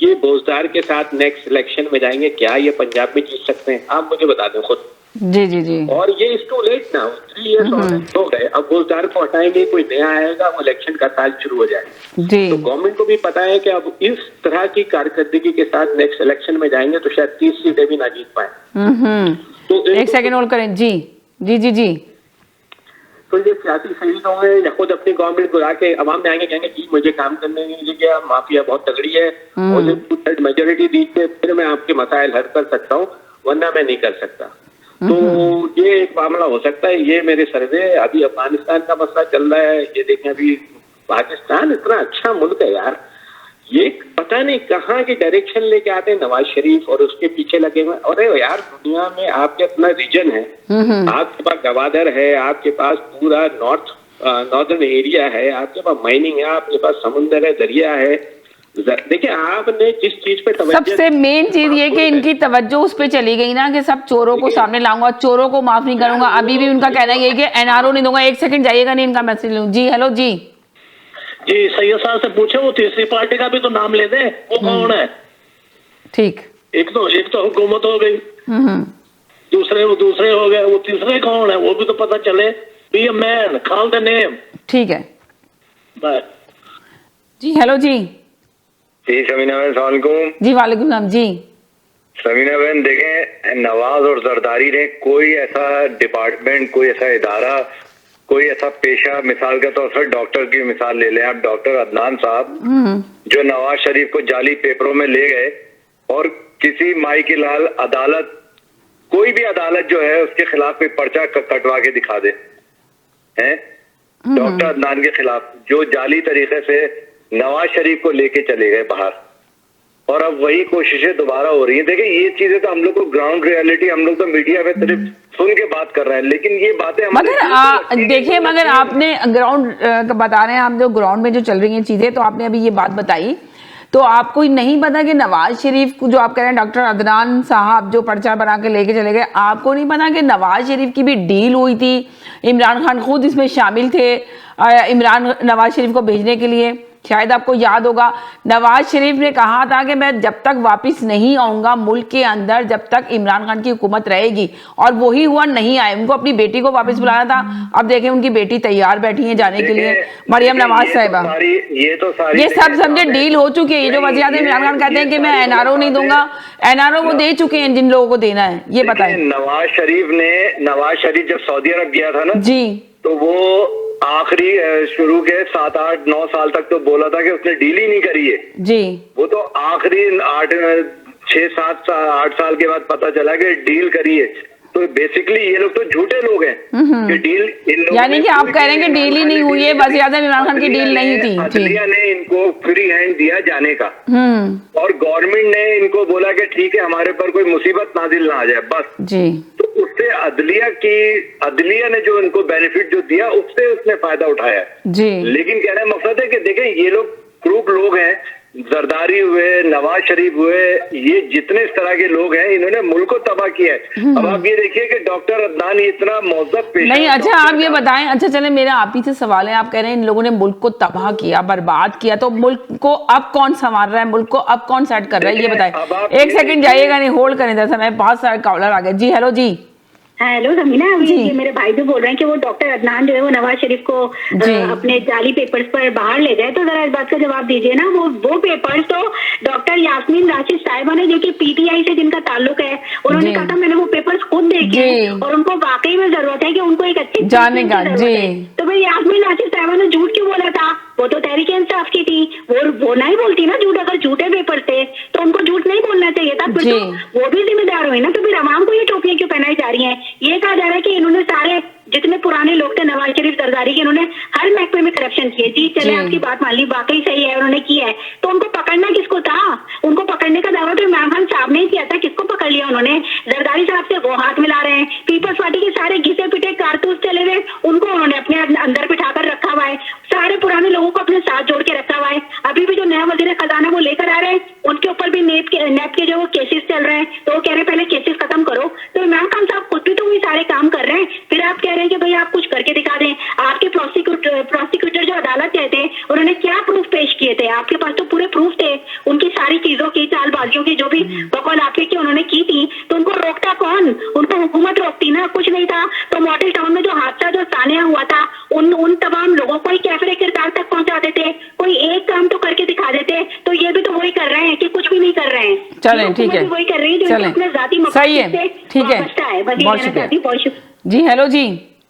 ये बोजदार के साथ नेक्स्ट इलेक्शन में जाएंगे, क्या ये पंजाब में जीत सकते हैं? आप मुझे बता दें खुद। जी जी जी। और ये इज टू लेट ना, 3 इयर्स हो गए। अब बोजदार को हटाएंगे, कोई नया आएगा, वो इलेक्शन का साल शुरू हो जाए। तो गवर्नमेंट को भी पता है कि अब इस तरह की कारकर्दगी के साथ नेक्स्ट इलेक्शन में जाएंगे तो शायद 30 सीटें भी ना जीत पाए। तो एक सेकंड होल्ड करें जी जी जी जी। तो ये सियासी शहीद होंगे या खुद अपनी गवर्नमेंट बुला के अवाम में आएंगे, कहेंगे जी मुझे काम करने नहीं दीजिए, माफिया बहुत तगड़ी है, मुझे मेजोरिटी दीजिए, फिर मैं आपके मसाइल हल कर सकता हूँ, वरना मैं नहीं कर सकता। तो ये एक मामला हो सकता है। ये मेरे सर्वे अभी अफगानिस्तान का मसला चल रहा है। ये देखें अभी पाकिस्तान इतना अच्छा मुल्क है यार, ये पता नहीं कहाँ की डायरेक्शन लेके आते हैं नवाज शरीफ और उसके पीछे लगे हुए। अरे यार दुनिया में आपके अपना रीजन है, आपके पास गवादर है, आपके पास पूरा नॉर्दर्न एरिया है, आपके पास माइनिंग है, आपके पास समुंदर है, दरिया है। देखिए आपने जिस चीज पे सबसे मेन चीज ये कि इनकी तवज्जो उस पे चली गई ना कि सब चोरों को सामने लाऊंगा, चोरों को माफ नहीं करूंगा। अभी भी उनका कहना है कि एनआरओ नहीं दूंगा। एक सेकंड जाइएगा नहीं, इनका मैसेज लूं जी। हेलो जी जी, सैयद साहब से पूछे वो तीसरी पार्टी का भी तो नाम ले दे, वो कौन है? ठीक, एक तो हुकूमत हो गई, दूसरे हो गए, वो तीसरे कौन है वो भी तो पता चले। Be a man, call the name. ठीक है बाय जी। हेलो जी जी समीना बहन, सलाम अलैकुम जी। वालेकुम सलाम जी। समीना बहन देखें, नवाज और जरदारी ने कोई ऐसा डिपार्टमेंट, कोई ऐसा इदारा, कोई ऐसा पेशा, मिसाल के तौर पर डॉक्टर की मिसाल ले लें आप, डॉक्टर अदनान साहब जो नवाज शरीफ को जाली पेपरों में ले गए और किसी माई की लाल अदालत, कोई भी अदालत जो है उसके खिलाफ कोई पर्चा कटवा के दिखा दे हैं डॉक्टर अदनान के खिलाफ, जो जाली तरीके से नवाज शरीफ को लेके चले गए बाहर, और अब वही कोशिशें दोबारा हो रही हैं। देखिए ये चीजें तो हम लोग को ग्राउंड रियलिटी, हम लोग तो मीडिया में सिर्फ सुन के बात कर रहे हैं, लेकिन ये बातें मगर देखिए, मगर आपने ग्राउंड बता रहे हैं, हम जो ग्राउंड में जो चल रही हैं चीजें, तो आपने अभी ये बात बताई, तो आपको नहीं पता कि नवाज शरीफ को जो आप कह रहे हैं डॉक्टर अदनान साहब जो पर्चा बना के लेके चले गए, आपको नहीं पता कि नवाज शरीफ की भी डील हुई थी, इमरान खान खुद इसमें शामिल थे नवाज शरीफ को भेजने के लिए। शायद आपको याद होगा नवाज शरीफ ने कहा था कि मैं जब तक वापस नहीं आऊंगा मुल्क के अंदर, जब तक इमरान खान की हुकूमत रहेगी, और वही हुआ, नहीं आए। उनको अपनी बेटी को वापस बुलाना था। अब देखें उनकी बेटी तैयार बैठी है जाने के लिए, मरियम नवाज साहिबा। ये सब समझे डील हो चुकी है। ये जो वज़ीर आज़म इमरान खान कहते हैं कि मैं एनआरओ नहीं दूंगा, एनआरओ वो दे चुके हैं जिन लोगों को देना है। ये बताएं। नवाज शरीफ जब सऊदी अरब गया था ना जी, तो वो आखिरी शुरू के 7, 8, 9 साल तक तो बोला था कि उसने डील ही नहीं करी है जी। वो तो आखिरी 6, 7, 8 साल के बाद पता चला कि डील करी है। तो बेसिकली ये लोग तो झूठे लोग हैं कि डील इन लोगों, यानी कि आप कह रहे हैं कि डील ही नहीं हुई है, वज़ीर आज़म इमरान खान की डील नहीं थी। अदलिया ने इनको फ्री हैंड दिया जाने का, और गवर्नमेंट ने इनको बोला कि ठीक है हमारे पर कोई मुसीबत नाजिल ना आ जाए बस जी। तो उससे अदलिया ने जो इनको बेनिफिट जो दिया उससे उसने फायदा उठाया जी। लेकिन कहने का मकसद है कि देखें ये लोग क्रूप लोग हैं, जरदारी हुए, नवाज शरीफ हुए, ये जितने इस तरह के लोग हैं इन्होंने मुल्क को तबाह किया है। अब आप ये देखिए कि डॉक्टर अदनान इतना मौजूद पेश नहीं। अच्छा आप ये बताएं, अच्छा चले मेरा आप ही से सवाल है, आप कह रहे हैं इन लोगों ने मुल्क को तबाह किया, बर्बाद किया, तो मुल्क को अब कौन संवार रहा है, मुल्क को अब कौन सेट कर रहा है, ये बताएं। एक सेकंड जाइएगा नहीं, होल्ड करें जैसा, मैं बहुत सारे कॉलर आ गए। जी हेलो जी। हेलो समीना, ये मेरे भाई भी बोल रहे हैं कि वो डॉक्टर अदनान जो है वो नवाज शरीफ को अपने जाली पेपर्स पर बाहर ले गए, तो जरा इस बात का जवाब दीजिए ना। वो पेपर्स तो डॉक्टर यास्मीन राशिद साहिबा ने, जो कि पीटीआई से जिनका ताल्लुक है, उन्होंने कहा था मैंने वो पेपर्स खुद देखे और उनको वाकई में जरूरत है कि उनको एक अच्छी जाने का जी। तो भाई यास्मीन राशिद साहिबा ने झूठ क्यों बोला था? वो तो तहरीक इंसाफ की थी, वो नहीं बोलती ना झूठ। अगर झूठे पेपर थे तो उनको झूठ नहीं बोलना चाहिए था, फिर तो वो भी जिम्मेदार हुई ना। तो फिर आवाम को ये टोपियां क्यों पहनाई जा रही हैं? ये कहा जा रहा है कि इन्होंने सारे जितने पुराने लोग थे नवाज शरीफ जरदारी के, इन्होंने हर महकमे में करप्शन किए। जी चले, आपकी बात मान ली, वाकई सही है उन्होंने किया है, तो उनको पकड़ना किसको था? उनको पकड़ने का दावा तो इमरान खान साहब ने किया था। किसको पकड़ लिया उन्होंने? जरदारी साहब से वो हाथ मिला रहे हैं, पीपल्स पार्टी के सारे घिसे पिटे कारतूस चले गए, उनको उन्होंने अपने अंदर बिठाकर रखा हुआ है, सारे पुराने लोगों को अपने साथ जोड़ के रखा हुआ है। अभी भी जो नया वजीर खजाना वो लेकर आ रहे हैं, उनके ऊपर भी नेप के जो केसेस चल रहे हैं, तो वो कह रहे हैं पहले केसेस खत्म करो। तो इमरान खान साहब खुद भी तो वही सारे काम कर रहे हैं, फिर आप कह रहे हैं कि भाई आप कुछ करके दिखा दें। आपके प्रोसिक्यूटर जो अदालत गए थे, उन्होंने क्या प्रूफ पेश किए थे? आपके पास तो पूरे प्रूफ थे उनकी सारी चीजों की, चालबाजियों की, जो भी बकौल आपके की उन्होंने की थी। तो उनको रोकता कौन? उनको हुकूमत रोकती ना, कुछ नहीं था। तो मॉडल टाउन में जो हादसा जो सानिया हुआ था, उन तमाम लोगों को कैफरे किरदार तक पहुंचा देते, कोई एक काम तो करके दिखा देते। तो ये भी तो वही कर रहे हैं कि कुछ भी नहीं कर रहे हैं। चलें ठीक है, वही कर रही है जो अपने जाती सही है, ठीक है, बहुत शुक्रिया जी। हेलो जी।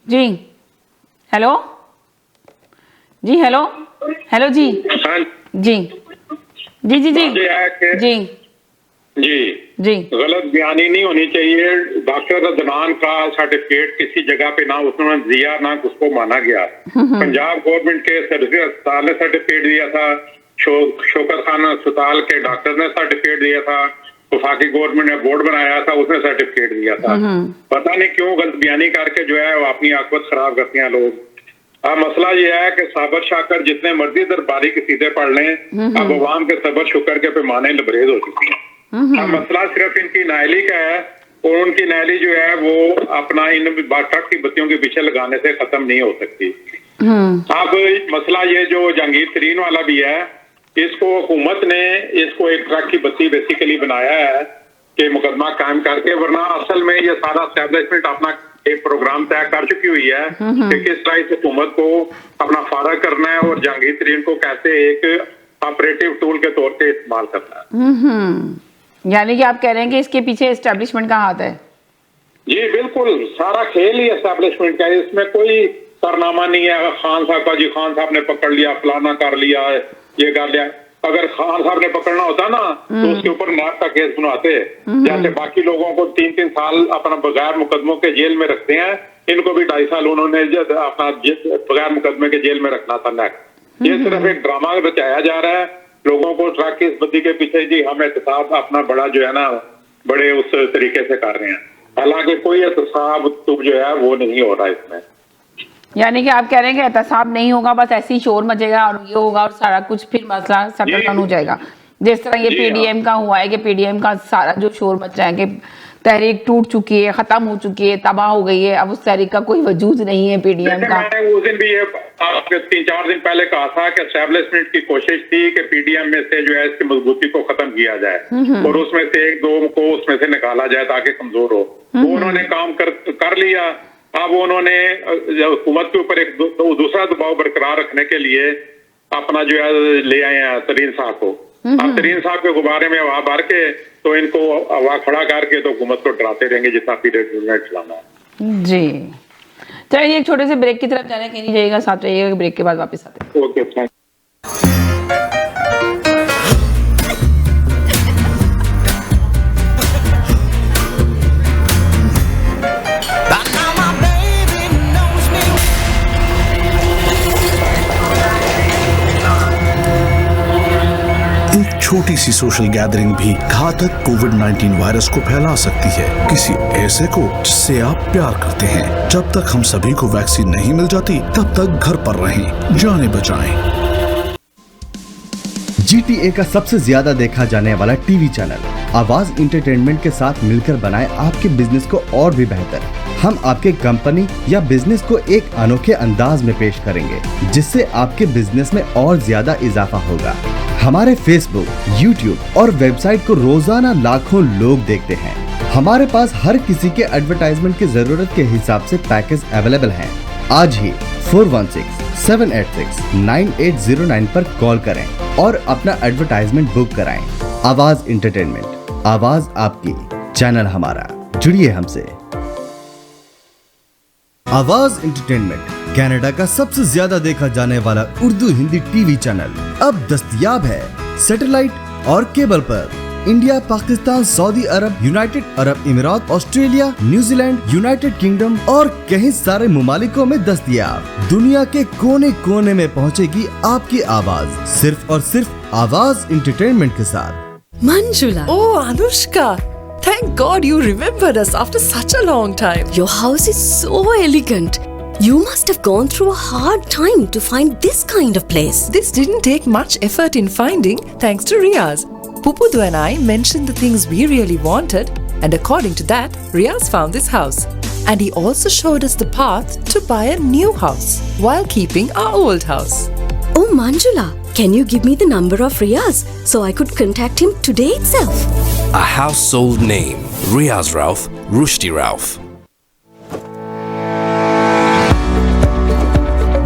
जी हेलो जी। हेलो हेलो जी। जी जी जी जी जी जी जी। गलत बयानी नहीं होनी चाहिए। डॉक्टर अदनान का सर्टिफिकेट किसी जगह पे ना उसने दिया ना उसको माना गया। पंजाब गवर्नमेंट के सर्विस अस्पताल ने सर्टिफिकेट दिया था, शौकत खान अस्पताल के डॉक्टर ने सर्टिफिकेट दिया था, वफाकी गवर्नमेंट ने बोर्ड बनाया था उसने सर्टिफिकेट दिया था। पता नहीं क्यों गलत बयानी करके जो है वो अपनी आकबत खराब करते हैं लोग। अब मसला ये है कि साबर शाकर जितने मर्जी दरबारी के सीधे पढ़ लें, अब अवाम के सबर शुक्र के पैमाने लबरेज हो चुकी हैं। अब मसला सिर्फ इनकी नायली का है, और उनकी नायली जो है वो अपना इन ट्रक की बत्तियों के पीछे लगाने से खत्म नहीं हो सकती। अब मसला ये जो जहांगीर तरीन वाला भी है, इसको हुकूमत ने इसको एक ट्रक की बत्ती बेसिकली बनाया है कि मुकदमा कायम करके, वरना असल में ये सारा एस्टेब्लिशमेंट अपना एक प्रोग्राम तय कर चुकी हुई है कि किस तरह से हुकूमत को अपना फारग करना है और जहांगीर तरीन को कैसे एक ऑपरेटिव टूल के तौर पे इस्तेमाल करना है। यानी कि आप कह रहे हैं कि इसके पीछे एस्टेब्लिशमेंट का हाथ है? जी बिल्कुल, सारा खेल ही एस्टेब्लिशमेंट का है, इसमें कोई कारनामा नहीं है। खान साहब का जी खान साहब ने पकड़ लिया, फलाना कर लिया, ये कर लिया। अगर खान साहब ने पकड़ना होता ना तो उसके ऊपर नाक का केस बनाते, जैसे बाकी लोगों को 3-3 साल अपना बगैर मुकदमों के जेल में रखते हैं, इनको भी 2.5 साल उन्होंने अपना बगैर मुकदमे के जेल में रखना था नेक। ये सिर्फ एक ड्रामा रचाया जा रहा है लोगों को ट्रक की इस बत्ती के पीछे जी हम एहतसाब अपना बड़ा जो है ना बड़े उस तरीके से कर रहे हैं, हालांकि कोई एहतसाब जो है वो नहीं हो रहा इसमें। यानी कि आप कह रहे हैं कि एहतसाब नहीं होगा, बस ऐसे ही शोर मचेगा और ये होगा और सारा कुछ फिर मसला सेटल डाउन हो जाएगा। जिस तरह ये पीडीएम का हुआ है कि पीडीएम का सारा जो शोर मचा है कि तहरीक टूट चुकी है, खत्म हो चुकी है, तबाह हो गई है, अब उस तहरीक का कोई वजूद नहीं है पीडीएम का। मैंने उस दिन भी ये 3-4 दिन पहले कहा था कि एस्टेब्लिशमेंट की कोशिश थी कि पीडीएम में से जो है इसकी मजबूती को खत्म किया जाए और उसमें से 1-2 को उसमें से निकाला जाए ताकि कमजोर हो। वो उन्होंने काम कर लिया। अब उन्होंने हुकूमत के ऊपर एक दूसरा दबाव बरकरार रखने के लिए अपना जो है ले आए हैं तरीन साहब को। अब तरीन साहब के गुब्बारे में हवा भर के तो इनको हवा खड़ा करके तो हुकूमत को डराते रहेंगे जितना पीरियड चलाना है। जी चलिए एक छोटे से ब्रेक की तरफ जाने, कहीं नहीं जाइएगा, साथ रहिएगा, ब्रेक के बाद वापस आते हैं। ओके थैंक छोटी सी सोशल गैदरिंग भी घातक कोविड-19 वायरस को फैला सकती है, किसी ऐसे को जिससे आप प्यार करते हैं। जब तक हम सभी को वैक्सीन नहीं मिल जाती तब तक घर पर रहें, जाने बचाएं। GTA का सबसे ज्यादा देखा जाने वाला टीवी चैनल आवाज इंटरटेनमेंट के साथ मिलकर बनाए आपके बिजनेस को और भी बेहतर। हम आपके कंपनी या बिजनेस को एक अनोखे अंदाज में पेश करेंगे जिससे आपके बिजनेस में और ज्यादा इजाफा होगा। हमारे फेसबुक, यूट्यूब और वेबसाइट को रोजाना लाखों लोग देखते हैं। हमारे पास हर किसी के एडवर्टाइजमेंट की जरूरत के हिसाब से पैकेज अवेलेबल हैं। आज ही 4167869809 पर कॉल करें और अपना एडवर्टाइजमेंट बुक कराएं। आवाज इंटरटेनमेंट, आवाज आपकी, चैनल हमारा, जुड़िए हमसे। आवाज इंटरटेनमेंट कनाडा का सबसे ज्यादा देखा जाने वाला उर्दू हिंदी टीवी चैनल अब दस्तयाब है सैटेलाइट और केबल पर। India, Pakistan, Saudi Arab, United Arab Emirates, Australia, New Zealand, United Kingdom और कई सारे ममालिकों में दस्तयाब। दुनिया के कोने कोने में पहुंचेगी आपकी आवाज, सिर्फ और सिर्फ आवाज इंटरटेनमेंट के साथ। Manjula. Oh, Anushka. Thank God you remembered us after such a long time. Your house is so elegant. You must have gone through a hard time to find this kind of place. This didn't take much effort in finding thanks to Riaz. Pupudu and I mentioned the things we really wanted, and according to that, Riaz found this house. And he also showed us the path to buy a new house while keeping our old house. Oh, Manjula, can you give me the number of Riaz so I could contact him today itself? A household name, Riaz Rauf, Rushdi Rauf.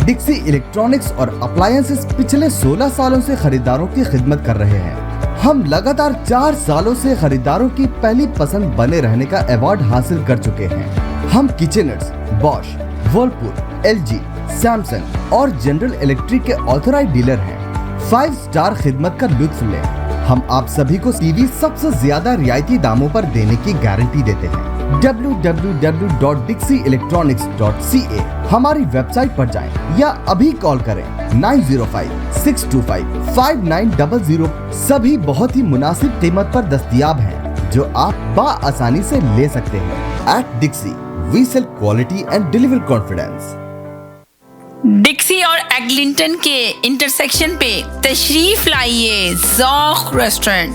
Dixie electronics और appliances पिछले 16 सालों से खरीदारों की खिदमत कर रहे हैं। हम लगातार 4 सालों से खरीदारों की पहली पसंद बने रहने का अवार्ड हासिल कर चुके हैं। हम किचनर्स, बॉश, वर्लपूल, LG, सैमसंग और जनरल इलेक्ट्रिक के ऑथराइज्ड डीलर हैं। 5 स्टार खिदमत का लुत्फ लें। हम आप सभी को टीवी सबसे ज्यादा रियायती दामों पर देने की गारंटी देते हैं। www.dixieelectronics.ca हमारी वेबसाइट पर जाएं या अभी कॉल करें 9056255900। सभी बहुत ही मुनासिब कीमत पर दस्तयाब हैं जो आप बाआसानी से ले सकते हैं। At Dixie, we sell quality and deliver confidence. डिक्सी और एग्लिंटन के इंटरसेक्शन पे तशरीफ लाइए ज़ौक़ रेस्टोरेंट।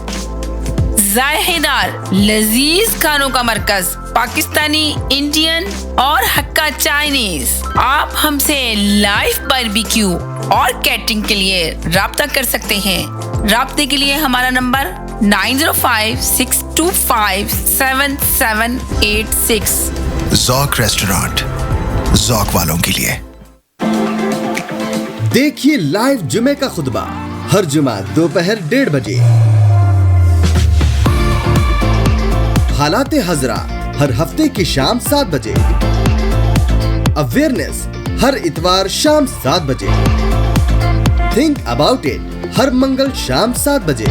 जायकेदार लजीज खानों का मरकज, पाकिस्तानी, इंडियन और हक्का चाइनीज। आप हमसे लाइव बारबेक्यू और कैटरिंग के लिए राब्ता कर सकते हैं। राब्ते के लिए हमारा नंबर 9056257786। ज़ौक़ रेस्टोरेंट, ज़ौक़ वालों के लिए। देखिए लाइव जुमे का खुतबा हर जुमा दोपहर 1:30 बजे। हालाते हजरा हर हफ्ते की शाम 7 बजे। अवेयरनेस हर इतवार शाम 7 बजे। थिंक अबाउट इट हर मंगल शाम 7 बजे।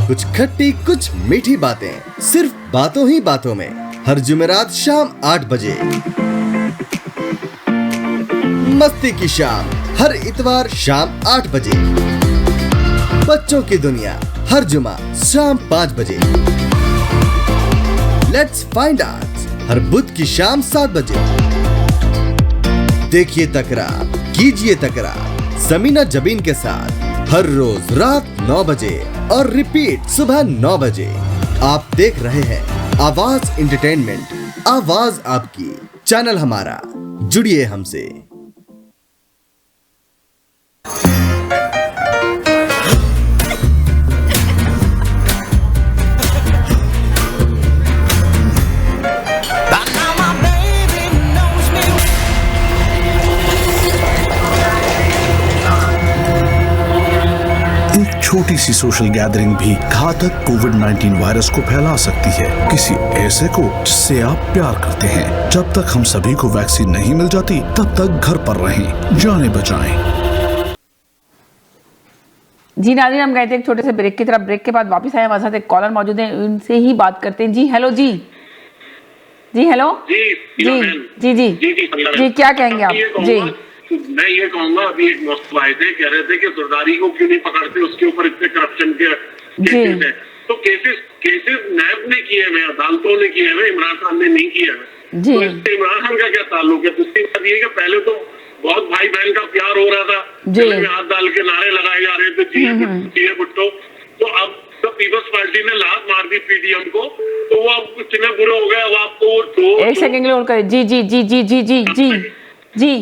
कुछ खट्टी कुछ मीठी बातें सिर्फ बातों ही बातों में हर जुमेरात शाम 8 बजे। मस्ती की शाम हर इतवार शाम 8 बजे। बच्चों की दुनिया हर जुमा शाम 5 बजे। लेट्स फाइंड आउट हर बुध की शाम 7 बजे। देखिए तकरार, कीजिए तकरार समीना जबीन के साथ हर रोज रात 9 बजे और रिपीट सुबह 9 बजे। आप देख रहे हैं आवाज इंटरटेनमेंट, आवाज आपकी, चैनल हमारा, जुड़िए हमसे। छोटी सी सोशल गैदरिंग भी घातक कोविड-19 वायरस को फैला सकती है। किसी ऐसे को जिससे आप प्यार करते हैं। जब तक हम सभी को वैक्सीन नहीं मिल जाती तब तक घर पर रहें, जाने बचाएं। जी नाज़रीन, हम गए थे एक छोटे से ब्रेक की तरफ। ब्रेक के बाद वापस आए, हमारे साथ एक कॉलर मौजूद है, उनसे ही बात करते हैं। जी हेलो जी। जी हेलो जी जी जी जी क्या कहेंगे आप? जी मैं ये कहूंगा, अभी एक मौसम आए थे, कह रहे थे कि जरदारी को क्यों नहीं पकड़ते, उसके ऊपर इतने करप्शन के केसेस हैं। तो केसेस नैब ने किए हैं, अदालतों ने किए हैं, इमरान खान ने नहीं किए हैं। तो इससे इमरान खान का क्या ताल्लुक है? दूसरी बात ये कि पहले तो बहुत भाई बहन का प्यार हो रहा था, गले में हाथ डाल के नारे लगाए जा रहे थे, जिए भुट्टो। तो अब जब पीपल्स पार्टी ने लात मार दी पीडीएम को, तो वो अब कितने बुरे हो गए। अब आपको एक सेकंड के लिए होल्ड करें। जी जी जी जी जी जी जी जी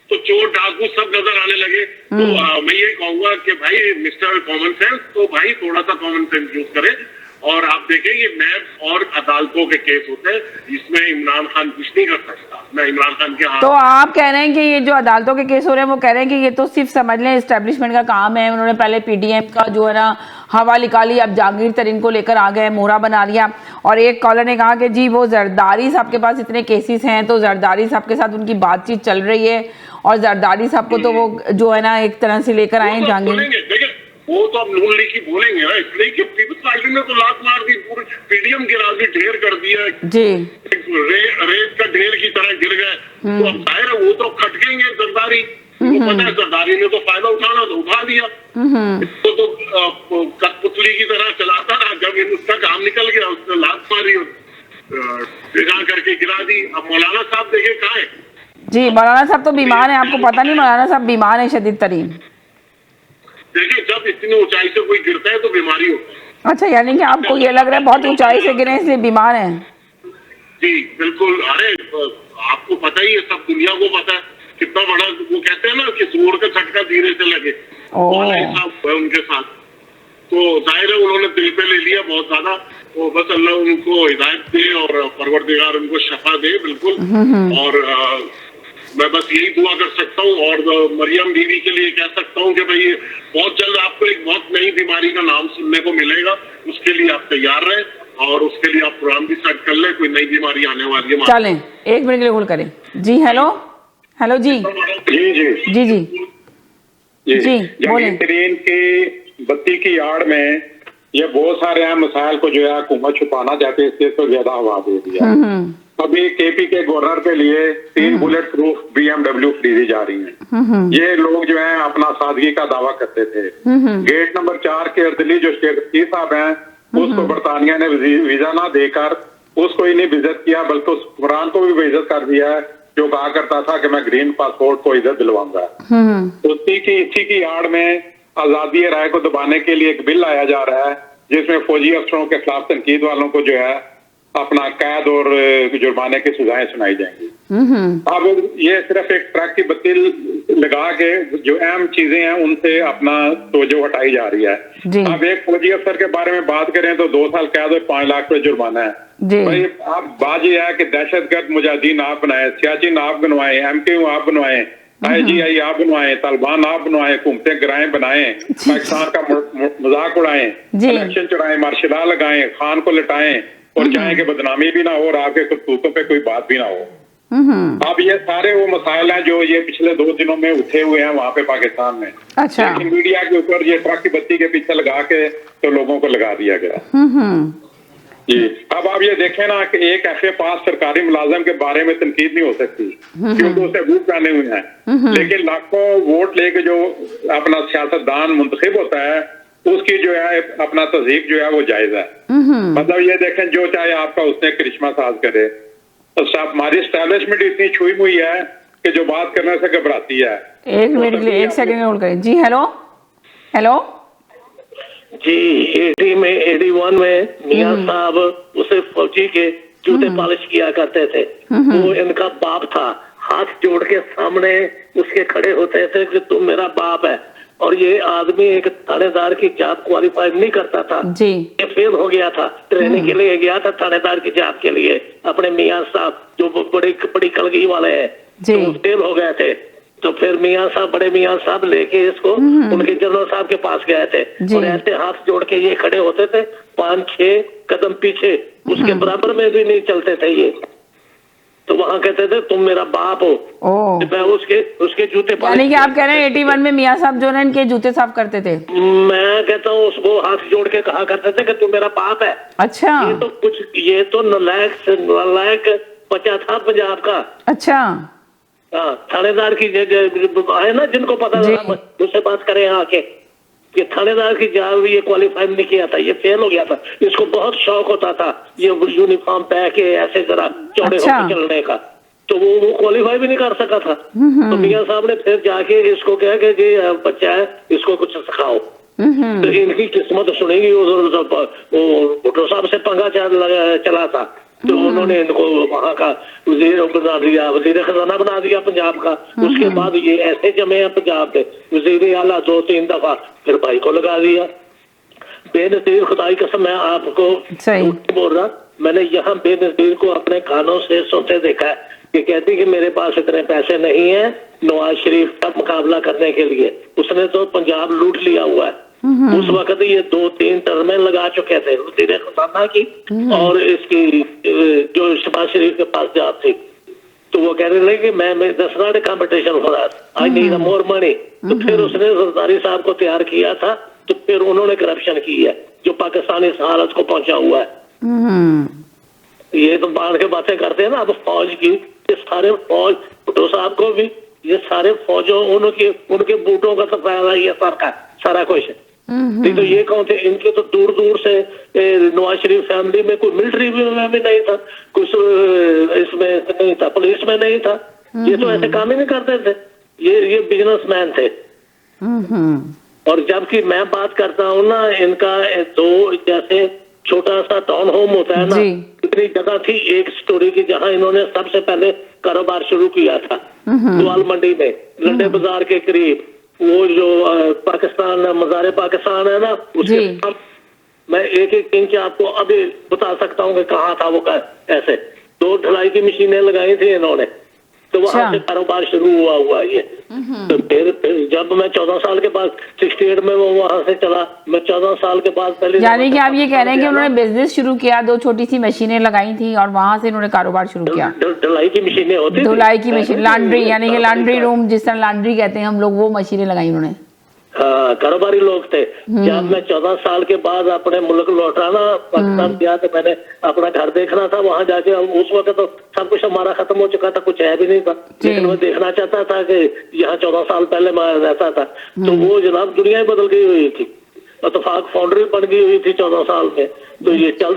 तो चोर डाकू सब नजर आने लगे। तो मैं ये कहूंगा कि भाई मिस्टर कॉमन सेंस, तो भाई थोड़ा सा कॉमन सेंस यूज करें। और आप देखें ये नैब और अदालतों के केस होते हैं, जिसमें इमरान खान कुछ नहीं कर सकता। मैं इमरान खान के हाथ। तो आप कह रहे हैं कि ये जो अदालतों के केस हो रहे हैं, वो कह रहे हैं कि ये तो सिर्फ समझ लें एस्टेब्लिशमेंट का काम है। उन्होंने पहले पीडीएम का जो है ना हवा निकाली, अब जहांगीर तरीन को लेकर आ गए, मोहरा बना लिया। और एक कॉलर ने कहा कि जी वो जरदारी साहब के पास इतने केसेस हैं, तो जरदारी साहब के साथ उनकी बातचीत चल रही है और जरदारी साहब को तो वो जो है ना एक तरह से लेकर आए जहांगीर। वो तो अब नून लीग की बोलेंगे ना, इसलिए कि पीपल्स पार्टी ने तो लात मार दी, पूरी पीडीएम गिरा दी, ढेर कर दिया जी, रेत का ढेर की तरह गिर गए। तो अब जाहिर है वो तो खटकेंगे जरदारी। तो पता है जरदारी ने तो फायदा उठाना, तो उठा दिया। इसको तो कठपुतली की तरह चलाता रहा, जब उसका काम निकल गया उसने लात मारी, भिगा करके गिरा दी। अब मौलाना साहब देखे कहाँ है? जी मौलाना साहब तो बीमार है, आपको पता नहीं? मौलाना साहब बीमार है शदीद तरीन। देखिए जब इतनी ऊंचाई से कोई गिरता है तो बीमारी होती है। अच्छा, यानी कि आपको ये लग रहा है बहुत ऊंचाई से गिरे इसलिए बीमार हैं? जी बिल्कुल। अरे आपको पता ही है, सब दुनिया को पता है कितना बड़ा, वो कहते हैं ना कि सूर का झटका धीरे से लगे, साहब है उनके साथ। तो जाहिर है उन्होंने दिल पे ले लिया बहुत ज्यादा। तो बस अल्लाह उनको हिदायत दे और परवरदिगार उनको शफा दे। बिल्कुल। और मैं बस यही दुआ कर सकता हूँ। और मरियम बीवी के लिए कह सकता हूँ कि भाई बहुत जल्द आपको एक बहुत नई बीमारी का नाम सुनने को मिलेगा, उसके लिए आप तैयार रहें और उसके लिए आप प्रोग्राम भी सेट कर लें। कोई नई बीमारी आने वाली है। चलें एक मिनट के लिए होल्ड करें। जी हेलो हेलो जी जी जी जी जी जी बोलें। तरीन की बत्ती की आड़ में ये बहुत सारे हैं मसाइल को जो है हुकूमत छुपाना चाहते, इससे तो ज्यादा हवा दे दिया। अभी केपी के गवर्नर के लिए 3 बुलेट प्रूफ BMW खरीदी जा रही हैं। ये लोग जो हैं अपना सादगी का दावा करते थे। गेट नंबर 4 के अर्दली जो शेख रशीद साहब हैं, उसको बरतानिया ने वीजा ना देकर उसको ही नहीं विजिट किया, बल्कि उस कुरान को भी विजिट कर दिया है, जो कहा करता था कि मैं ग्रीन पासपोर्ट को इज्जत दिलवाऊंगा। इसी की आड़ में आजादी राय को दबाने के लिए एक बिल लाया जा रहा है, जिसमें फौजी अफसरों के खिलाफ तनकीद वालों को जो है अपना कैद और जुर्माने की सजाएं सुनाई जाएंगी। अब ये सिर्फ एक ट्रक की बत्ती लगा के जो अहम चीजें हैं उनसे अपना तवज्जो हटाई जा रही है। अब एक फौजी अफसर के बारे में बात करें तो 2 साल कैद और 5 लाख रुपए जुर्माना है। भाई आप बात यह है कि दहशतगर्द मुजाहिदीन आप बनाए, सियाचिन आप बनवाए, MKU आप बनवाए, IGI आप बनवाए, तालिबान आप बनवाए, हुकूमतें गिराएं बनाए, पाकिस्तान का मजाक उड़ाएं, इलेक्शन चुराएं, मार्शल लॉ लगाएं, खान को लटाएं और चाहें कि बदनामी भी ना हो और आपके करतूतों पे कोई बात भी ना हो। अब ये सारे वो मसाइल हैं जो ये पिछले 2 दिनों में उठे हुए हैं वहां पे पाकिस्तान में। अच्छा। लेकिन मीडिया के ऊपर ये ट्रक की बत्ती के पीछे लगा के तो लोगों को लगा दिया गया। जी अब आप ये देखें ना कि एक FA पास सरकारी मुलाजम के बारे में तनकीद नहीं हो सकती क्योंकि उसे वोट पहने हुए हैं, लेकिन लाखों वोट लेके जो अपना सियासतदान मुंतखब होता है उसकी जो है अपना तस्दीक जो है वो जायज है। मतलब ये देखें जो चाहे आपका उसने करिश्मा साज करे, तो हमारी एस्टैब्लिशमेंट इतनी छुई मुई है कि जो बात करने से घबराती है। एक मिनट के लिए 1 सेकंड होल्ड करें। जी हेलो हेलो जी, 81 में मियां साहब उसे फौजी के जूते पॉलिश किया करते थे। वो इनका बाप था, हाथ जोड़ के सामने उसके खड़े होते थे कि तुम मेरा बाप है। और ये आदमी एक थानेदार की जॉब क्वालिफाई नहीं करता था जी, ये फेल हो गया था, ट्रेनिंग के लिए गया था थानेदार की जॉब के लिए। अपने मियां साहब जो बड़ी कलगी वाले हैं, तो फेल हो गए थे। तो फिर मियां साहब, बड़े मियां साहब लेके इसको उनके जनरल साहब के पास गए थे और ऐसे हाथ जोड़ के ये खड़े होते थे 5-6 कदम पीछे, उसके बराबर में भी नहीं चलते थे ये। तो वहां कहते थे तुम मेरा बाप हो। मैं उसके जूते, यानी कि आप कह रहे हैं 81 में मियां साहब जो है इनके जूते साफ करते थे। मैं कहता हूँ उसको हाथ जोड़ के कहा करते थे कि तू मेरा बाप है। अच्छा, ये तो नालायक से नालायक बचा था पंजाब का। अच्छा, हाँ, थानेदार की है ना, जिनको पता उससे बात करें आके कि थानेदार की जॉब ये क्वालिफाई नहीं किया था, ये फेल हो गया था। इसको बहुत शौक होता था ये यूनिफॉर्म पहन के ऐसे जरा चौड़े होकर चलने का, तो वो क्वालिफाई भी नहीं कर सका था। तो मियां साहब ने फिर जाके इसको कहा कि ये बच्चा है, इसको कुछ सिखाओ। तो इनकी किस्मत सुनेगी, भुट्टो साहब से पंगा चला था, तो उन्होंने इनको वहां का वजीर बना दिया, वजीर खजाना बना दिया पंजाब का। उसके बाद ये ऐसे जमे हैं पंजाब के वजीर आला 2-3 दफा, फिर भाई को लगा दिया। बेनजीर, खुदाई कसम मैं आपको बोल रहा, मैंने यहाँ बेनजीर को अपने कानों से सुनते देखा है कि कहती कि मेरे पास इतने पैसे नहीं है नवाज शरीफ का मुकाबला करने के लिए, उसने तो पंजाब लूट लिया हुआ है। उस वक्त ये 2-3 टर्में लगा चुके थे वजीर खजाना की और इसकी जो शहबाज शरीफ के पास जॉब थी। तो वो कह रहे थे कि मैं that's not a competition for us, I need more money. तो फिर उसने जरदारी साहब को तैयार किया था, तो फिर उन्होंने करप्शन की है जो पाकिस्तान इस हालत को पहुंचा हुआ है। ये तो बाढ़ के बातें करते हैं ना अब फौज की, ये सारे फौज भुट्टो साहब को भी, ये सारे फौजों उनके बूटों का तो फायदा ही है सारा कुछ। नहीं तो ये कौन थे, इनके तो दूर दूर से नवाज शरीफ फैमिली में कोई मिलिट्री में भी नहीं था, कुछ इसमें नहीं था, पुलिस में नहीं था, ये तो ऐसे काम ही नहीं करते थे, ये बिजनेसमैन थे। और जबकि मैं बात करता हूँ ना, इनका दो जैसे छोटा सा टाउन होम होता है ना, इतनी जगह थी एक स्टोरी की जहाँ इन्होंने सबसे पहले कारोबार शुरू किया था ग्वाल मंडी में, लंडे बाजार के करीब। वो जो पाकिस्तान मज़ारे पाकिस्तान है ना, उसके मैं एक इंच आपको अभी बता सकता हूँ कि कहाँ था वो। ऐसे 2 ढलाई की मशीनें लगाई थी इन्होंने, तो वहां से कारोबार शुरू हुआ ये। तो फिर जब मैं 14 साल के बाद 68 में वो वहां से चला, मैं 14 साल के बाद पहले। यानी कि आप ये कह रहे हैं कि उन्होंने बिजनेस शुरू किया, 2 छोटी सी मशीनें लगाई थी और वहां से उन्होंने कारोबार शुरू किया। धुलाई की मशीनें होती, धुलाई की मशीन, लॉन्ड्री, यानी कि लॉन्ड्री रूम जिस तरह लॉन्ड्री कहते हैं हम लोग, वो मशीनें लगाई उन्होंने। हाँ, कारोबारी लोग थे। जब मैं 14 साल के बाद अपने मुल्क लौटा ना, पाकिस्तान गया, तो मैंने अपना घर देखना था वहां जाके। उस वक्त तो सब कुछ हमारा खत्म हो चुका था, कुछ है भी नहीं था, लेकिन मैं देखना चाहता था कि यहाँ 14 साल पहले मैं रहता था। तो वो जनाब दुनिया ही बदल गई हुई थी, इत्तेफाक फाउंड्री बन गई हुई थी 14 साल में। तो ये चल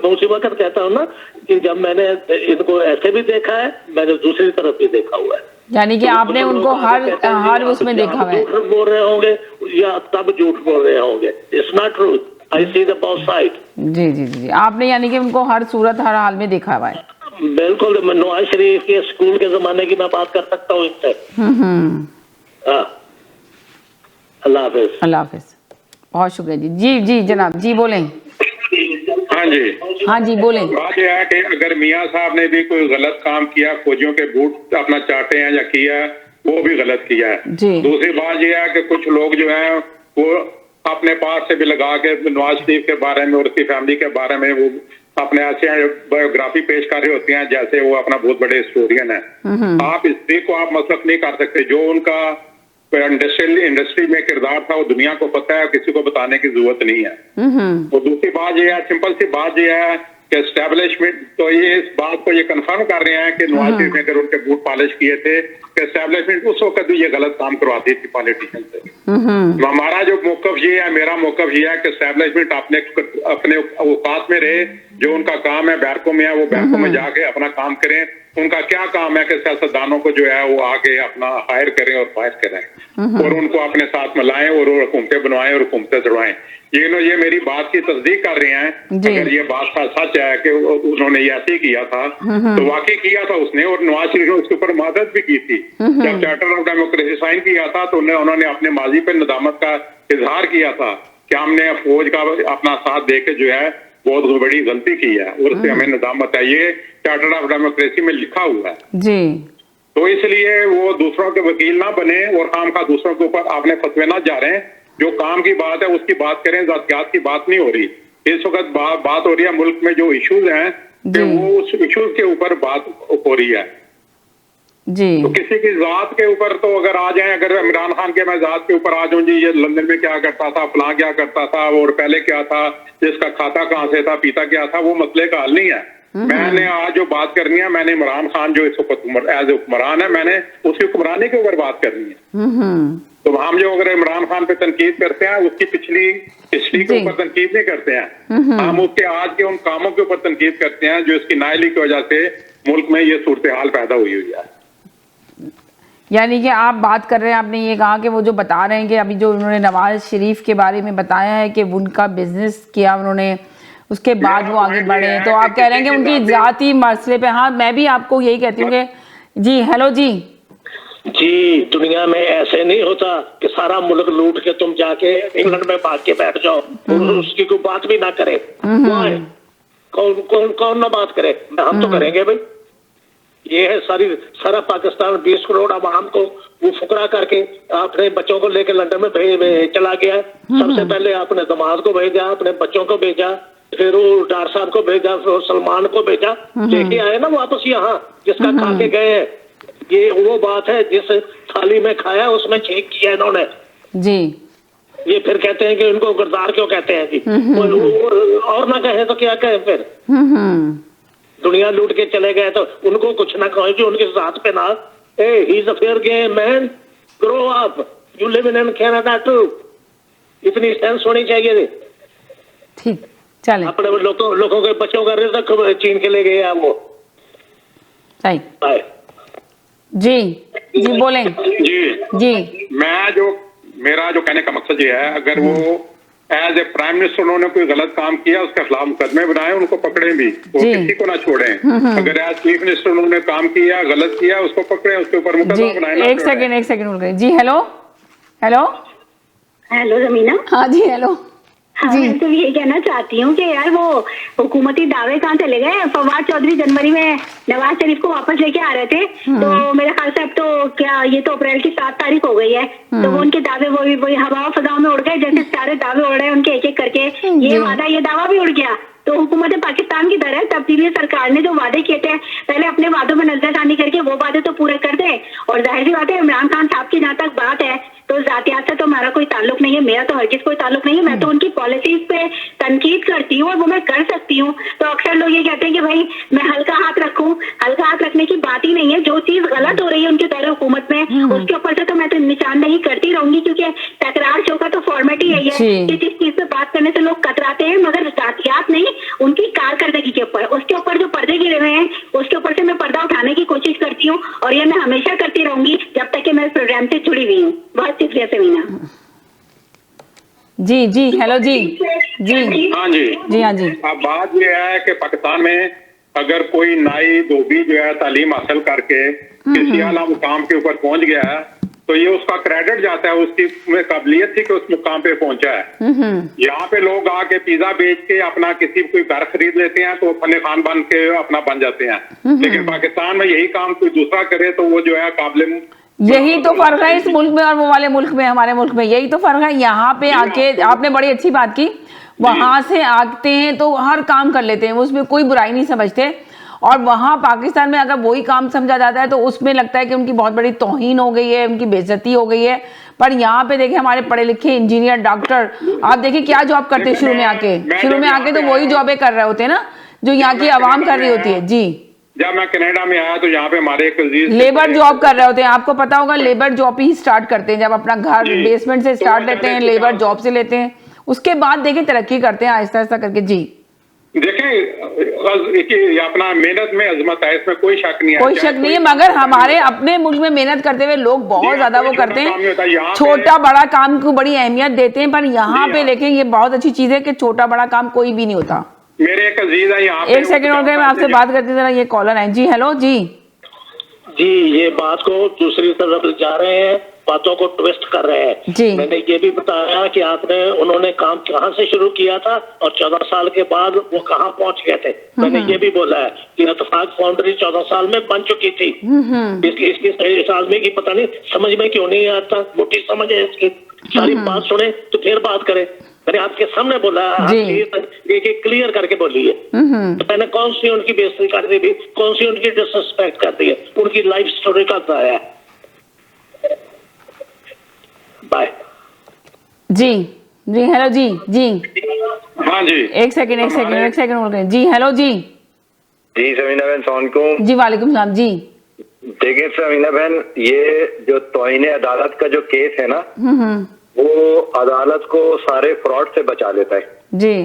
उसी वक्त कहता हूँ ना कि जब मैंने इनको ऐसे भी देखा है, मैंने दूसरी तरफ भी देखा हुआ है। यानी कि आपने उनको हर उसमें देखा हुआ है। झूठ बोल रहे होंगे या तब झूठ बोल रहे होंगे, it's not truth, I see the both side. जी जी जी, आपने यानी कि उनको हर सूरत हर हाल में देखा हुआ है। बिल्कुल, नवाज शरीफ के स्कूल के जमाने की मैं बात कर सकता हूँ इनसे। अल्लाह हाफिज। अल्लाह हाफिज, बहुत शुक्रिया जी। जी जी जनाब, जी बोलें। हाँ जी बोलें। बात यह है कि अगर मियां साहब ने भी कोई गलत काम किया, फौजियों के बूट अपना चाटे हैं या किया है, वो भी गलत किया है। दूसरी बात यह है कि कुछ लोग जो हैं वो अपने पास से भी लगा के नवाज शरीफ के बारे में और उसकी फैमिली के बारे में वो अपने ऐसे बायोग्राफी पेश कर रहे होते हैं जैसे वो अपना बहुत बड़े हिस्टोरियन है। आप इस को आप मसलक नहीं कर सकते। जो उनका इंडस्ट्री में किरदार था वो दुनिया को पता है, किसी को बताने की जरूरत नहीं है। और दूसरी बात यह है, सिंपल सी बात यह है कि एस्टेब्लिशमेंट, तो ये इस बात को ये कंफर्म कर रहे हैं कि नवाज शरीफ ने अगर उनके बूट पॉलिश किए थे कि एस्टेब्लिशमेंट उस वक्त भी ये गलत काम करवाती थी पॉलिटिशियन से। तो हमारा जो मौकफ ये है, मेरा मौकफ ये है कि एस्टेब्लिशमेंट अपने औकात में रहे, जो उनका काम है बैंकों में है वो बैंकों में जाके अपना काम करें। उनका क्या काम है कि सियासतदानों को जो है वो आके अपना हायर करें और फायर करें और उनको अपने साथ मिलाएं और हुकूमतें बनवाएं और हुकूमतें चढ़वाएं। ये मेरी बात की तस्दीक कर रहे हैं। अगर ये बात का सच है कि उन्होंने ये ऐसे ही किया था तो वाकई किया था उसने, और नवाज शरीफ ने उसके ऊपर मदद भी की थी। जब चार्टर ऑफ डेमोक्रेसी साइन किया था तो उन्होंने अपने माजी पे नदामत का इजहार किया था कि हमने फौज का अपना साथ दे के जो है बहुत बड़ी गलती की है और उससे हमें नदामत है। ये चार्टर ऑफ डेमोक्रेसी में लिखा हुआ है जी। तो इसलिए वो दूसरों के वकील ना बने और काम का दूसरों के ऊपर आपने फतवे ना जा रहे हैं। जो काम की बात है उसकी बात करें, जातियात की बात नहीं हो रही। इस वक्त बात हो रही है मुल्क में जो इश्यूज हैं कि वो उस इश्यूज के ऊपर बात हो रही है जी। तो किसी की जात के ऊपर तो अगर आ जाए, अगर इमरान खान के मैं जात के ऊपर आ जाऊं जी, ये लंदन में क्या करता था, फलां क्या करता था और पहले क्या था, जिसका खाता कहाँ से था, पीता क्या था, वो मसले का हल नहीं है। मैंने आज जो बात करनी है, मैंने इमरान खान जो इस वक्त एज हुक्मरान है, मैंने उसकी हुक्मरानी के ऊपर बात करनी है। तो हम जो अगर इमरान खान पे तनकीद करते हैं उसकी पिछली हिस्ट्री के ऊपर तनकीद नहीं करते हैं, हम उसके आज के उन कामों के ऊपर तनकीद करते हैं जो इसकी नाअहली की वजह से मुल्क में ये सूरत हाल पैदा हुई है। यानी कि आप बात कर रहे हैं, आपने ये कहा कि वो जो बता रहे हैं कि अभी जो उन्होंने नवाज शरीफ के बारे में बताया है कि उनका बिजनेस किया उन्होंने, उसके बाद वो आगे बढ़े, तो आप कह रहे हैं कि उनकी जाती मसले पे। हाँ, मैं भी आपको यही कहती हूँ कि जी हेलो जी जी, दुनिया में ऐसे नहीं होता कि सारा मुल्क लूट के तुम जाके इंग्लैंड में भाग के बैठ जाओ और उसकी कोई बात भी ना करे। कौन कौन कौन ना बात करे, हम तो करेंगे भाई। ये है सारा पाकिस्तान 20 करोड़ आवाम को वो फुकरा करके अपने बच्चों को लेकर लंदन में चला गया। सबसे पहले अपने दामाद को भेजा, अपने बच्चों को भेजा, फिर वो डार साहब को भेजा, फिर सलमान को भेजा, लेके आए ना वापस यहाँ, जिसका खा के गए हैं। ये वो बात है जिस थाली में खाया उसमें छेक किया इन्होंने जी। ये फिर कहते हैं कि उनको गद्दार क्यों कहते हैं जी, और ना कहे तो क्या कहे फिर। दुनिया लूट के चले गए तो उनको कुछ ना कहो जो उनके साथ पे ना, he is a fair game man, grow up, you live in Canada too. इतनी सेंस होनी चाहिए। ठीक, चले अपने लोगों के बच्चों का रिज़्क छीन के ले गए वो। सही जी जी बोलें जी। मेरा जो कहने का मकसद ये है, अगर वो एज ए प्राइम मिनिस्टर उन्होंने कोई गलत काम किया उसके खिलाफ मुकदमे बनाए, उनको पकड़े भी, वो किसी को ना छोड़ें। अगर एज चीफ मिनिस्टर उन्होंने काम किया, गलत किया, उसको पकड़े, उसके ऊपर मुकदमा बनाए। एक सेकंड उठ गए जी। हेलो हेलो हेलो जमीना। हाँ जी हेलो। हाँ, मैं तो ये कहना चाहती हूँ कि यार वो हुकूमती दावे कहाँ चले गए। फवाद चौधरी जनवरी में नवाज शरीफ को वापस लेके आ रहे थे, तो मेरे ख्याल से अब तो क्या ये तो अप्रैल की 7 तारीख हो गई है, तो वो उनके दावे वही हवा फजाओं में उड़ गए, जैसे सारे दावे उड़ रहे हैं उनके एक एक करके। ये वादा ये दावा भी उड़ गया। तो हुकूमत पाकिस्तान की तरह तब्दीली सरकार ने जो वादे किए थे पहले अपने वादों में नजरसानी करके वो वादे तो पूरे कर दे। और जाहिर सी बात है इमरान खान साहब की जहाँ तक बात है तो जातियात से तो हमारा कोई ताल्लुक नहीं है, मेरा तो हरगिज कोई ताल्लुक नहीं है। मैं तो उनकी पॉलिसीज पे तनकीद करती हूँ और वो मैं कर सकती हूँ। तो अक्सर लोग ये कहते हैं कि भाई मैं हल्का हाथ रखूं, हल्का हाथ रखने की बात ही नहीं है। जो चीज गलत हो रही है उनके दौरे हुकूमत में उसके ऊपर से तो मैं तो निशानदेही करती रहूंगी, क्योंकि तकरार शो का तो फॉर्मेट ही यही है कि जिस चीज पे बात करने से लोग कतराते हैं, मगर जातियात नहीं, उनकी कारकर्दगी के ऊपर, उसके ऊपर जो पर्दे गिरे हुए हैं उसके ऊपर से मैं पर्दा उठाने की कोशिश करती हूँ और ये मैं हमेशा करती रहूंगी जब तक कि मैं इस प्रोग्राम से जुड़ी हुई हूँ। बहुत शुक्रिया समीना जी। जी हेलो जी हाँ जी। अब बात ये है कि पाकिस्तान में अगर कोई नाई धोबी जो है तालीम हासिल करके किसी आला मुकाम के ऊपर पहुंच गया है तो ये उसका क्रेडिट जाता है, उसकी काबिलियत थी कि उस मुकाम पे पहुंचा है। यहाँ पे लोग आके पिज्जा बेच के अपना किसी कोई घर खरीद लेते हैं तो फने खान बन के अपना बन जाते हैं, लेकिन पाकिस्तान में यही काम कोई दूसरा करे तो वो जो है काबिल। यही तो फर्क है इस मुल्क में और वो वाले मुल्क में, हमारे मुल्क में यही तो फर्क है। यहाँ पे आके आपने बड़ी अच्छी बात की, वहां से आते हैं तो हर काम कर लेते हैं, उसमें कोई बुराई नहीं समझते, और वहाँ पाकिस्तान में अगर वही काम समझा जाता है तो उसमें लगता है कि उनकी बहुत बड़ी तौहीन हो गई है, उनकी बेइज्जती हो गई है। पर यहाँ पे देखिए हमारे पढ़े लिखे इंजीनियर, डॉक्टर, आप देखिए क्या जॉब करते हैं शुरू में आके तो वही जॉबें कर रहे होते हैं ना, जो यहाँ की आवाम कर रही होती है। जी, जब मैं कनाडा में आया तो यहाँ पे हमारे एक अजीज लेबर जॉब कर रहे होते हैं, आपको पता होगा लेबर जॉब ही स्टार्ट करते हैं, जब अपना घर बेसमेंट से स्टार्ट लेते हैं, लेबर जॉब से लेते हैं, उसके बाद देखें तरक्की करते हैं आहिस्ता आहिस्ता करके। जी देखें अपना मेहनत में अजमत है, इसमें कोई शक नहीं है, कोई शक नहीं है, मगर हमारे अपने मुल्क में मेहनत करते हुए लोग बहुत ज्यादा वो करते हैं, छोटा बड़ा काम को बड़ी अहमियत देते हैं, पर यहाँ पे लेकिन ये बहुत अच्छी चीज है कि छोटा बड़ा काम कोई भी नहीं होता। मेरे एक अजीज है यहाँ, एक सेकंड हो गए, मैं आपसे बात करती जरा, ये कॉलर है। जी हेलो जी, ये बात को दूसरी तरफ जा रहे हैं, बातों को ट्विस्ट कर रहे हैं। जी, मैंने ये भी बताया कि उन्होंने काम कहाँ से शुरू किया था और 14 साल के बाद वो कहाँ पहुंच गए थे। मैंने ये भी बोला है कि इत्तेफाक फाउंड्री 14 साल में बन चुकी थी। इस आदमी की पता नहीं समझ में क्यों नहीं आता, मोटी समझ है इसकी, सारी बात सुने तो फिर बात करे। मैंने आपके सामने बोला, ये क्लियर करके बोली है। तो मैंने कौन सी उनकी बेइज्जती कर दी भी, कौन सी उनकी डिसरिस्पेक्ट कर दी है, उनकी लाइफ स्टोरी का बताया है। बाय। जी जी हेलो जी, जी हाँ जी, एक सेकंड बोल रहे हैं। जी हेलो जी, जी समीना बहन सलामकुम। जी वालेकुम सलाम। जी देखिए समीना बहन, ये जो तौहीन अदालत का जो केस है ना, वो अदालत को सारे फ्रॉड से बचा लेता है। जी,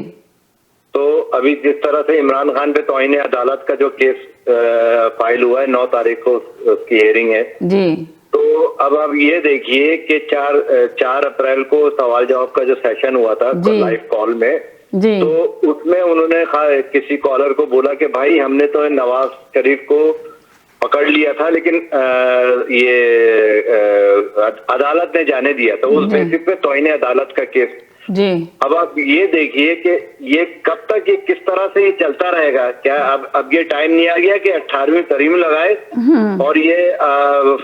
तो अभी जिस तरह से इमरान खान पे तौहीन अदालत का जो केस फाइल हुआ है, 9 तारीख को उसकी हियरिंग है जी, तो अब आप ये देखिए कि 4 अप्रैल को सवाल जवाब का जो सेशन हुआ था लाइव कॉल में जी, तो उसमें उन्होंने किसी कॉलर को बोला कि भाई हमने तो नवाज शरीफ को पकड़ लिया था, लेकिन अदालत ने जाने दिया, तो उस बेसिस पे तौहीन अदालत का केस जी। अब आप ये देखिए कि ये कब तक, ये किस तरह से ये चलता रहेगा। क्या अब ये टाइम नहीं आ गया कि 18वीं तरीम लगाए और ये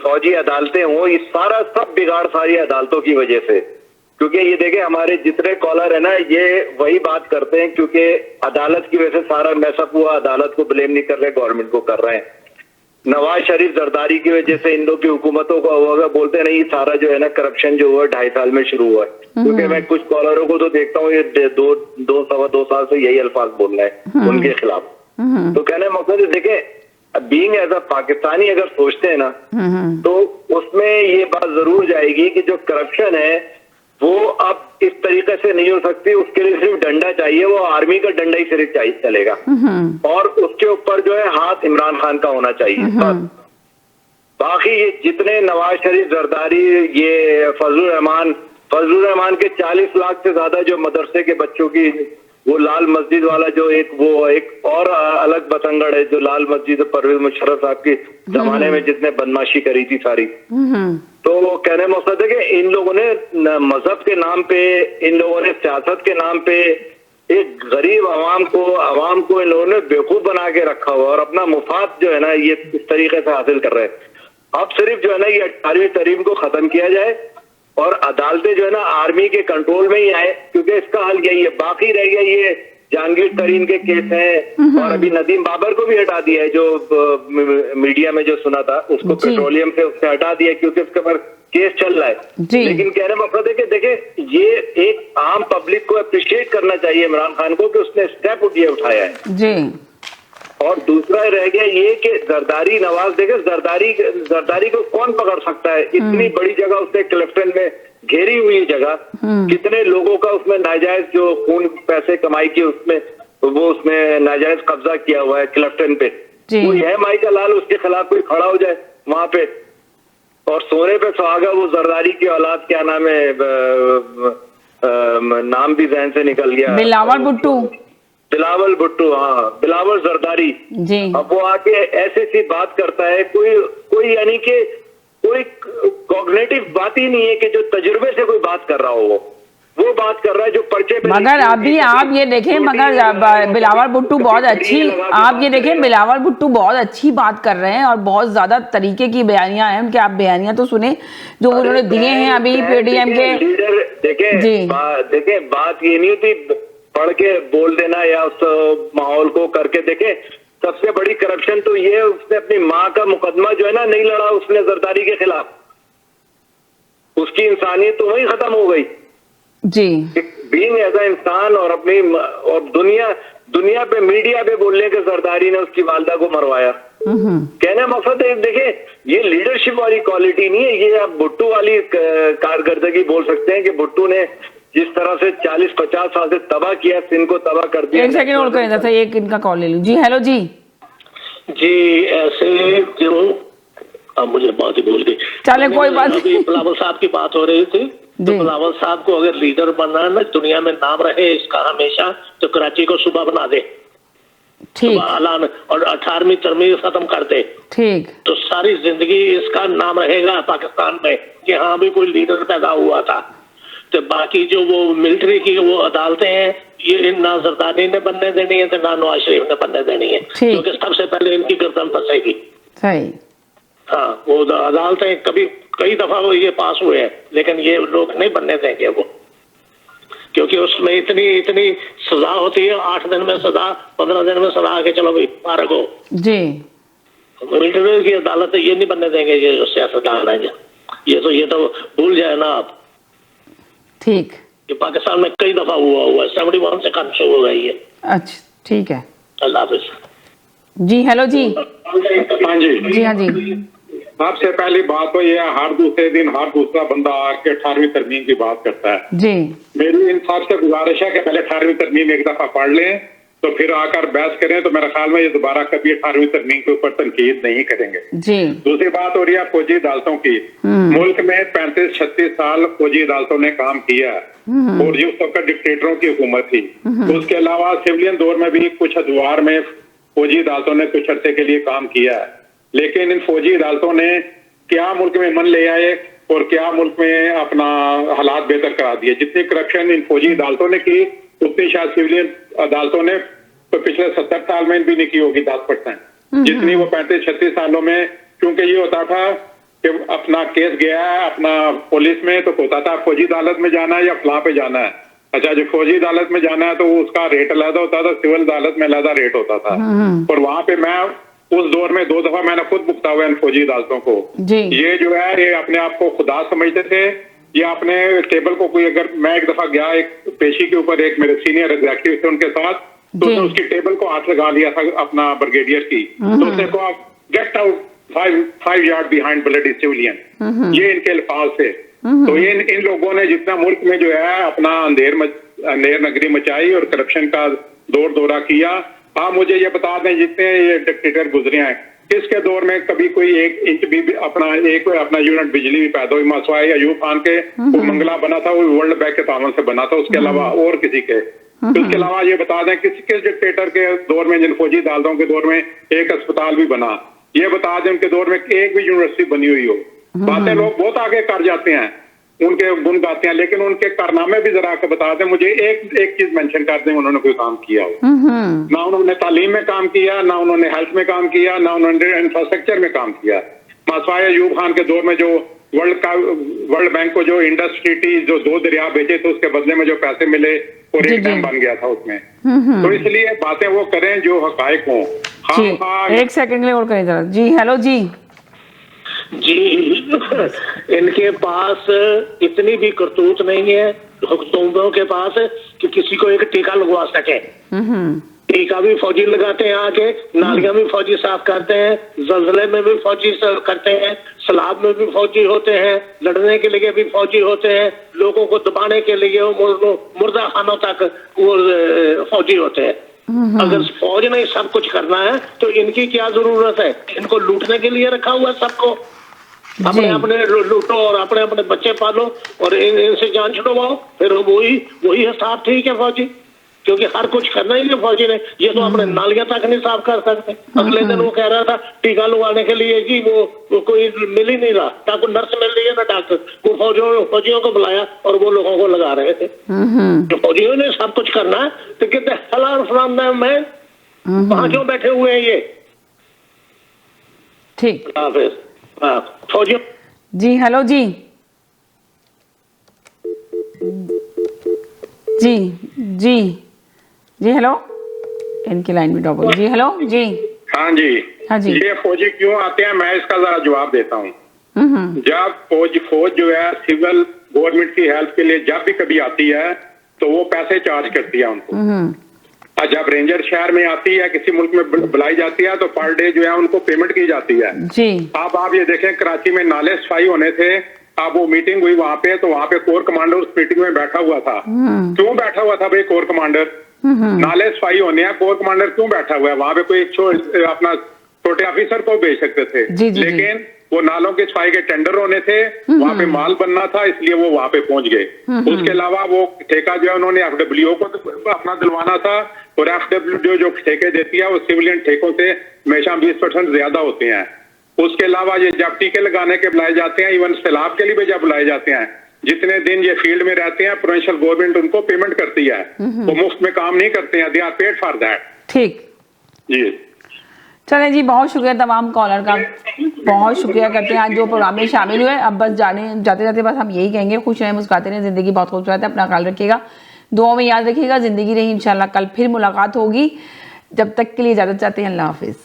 फौजी अदालतें हों? ये सारा सब बिगाड़ सारी अदालतों की वजह से, क्योंकि ये देखें हमारे जितने कॉलर है ना, ये वही बात करते हैं, क्योंकि अदालत की वजह से सारा मैसअप हुआ। अदालत को ब्लेम नहीं कर रहे, गवर्नमेंट को कर रहे हैं। नवाज शरीफ जरदारी की वजह से इन लोग की हुकूमतों का हुआ, बोलते नहीं सारा जो है ना करप्शन जो हुआ 2.5 साल में शुरू हुआ है। क्योंकि मैं कुछ कॉलरों को तो देखता हूँ ये 2 साल से यही अल्फाज बोल रहे हैं उनके खिलाफ। तो कहने मकसद देखे, बीइंग एज अ पाकिस्तानी अगर सोचते हैं ना, तो उसमें ये बात जरूर जाएगी कि जो करप्शन है वो अब इस तरीके से नहीं हो सकती। उसके लिए सिर्फ डंडा चाहिए, वो आर्मी का डंडा ही सिर्फ चाहिए चलेगा, और उसके ऊपर जो है हाथ इमरान खान का होना चाहिए बस। बाकी ये जितने नवाज शरीफ, जरदारी, ये फजलुर रहमान के 40 लाख से ज्यादा जो मदरसे के बच्चों की, वो लाल मस्जिद वाला जो एक और अलग बतंगड़ है, जो लाल मस्जिद परवेज मुशर्रफ साहब के जमाने में जितने बदमाशी करी थी सारी, तो कहने मकसद है कि इन लोगों ने मजहब के नाम पे, इन लोगों ने सियासत के नाम पे एक गरीब आवाम को इन लोगों ने बेवकूफ बना के रखा हुआ, और अपना मुफाद जो है ना ये इस तरीके से हासिल कर रहे हैं। अब सिर्फ जो है ना ये 18वीं तरीम को खत्म किया जाए और अदालतें जो है ना आर्मी के कंट्रोल में ही आए, क्योंकि इसका हल यही है। बाकी रह गया ये जहांगीर तरीन के केस हैं, और अभी नदीम बाबर को भी हटा दिया है, जो मीडिया में जो सुना था उसको पेट्रोलियम से उससे हटा दिया, क्योंकि उसके ऊपर केस चल रहा है। लेकिन कहने का मकसद है कि देखे, ये एक आम पब्लिक को अप्रिशिएट करना चाहिए इमरान खान को कि उसने स्टेप उठाया है जी। और दूसरा रह गया ये कि जरदारी नवाज, देखे जरदारी को कौन पकड़ सकता है? इतनी बड़ी जगह उसने क्लिफ्टन में घेरी हुई जगह, कितने लोगों का उसमें नाजायज जो खून पैसे कमाई की उसमें नाजायज कब्जा किया हुआ है क्लिफ्टन पे। वो है माइकल लाल, उसके खिलाफ कोई खड़ा हो जाए वहां पे, और सोने पे सुहागा वो जरदारी की औलाद, क्या नाम है, नाम भी जहन से निकल गया, बिलावल भुट्टो, हाँ बिलावल जरदारी जी। अब वो आके ऐसी सी बात करता है, कोई यानी कि कोई कॉग्निटिव बात ही नहीं है कि जो तजुर्बे से कोई बात कर रहा हो, वो बात कर रहा है जो पर्चे पे। मगर अभी आप ये देखें, मगर बिलावल भुट्टो बहुत अच्छी, आप ये देखें बिलावल भुट्टो बहुत अच्छी बात कर रहे हैं और बहुत ज्यादा तरीके की बयानियां हैं उनके। आप बयानियां तो सुने जो उन्होंने दिए हैं अभी पीडीएम के लीडर। देखें बात ये नहीं होती पढ़ के बोल देना या उस माहौल को करके। देखे, सबसे बड़ी करप्शन तो ये है, उसने अपनी माँ का मुकदमा जो है ना नहीं लड़ा उसने जरदारी के खिलाफ, उसकी इंसानियत तो वही खत्म हो गई जी। बीइंग एज अ इंसान और अपनी और दुनिया पे मीडिया पे बोलने के जरदारी ने उसकी वालदा को मरवाया। कहने मकसद है, देखे ये लीडरशिप वाली क्वालिटी नहीं है, ये आप भुट्टो वाली कारकर्दगी बोल सकते हैं कि भुट्टो ने जिस तरह से 40-50 साल से तबाह किया, सिंध को तबाह कर दिया। एक सेकंड होल्ड करें, एक इनका कॉल ले लूं। जी हेलो जी। जी ऐसे जो अब मुझे बात ही भूल गई। चले कोई बात नहीं। बिलावल साहब की बात हो रही थी, तो बिलावल साहब को अगर लीडर बनना है ना, दुनिया में नाम रहे इसका हमेशा, तो कराची को सुबह बना दे, ठीक, ऐलान, और 18वीं तरमीम खत्म कर दे, ठीक, तो सारी जिंदगी इसका नाम रहेगा पाकिस्तान में कि हाँ भी कोई लीडर पैदा हुआ था। तो बाकी जो वो मिलिट्री की वो अदालतें हैं, ये ना जरदारी ने बनने देनी है, तो ना नवाज शरीफ ने बनने देनी है, क्योंकि सबसे पहले इनकी गर्दन फंसेगी। सही। हाँ, वो अदालतें कभी कई दफा वो ये पास हुए हैं, लेकिन ये लोग नहीं बनने देंगे वो, क्योंकि उसमें इतनी सजा होती है, 8 दिन में सजा, 15 दिन में सजा के चलो भाई फारग हो जी। मिलिट्री की अदालत ये नहीं बनने देंगे ये जो सियासतदान है। ये तो भूल जाए ना आप। ठीक, ये पाकिस्तान में कई दफा हुआ है, 71 से काम शुरू हो गई है। अच्छा ठीक है, अल्लाह हाफिज। जी हेलो जी। हाँ जी। जी हाँ जी। सबसे पहली बात तो ये हर दूसरे दिन हर दूसरा बंदा आके 18वीं तरमीम की बात करता है जी। मेरी इन सबसे गुजारिश है कि पहले 18वीं तरमीम एक दफा पढ़ लें, तो फिर आकर बहस करें, तो मेरे ख्याल में ये दोबारा कभी 18वीं तरमीम के ऊपर तनकीद नहीं करेंगे जी। दूसरी बात हो रही है फौजी अदालतों की। मुल्क में 35-36 साल फौजी अदालतों ने काम किया है और जो सबका डिक्टेटरों की हुकूमत थी। उसके अलावा सिविलियन दौर में भी कुछ अदवार में फौजी अदालतों ने कुछ अरसे के लिए काम किया है, लेकिन इन फौजी अदालतों ने क्या मुल्क में अमन ले आए और क्या मुल्क में अपना हालात बेहतर करा दिए। जितनी करप्शन इन फौजी अदालतों ने की, उतनी शायद सिविलियन अदालतों ने तो पिछले 70 साल में भी नहीं की होगी 10%, जितनी वो 35-36 सालों में। क्योंकि ये होता था कि अपना केस गया है अपना पुलिस में, तो होता था फौजी अदालत में जाना है या फलां पे जाना है। अच्छा, जो फौजी अदालत में जाना है तो उसका रेट अलग होता था, सिविल अदालत में अलग रेट होता था। और वहां पे मैं उस दौर में 2 दफा मैंने खुद भुगता हुआ इन फौजी अदालतों को। ये जो है ये अपने आप को खुदा समझते थे, ये अपने टेबल को कोई, अगर मैं एक दफा गया एक पेशी के ऊपर, एक मेरे सीनियर एग्जीक्यूटिव थे उनके साथ, तो उसने उसकी टेबल को हाथ लगा लिया था अपना ब्रिगेडियर की, तो उसने कहा get out 5 yard behind bloody civilian, ये इनके अल्फाज थे। तो ये इन लोगों ने जितना मुल्क में जो है अपना अंधेर नगरी मचाई और करप्शन का दौर दौरा किया। हाँ, मुझे ये बता दें जितने ये डिक्टेटर गुजरे हैं, किसके दौर में कभी कोई 1 इंच भी अपना यूनिट बिजली भी पैदा हुई? मसवाई अयूब खान के वो मंगला बना था, वो वर्ल्ड बैंक के तावन से बना था, उसके अलावा और किसी के। उसके अलावा ये बता दें किस डिक्टेटर के दौर में, जिन फौजी अदालतों के दौर में एक अस्पताल भी बना, ये बता दें उनके दौर में एक भी यूनिवर्सिटी बनी हुई हो। बातें लोग बहुत आगे कर जाते हैं, उनके गुण गाते हैं, लेकिन उनके कारनामे भी जरा बता दें मुझे, एक चीज मेंशन कर दें उन्होंने कोई काम किया हो। ना उन्होंने तालीम में काम किया, ना उन्होंने हेल्थ में काम किया, ना उन्होंने इंफ्रास्ट्रक्चर में काम किया। मसवाई अयूब खान के दौर में जो वर्ल्ड बैंक को जो इंडस ट्रीटी जो 2 दरिया भेजे थे, उसके बदले में जो पैसे मिले और एक डैम बन गया था उसमें। तो इसलिए बातें वो करें जो हकायक हों। हाँ, एक सेकंड के लिए और करें जरा। जी हेलो जी। जी इनके पास इतनी भी करतूत नहीं है हुकूमतों के पास कि किसी को एक टीका लगवा सके। टीका भी फौजी लगाते हैं आके, नालियां भी फौजी साफ करते हैं, जलजले में भी फौजी करते हैं, सैलाब में भी फौजी होते हैं, लड़ने के लिए भी फौजी होते हैं, लोगों को दबाने के लिए मुर्दा खानों तक वो फौजी होते हैं। अगर फौज ने सब कुछ करना है तो इनकी क्या जरूरत है? इनको लूटने के लिए रखा हुआ है सबको। अपने लूटो और अपने बच्चे पालो और इनसे जान छुड़वाओ, फिर वही हिसाब ठीक है फौजी, क्योंकि हर कुछ करना ही है फौजी ने। ये तो अपने नालियां तक नहीं साफ कर सकते। अगले दिन वो कह रहा था टीका लगवाने के लिए जी वो कोई मिल ही नहीं रहा, ना कोई नर्स मिल रही है ना डॉक्टर। वो फौजियों को बुलाया और वो लोगों को लगा रहे थे। तो फौजियों ने सब कुछ करना है तो कितने हलाल फ्रॉम दैम में वहां क्यों बैठे हुए हैं ये? ठीक, फौजियों। जी हेलो जी। जी जी जी हेलो, इनकी लाइन में ड्रॉप हो। जी हेलो जी। हाँ जी। हाँ जी। ये फौजी क्यों आते हैं, मैं इसका जरा जवाब देता हूँ। जब फौज जो है सिविल गवर्नमेंट की हेल्प के लिए जब भी कभी आती है तो वो पैसे चार्ज करती है उनको। जब रेंजर शहर में आती है, किसी मुल्क में बुलाई जाती है, तो पर डे जो है उनको पेमेंट की जाती है जी। अब आप ये देखें, कराची में नाले सफाई होने थे, अब वो मीटिंग हुई वहां पे, तो वहां पे कोर कमांडर उस मीटिंग में बैठा हुआ था। क्यों बैठा हुआ था भाई कोर कमांडर? नाले सफाई होने हैं, कोर कमांडर क्यों बैठा हुआ है वहां पे? कोई अपना छोटे ऑफिसर को भेज सकते थे, लेकिन वो नालों की सफाई के टेंडर होने थे, वहां पे माल बनना था, इसलिए वो वहां पे पहुंच गए। उसके अलावा वो ठेका जो है उन्होंने FWO को अपना दिलवाना था, और FWO जो ठेके देती है वो सिविलियन ठेकों से हमेशा 20% ज्यादा होते हैं। उसके अलावा ये जब टीके लगाने के बुलाए जाते हैं, इवन सैलाब के लिए भी जब बुलाए जाते हैं, जितने दिन ये फील्ड में रहते हैं प्रोविंशियल गवर्नमेंट उनको पेमेंट करती है, वो मुफ्त में काम नहीं करते हैं, they are paid for that. ठीक जी, चले जी, बहुत शुक्रिया तमाम कॉलर का, बहुत शुक्रिया करते हैं आज जो प्रोग्राम में शामिल हुए। अब बस जाते जाते बस हम यही कहेंगे, खुश रहें, मुस्कुराते रहें, जिंदगी बहुत खूबसूरत है, अपना ख्याल रखिएगा, दुआ में याद रखिएगा, जिंदगी रही, इंशाल्लाह कल फिर मुलाकात होगी। जब तक के लिए इजाजत चाहते हैं, अल्लाह हाफिज।